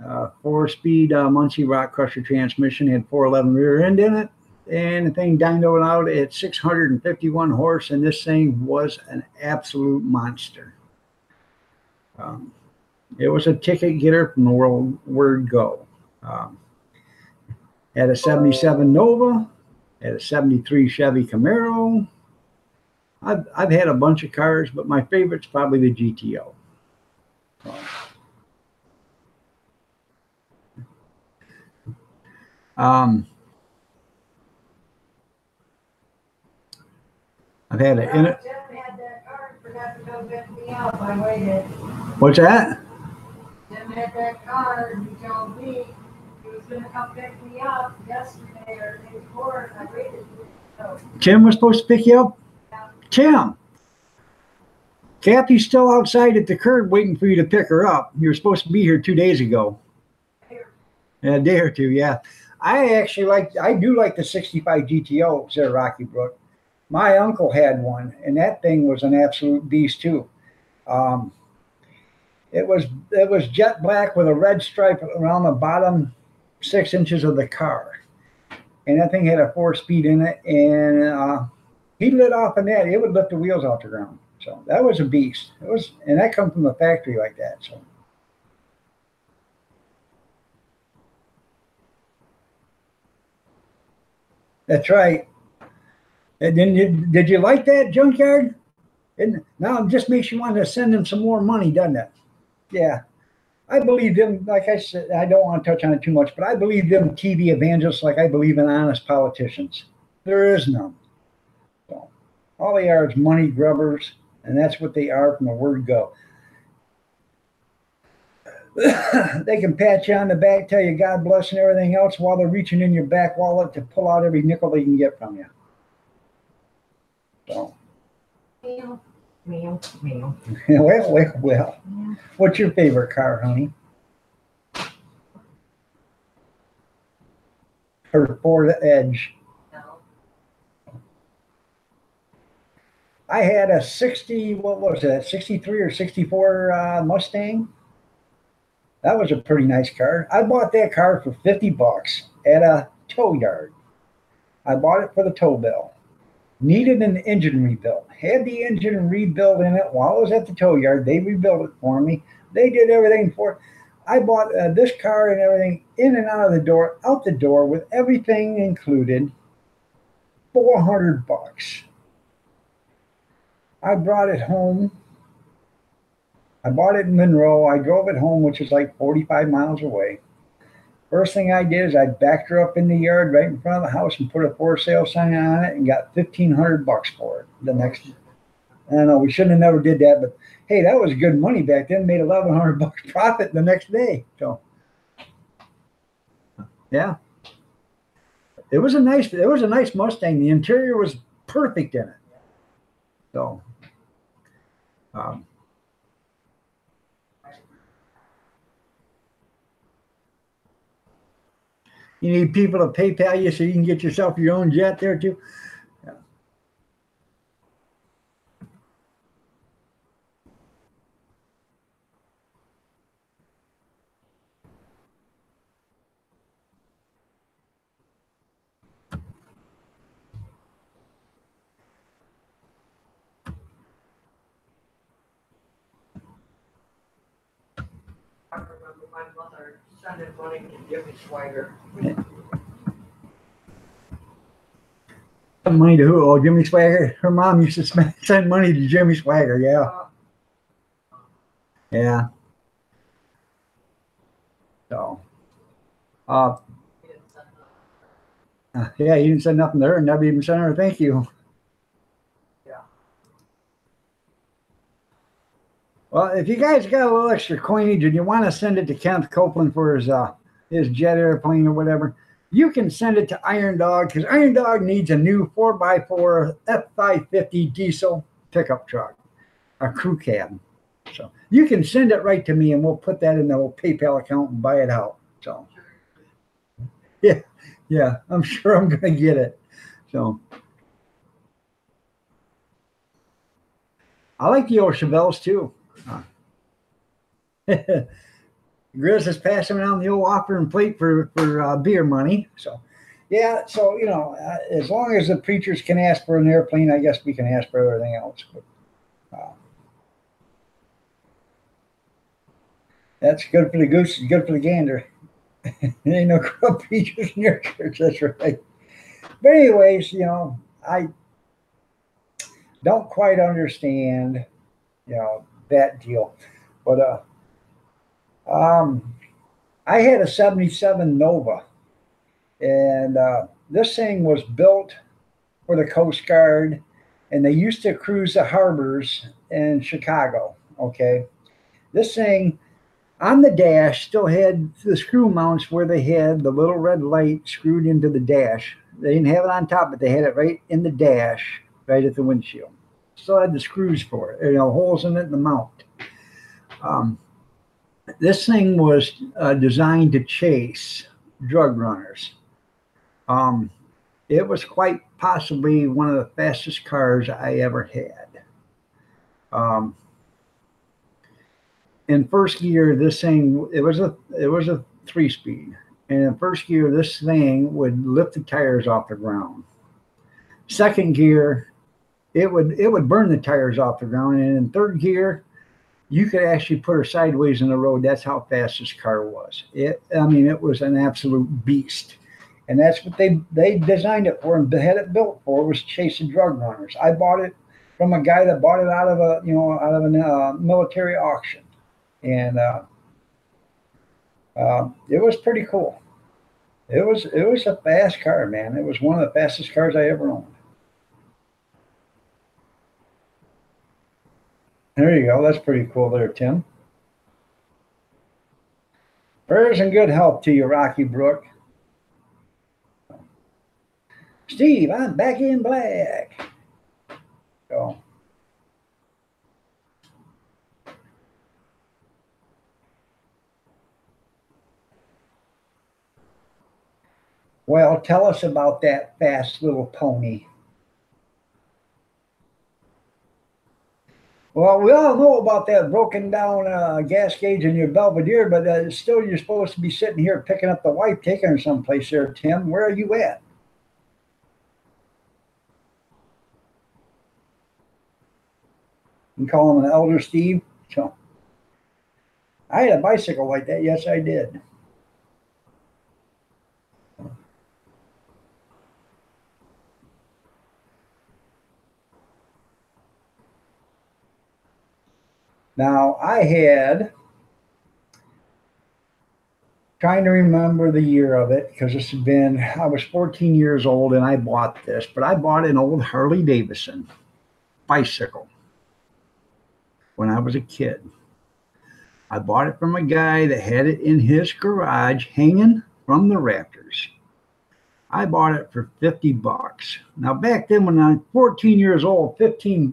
4-speed Muncie Rock Crusher transmission, had 411 rear end in it, and the thing dynoed out at 651 horse, and this thing was an absolute monster. It was a ticket getter from the word go. Had a 77 Nova, had a 73 Chevy Camaro. I've had a bunch of cars, but my favorite's probably the GTO. I've had a. Tim had that car and forgot to go pick me up. I waited. What's that? Tim had that car and he told me he was going to come pick me up yesterday or the day before, and I waited. So, Tim was supposed to pick you up? yeah. Tim! Kathy's still outside at the curb waiting for you to pick her up. You were supposed to be here 2 days ago. A day or two, yeah. I do like the 65 GTO, said Rocky Brook. My uncle had one, and that thing was an absolute beast too. It was jet black with a red stripe around the bottom 6 inches of the car, and that thing had a 4-speed in it, and he lit off on that. It would lift the wheels off the ground. So that was a beast. And that come from a factory like that. So. That's right. And then did you like that junkyard? And now it just makes you want to send them some more money, doesn't it? Yeah. I believe them, like I said, I don't want to touch on it too much, but I believe them TV evangelists like I believe in honest politicians. There is none. So, all they are is money grubbers, and that's what they are from the word go. They can pat you on the back, tell you God bless and everything else while they're reaching in your back wallet to pull out every nickel they can get from you. So. Meow, meow, meow. Well. What's your favorite car, honey? Her Ford Edge. No. I had a 63 or 64 Mustang. That was a pretty nice car. I bought that car for $50 at a tow yard. I bought it for the tow bill. Needed an engine rebuild. Had the engine rebuilt in it while I was at the tow yard. They rebuilt it for me. They did everything for it. I bought this car and everything in and out the door with everything included. $400. I brought it home. I bought it in Monroe. I drove it home, which is like 45 miles away. First thing I did is I backed her up in the yard right in front of the house and put a for sale sign on it and got $1,500 for it the next day. I don't know, we shouldn't have never did that, but hey, that was good money back then. Made $1,100 profit the next day. So yeah. It was a nice Mustang. The interior was perfect in it. So you need people to PayPal you so you can get yourself your own jet there too. Yeah. I remember my mother sending money to Jimmy Swagger. Money to who? Oh, Jimmy Swagger. Her mom used to send money to Jimmy Swagger. Yeah. Yeah. So, yeah, he didn't send nothing to her and never even sent her a thank you. Yeah. Well, if you guys got a little extra coinage and you want to send it to Kenneth Copeland for his jet airplane or whatever, you can send it to Iron Dog because Iron Dog needs a new 4x4 F550 diesel pickup truck, a crew cab. So you can send it right to me and we'll put that in the old PayPal account and buy it out. So yeah, I'm sure I'm going to get it. So I like the old Chevelles too. Grizz is passing around the old offering plate for beer money. So, yeah. So, you know, as long as the preachers can ask for an airplane, I guess we can ask for everything else. But, that's good for the goose. It's good for the gander. There ain't no corrupt preachers in your church. That's right. But anyways, you know, I don't quite understand, you know, that deal. But I had a 77 Nova, and this thing was built for the Coast Guard, and they used to cruise the harbors in Chicago. Okay, this thing on the dash still had the screw mounts where they had the little red light screwed into the dash. They didn't have it on top, but they had it right in the dash, right at the windshield. still had the screws for it, holes in it and the mount. This thing was designed to chase drug runners. It was quite possibly one of the fastest cars I ever had. In first gear, this thing, it was a 3-speed. And in first gear, this thing would lift the tires off the ground. Second gear, it would burn the tires off the ground. And in third gear, you could actually put her sideways in the road. That's how fast this car was. It was an absolute beast. And that's what they designed it for and had it built for, was chasing drug runners. I bought it from a guy that bought it out of a military auction. And it was pretty cool. It was a fast car, man. It was one of the fastest cars I ever owned. There you go. That's pretty cool there, Tim. Prayers and good health to you, Rocky Brook. Steve, I'm back in black. So. Well, tell us about that fast little pony. Well, we all know about that broken down gas gauge in your Belvedere, but still you're supposed to be sitting here picking up the wife, taking her someplace there, Tim. Where are you at? You call him an elder Steve? So, I had a bicycle like that. Yes, I did. Now, I had, trying to remember the year of it, because this had been, I was 14 years old and I bought this, but I bought an old Harley Davidson bicycle when I was a kid. I bought it from a guy that had it in his garage hanging from the rafters. I bought it for $50. Now, back then when I was 14 years old, $15,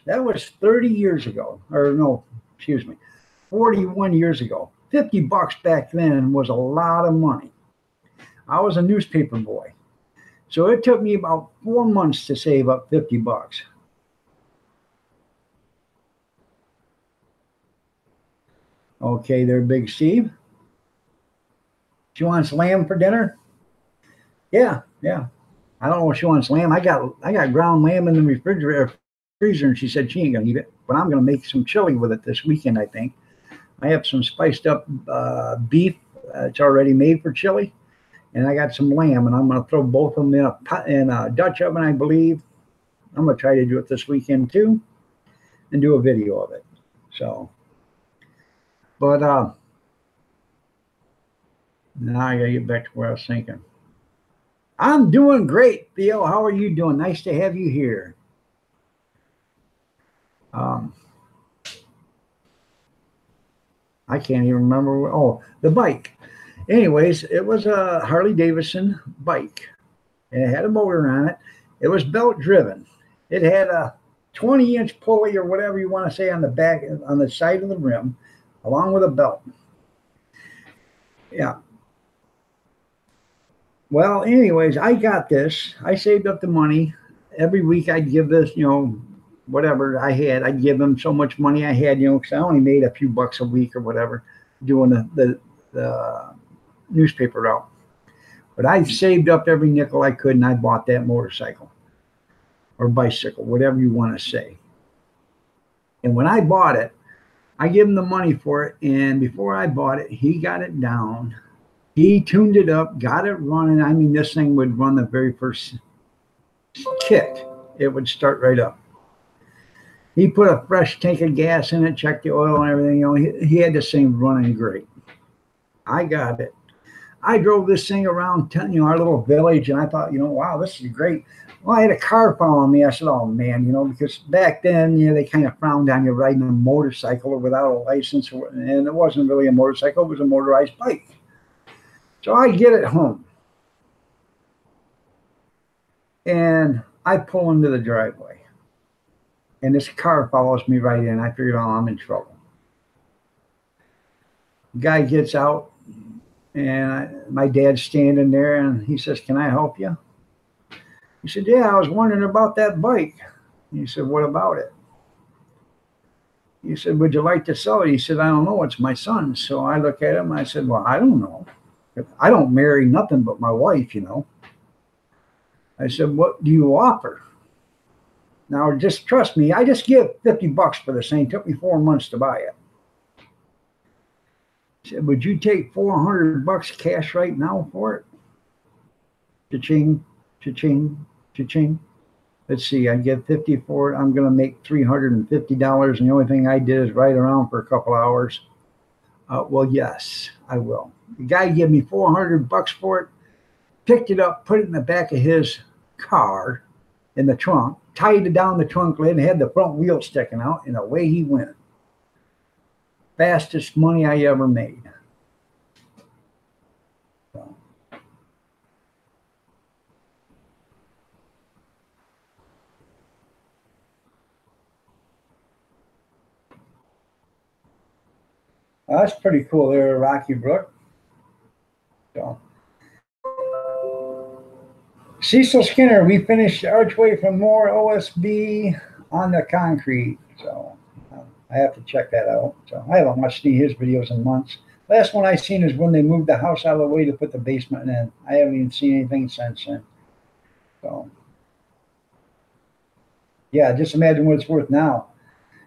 that was 30 years ago, or no, excuse me, 41 years ago. $50 back then was a lot of money. I was a newspaper boy. So it took me about 4 months to save up $50. Okay, there, Big Steve. She wants lamb for dinner? Yeah. I don't know if she wants lamb. I got ground lamb in the refrigerator, freezer, and she said she ain't gonna eat it. But I'm gonna make some chili with it this weekend, I think. I have some spiced up beef. It's already made for chili, and I got some lamb, and I'm gonna throw both of them in a Dutch oven, I believe. I'm gonna try to do it this weekend too, and do a video of it. So, but now I gotta get back to where I was thinking. I'm doing great, Theo. How are you doing? Nice to have you here. I can't even remember. Oh, the bike. Anyways, it was a Harley Davidson bike. And it had a motor on it. It was belt driven. It had a 20-inch pulley or whatever you want to say on the back, on the side of the rim, along with a belt. Yeah. Well, anyways, I got this. I saved up the money. Every week I'd give this, whatever I had, I'd give them so much money I had, because I only made a few bucks a week or whatever doing the newspaper route. But I saved up every nickel I could, and I bought that motorcycle or bicycle, whatever you want to say. And when I bought it, I gave him the money for it. And before I bought it, he got it down. He tuned it up, got it running. I mean, this thing would run the very first kick. It would start right up. He put a fresh tank of gas in it, checked the oil and everything. He had this thing running great. I got it. I drove this thing around, our little village, and I thought, wow, this is great. Well, I had a car following me. I said, oh, man, because back then, they kind of frowned on you riding a motorcycle or without a license. And it wasn't really a motorcycle. It was a motorized bike. So I get it home. And I pull into the driveway. and this car follows me right in. I figured, oh, I'm in trouble. The guy gets out, and my dad's standing there, and he says, "Can I help you?" He said, "Yeah, I was wondering about that bike." He said, "What about it?" He said, "Would you like to sell it?" He said, "I don't know. It's my son." So I look at him, and I said, "Well, I don't know. I don't marry nothing but my wife, you know." I said, "What do you offer?" Now, just trust me. I just give $50 for this thing. It took me 4 months to buy it. He said, "Would you take $400 cash right now for it?" Cha-ching, cha-ching, cha-ching. Let's see. I get 50 for it. I'm going to make $350, and the only thing I did is ride around for a couple hours. Well, yes, I will. The guy gave me $400 for it. Picked it up, put it in the back of his car in the trunk, tied it down the trunk lid, and had the front wheel sticking out, and away he went. Fastest money I ever made. So, that's pretty cool there, Rocky Brook. So, Cecil Skinner, we finished Archway from Moore OSB on the concrete. So I have to check that out. So I haven't watched any of his videos in months. Last one I seen is when they moved the house out of the way to put the basement in. I haven't even seen anything since then. So yeah, just imagine what it's worth now.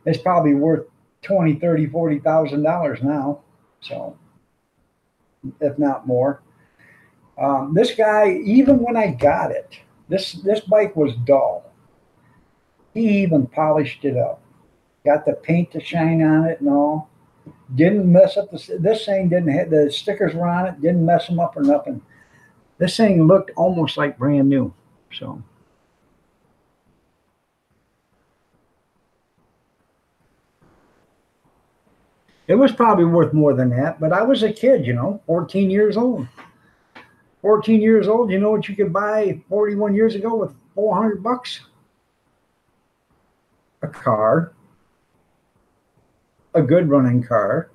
It's probably worth 20, 30, $40,000 now. So if not more. This guy, even when I got it, this bike was dull. He even polished it up, got the paint to shine on it and all. Didn't mess up this thing. Didn't have the stickers were on it. Didn't mess them up or nothing. This thing looked almost like brand new. So it was probably worth more than that. But I was a kid, 14 years old. 14 years old, you know what you could buy 41 years ago with $400? A car, a good running car.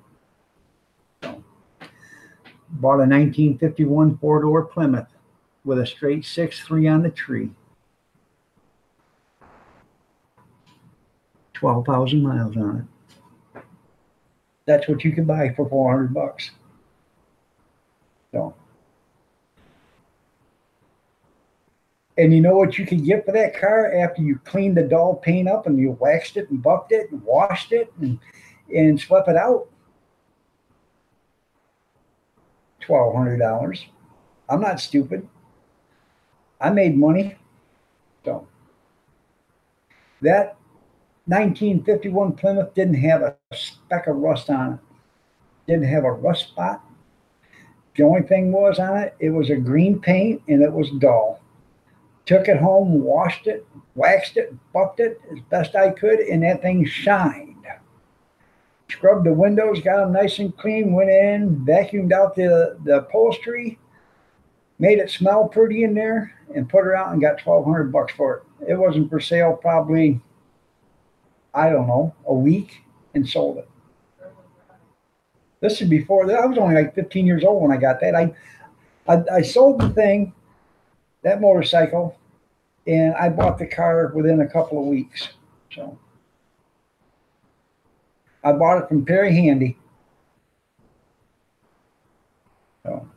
Bought a 1951 four-door Plymouth with a straight 6.3 on the tree. 12,000 miles on it. That's what you could buy for $400. So. And you know what you can get for that car after you cleaned the dull paint up and you waxed it and buffed it and washed it and swept it out? $1,200. I'm not stupid. I made money. So that 1951 Plymouth didn't have a speck of rust on it. Didn't have a rust spot. The only thing was on it, it was a green paint and it was dull. Took it home, washed it, waxed it, buffed it as best I could, and that thing shined. Scrubbed the windows, got them nice and clean, went in, vacuumed out the upholstery, made it smell pretty in there, and put her out and got $1,200 for it. It wasn't for sale probably, I don't know, a week, and sold it. This is before, I was only like 15 years old when I got that. I sold the thing, that motorcycle, and I bought the car within a couple of weeks. So I bought it from Perry Handy. So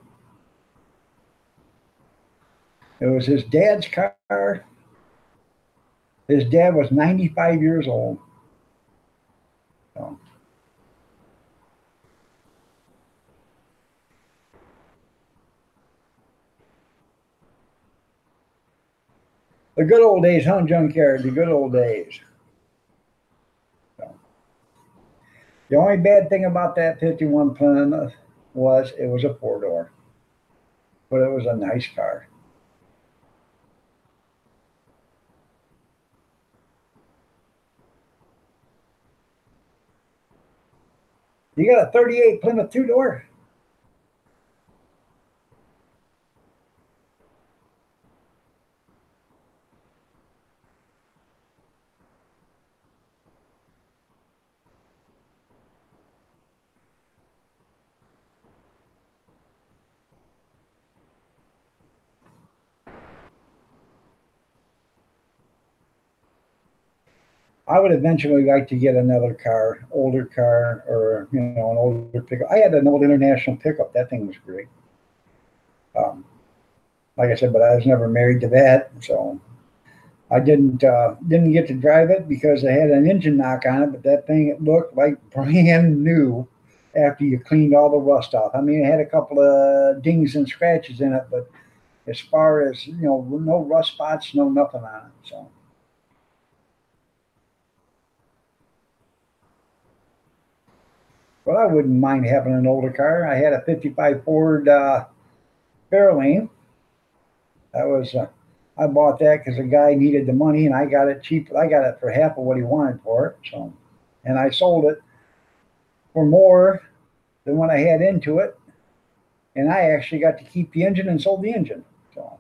it was his dad's car. His dad was 95 years old. So. The good old days, huh, Junkyard? The good old days. So. The only bad thing about that 51 Plymouth was it was a four-door. But it was a nice car. You got a 38 Plymouth two-door? I would eventually like to get another car, older car, or an older pickup. I had an old International pickup. That thing was great. Um, like I said, but I was never married to that, so I didn't get to drive it because I had an engine knock on it. But that thing, it looked like brand new after you cleaned all the rust off. I mean, it had a couple of dings and scratches in it, but as far as no rust spots, no nothing on it. So. Well, I wouldn't mind having an older car. I had a '55 Ford Fairlane. That was I bought that because a guy needed the money, and I got it cheap. I got it for half of what he wanted for it. So, and I sold it for more than what I had into it, and I actually got to keep the engine and sold the engine. So.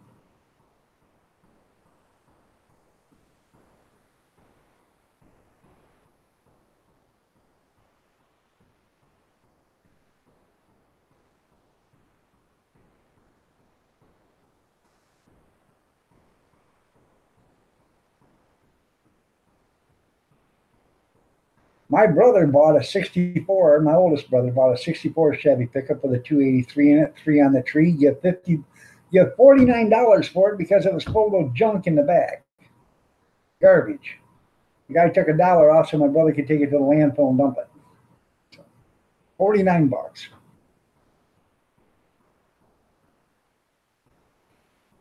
My brother bought a '64. My oldest brother bought a '64 Chevy pickup with a 283 in it, 3 on the tree. You have $49 for it because it was full of junk in the back, garbage. The guy took $1 off so my brother could take it to the landfill and dump it. 49 bucks.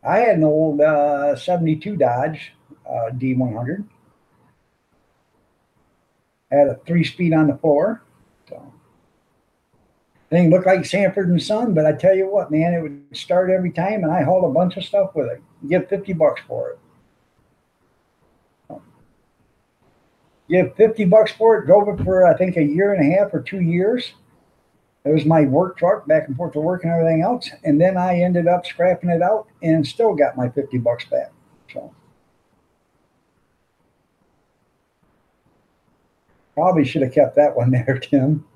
I had an old '72 Dodge D100. I had a 3-speed on the floor. So. Thing looked like Sanford and Son, but I tell you what, man, it would start every time, and I hauled a bunch of stuff with it. Give 50 bucks for it. Give 50 bucks for it. Drove it for I think a year and a half or 2 years. It was my work truck back and forth to work and everything else, and then I ended up scrapping it out and still got my 50 bucks back. So probably should have kept that one there, Tim.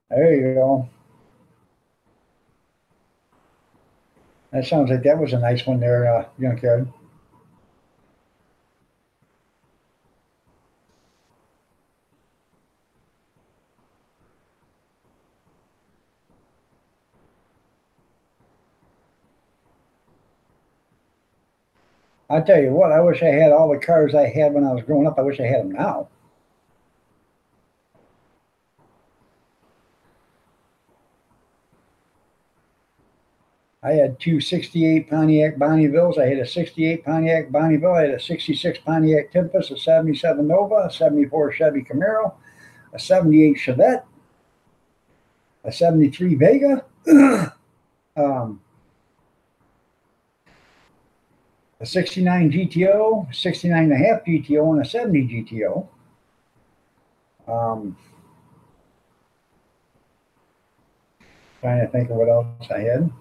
There you go. That sounds like that was a nice one there, Junkyard. I tell you what, I wish I had all the cars I had when I was growing up. I wish I had them now. I had two '68 Pontiac Bonnevilles. I had a '68 Pontiac Bonneville. I had a '66 Pontiac Tempest, a '77 Nova, a '74 Chevy Camaro, a '78 Chevette, a '73 Vega, a '69 GTO, 69 and a half GTO, and a '70 GTO. Trying to think of what else I had.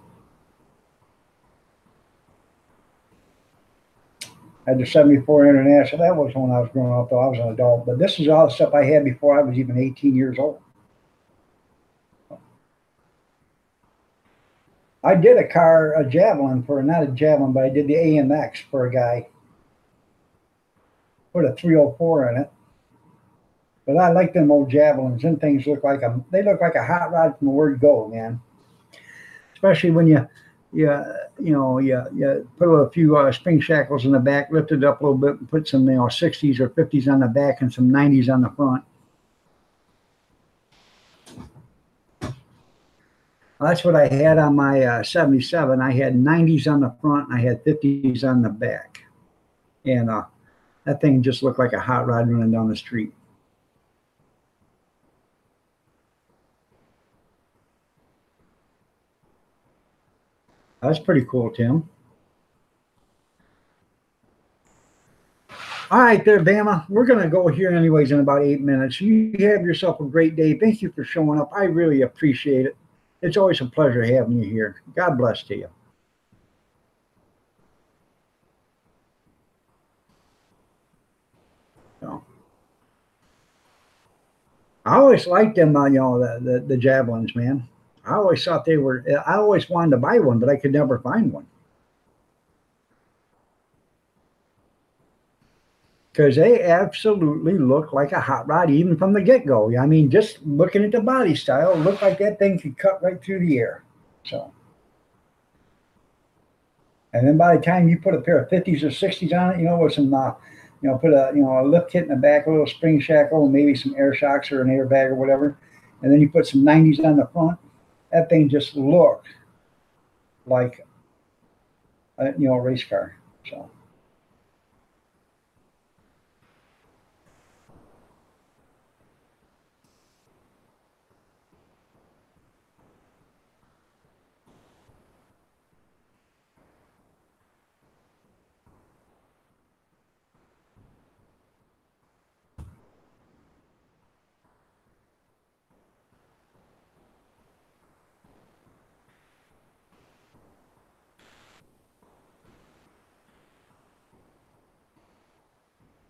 I had the '74 International. That was when I was growing up, though. I was an adult. But this is all the stuff I had before I was even 18 years old. I did a Javelin not a Javelin, but I did the AMX for a guy. Put a 304 in it. But I like them old Javelins. Them things look like they look like a hot rod from the word go, man. Especially when you put a few spring shackles in the back, lift it up a little bit, and put some 60s or 50s on the back and some 90s on the front. Well, that's what I had on my '77. I had 90s on the front and I had 50s on the back. And that thing just looked like a hot rod running down the street. That's pretty cool, Tim. All right there, Bama. We're going to go here anyways in about 8 minutes. You have yourself a great day. Thank you for showing up. I really appreciate it. It's always a pleasure having you here. God bless to you. So. I always liked them, the Javelins, man. I always thought they were. I always wanted to buy one, but I could never find one because they absolutely look like a hot rod, even from the get-go. I mean, just looking at the body style, it looked like that thing could cut right through the air. So, and then by the time you put a pair of 50s or 60s on it, with some, put a lift kit in the back, a little spring shackle, and maybe some air shocks or an airbag or whatever, and then you put some 90s on the front. That thing just looked like a race car. So.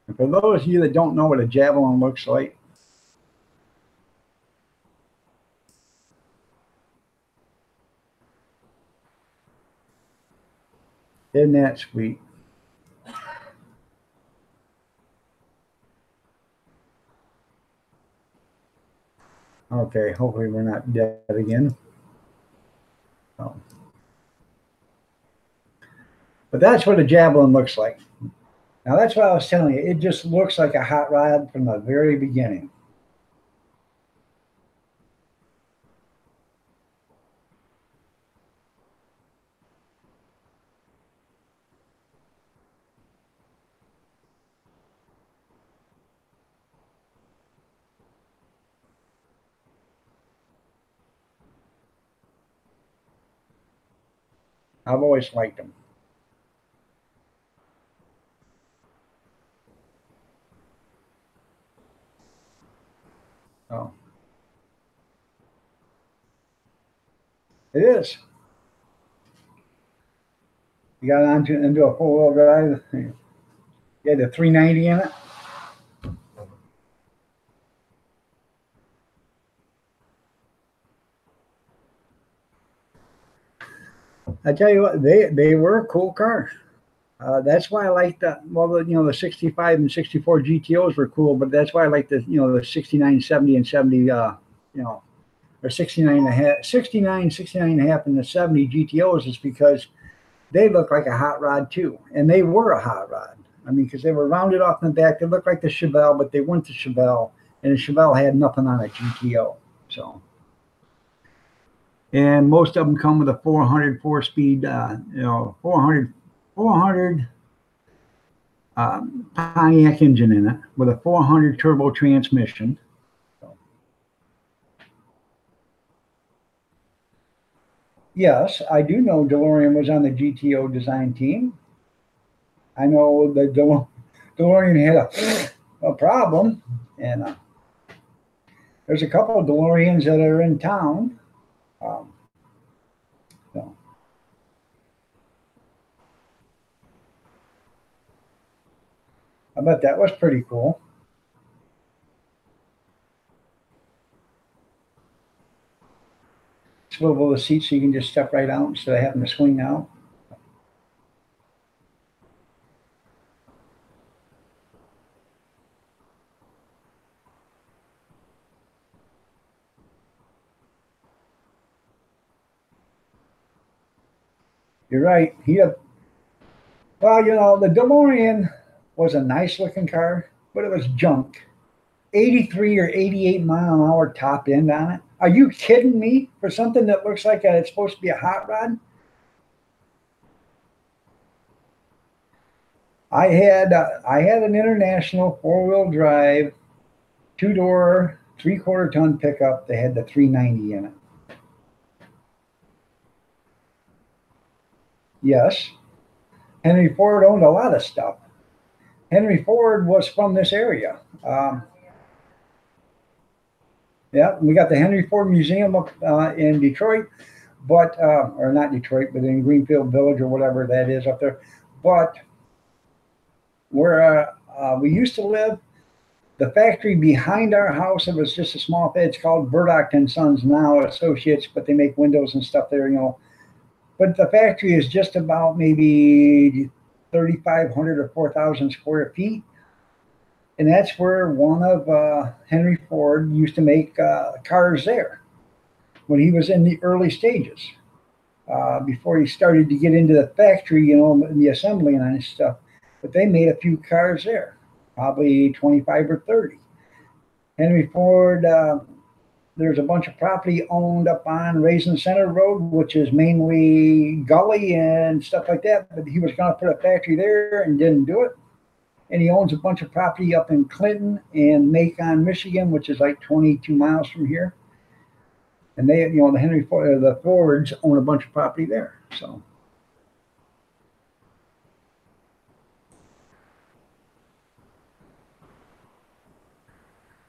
And for those of you that don't know what a Javelin looks like, isn't that sweet? Okay, hopefully we're not dead again. Oh. But that's what a Javelin looks like. Now that's what I was telling you. It just looks like a hot rod from the very beginning. I've always liked them. Oh. It is. You got into a four-wheel drive. You had the 390 in it. I tell you what, they were a cool car. That's why I like the 65 and 64 GTOs were cool, but that's why I like the 69, 70, and 70, or 69 and a half, 69, 69 and a half, and the 70 GTOs is because they look like a hot rod too, and they were a hot rod. I mean, because they were rounded off in the back, they looked like the Chevelle, but they weren't the Chevelle, and the Chevelle had nothing on a GTO. So. And most of them come with a 400 4-speed, 400 Pontiac engine in it with a 400 turbo transmission. So. Yes, I do know DeLorean was on the GTO design team. I know that DeLorean had a problem, and there's a couple of DeLoreans that are in town. So. I bet that was pretty cool. Swivel the seat so you can just step right out instead of having to swing out. You're right. Well, the DeLorean was a nice looking car, but it was junk. 83 or 88 mile an hour top end on it. Are you kidding me? For something that looks like it's supposed to be a hot rod? I had an International 4-wheel drive, 2-door, 3/4 ton pickup. They had the 390 in it. Yes. Henry Ford owned a lot of stuff. Henry Ford was from this area. Yeah, we got the Henry Ford Museum up in Detroit, or not Detroit, but in Greenfield Village or whatever that is up there. But where we used to live, The factory behind our house, it was just a small, it's called Burdock and Sons now Associates, but they make windows and stuff there, you know. But the factory is just about maybe 3,500 or 4,000 square feet. And that's where one of Henry Ford used to make cars there when he was in the early stages, before he started to get into the factory, you know, the assembly and stuff. But they made a few cars there, probably 25 or 30. Henry Ford, there's a bunch of property owned up on Raisin Center Road, which is mainly gully and stuff like that. But he was going to put a factory there and didn't do it. And he owns a bunch of property up in Clinton and Macon, Michigan, which is like 22 miles from here. And they, you know, the Henry Ford, the Fords own a bunch of property there. So.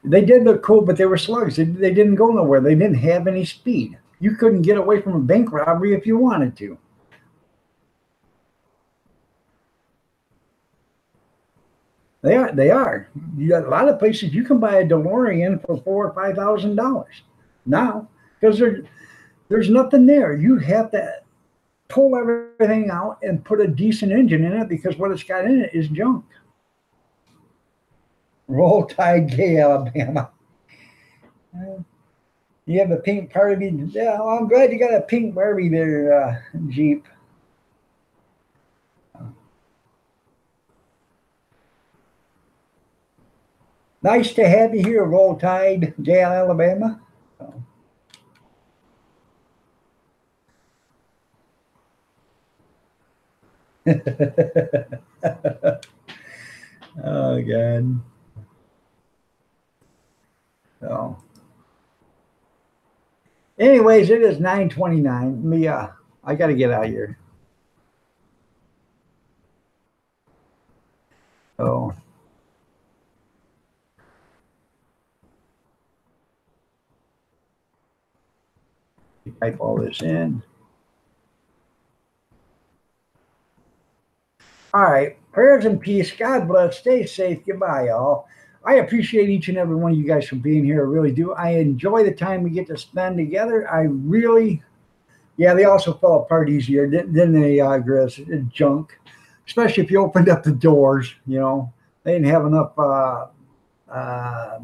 They did look cool, but they were slugs. They didn't go nowhere. They didn't have any speed. You couldn't get away from a bank robbery if you wanted to. They are. They are. You got a lot of places you can buy a DeLorean for $4,000 or $5,000 now, because there's nothing there. You have to pull everything out and put a decent engine in it, because what it's got in it is junk. Roll Tide, Gay, Alabama. You have a pink Barbie. Yeah, well, I'm glad you got a pink Barbie there, Jeep. Nice to have you here, Roll Tide, Gale, Alabama. Oh, God. So, anyways, it is 9:29. Me, I got to get out of here. So, type all this in. All right. Prayers and peace. God bless. Stay safe. Goodbye, y'all. I appreciate each and every one of you guys for being here. I really do. I enjoy the time we get to spend together. I really, yeah, they also fell apart easier, didn't they, Gris? Junk. Especially if you opened up the doors, you know. They didn't have enough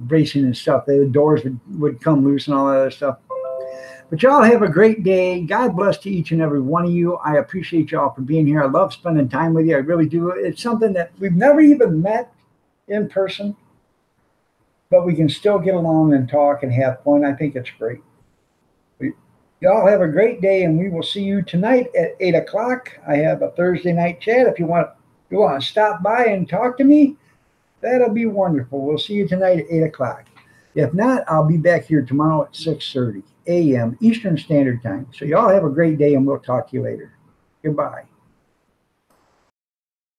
bracing and stuff. The doors would come loose and all that other stuff. But y'all have a great day. God bless to each and every one of you. I appreciate y'all for being here. I love spending time with you. I really do. It's something that we've never even met in person, but we can still get along and talk and have fun. I think it's great. Y'all have a great day, and we will see you tonight at 8 o'clock. I have a Thursday night chat. If you want to stop by and talk to me, that'll be wonderful. We'll see you tonight at 8 o'clock. If not, I'll be back here tomorrow at 6:30 a.m. Eastern Standard Time. So y'all have a great day, and we'll talk to you later. Goodbye.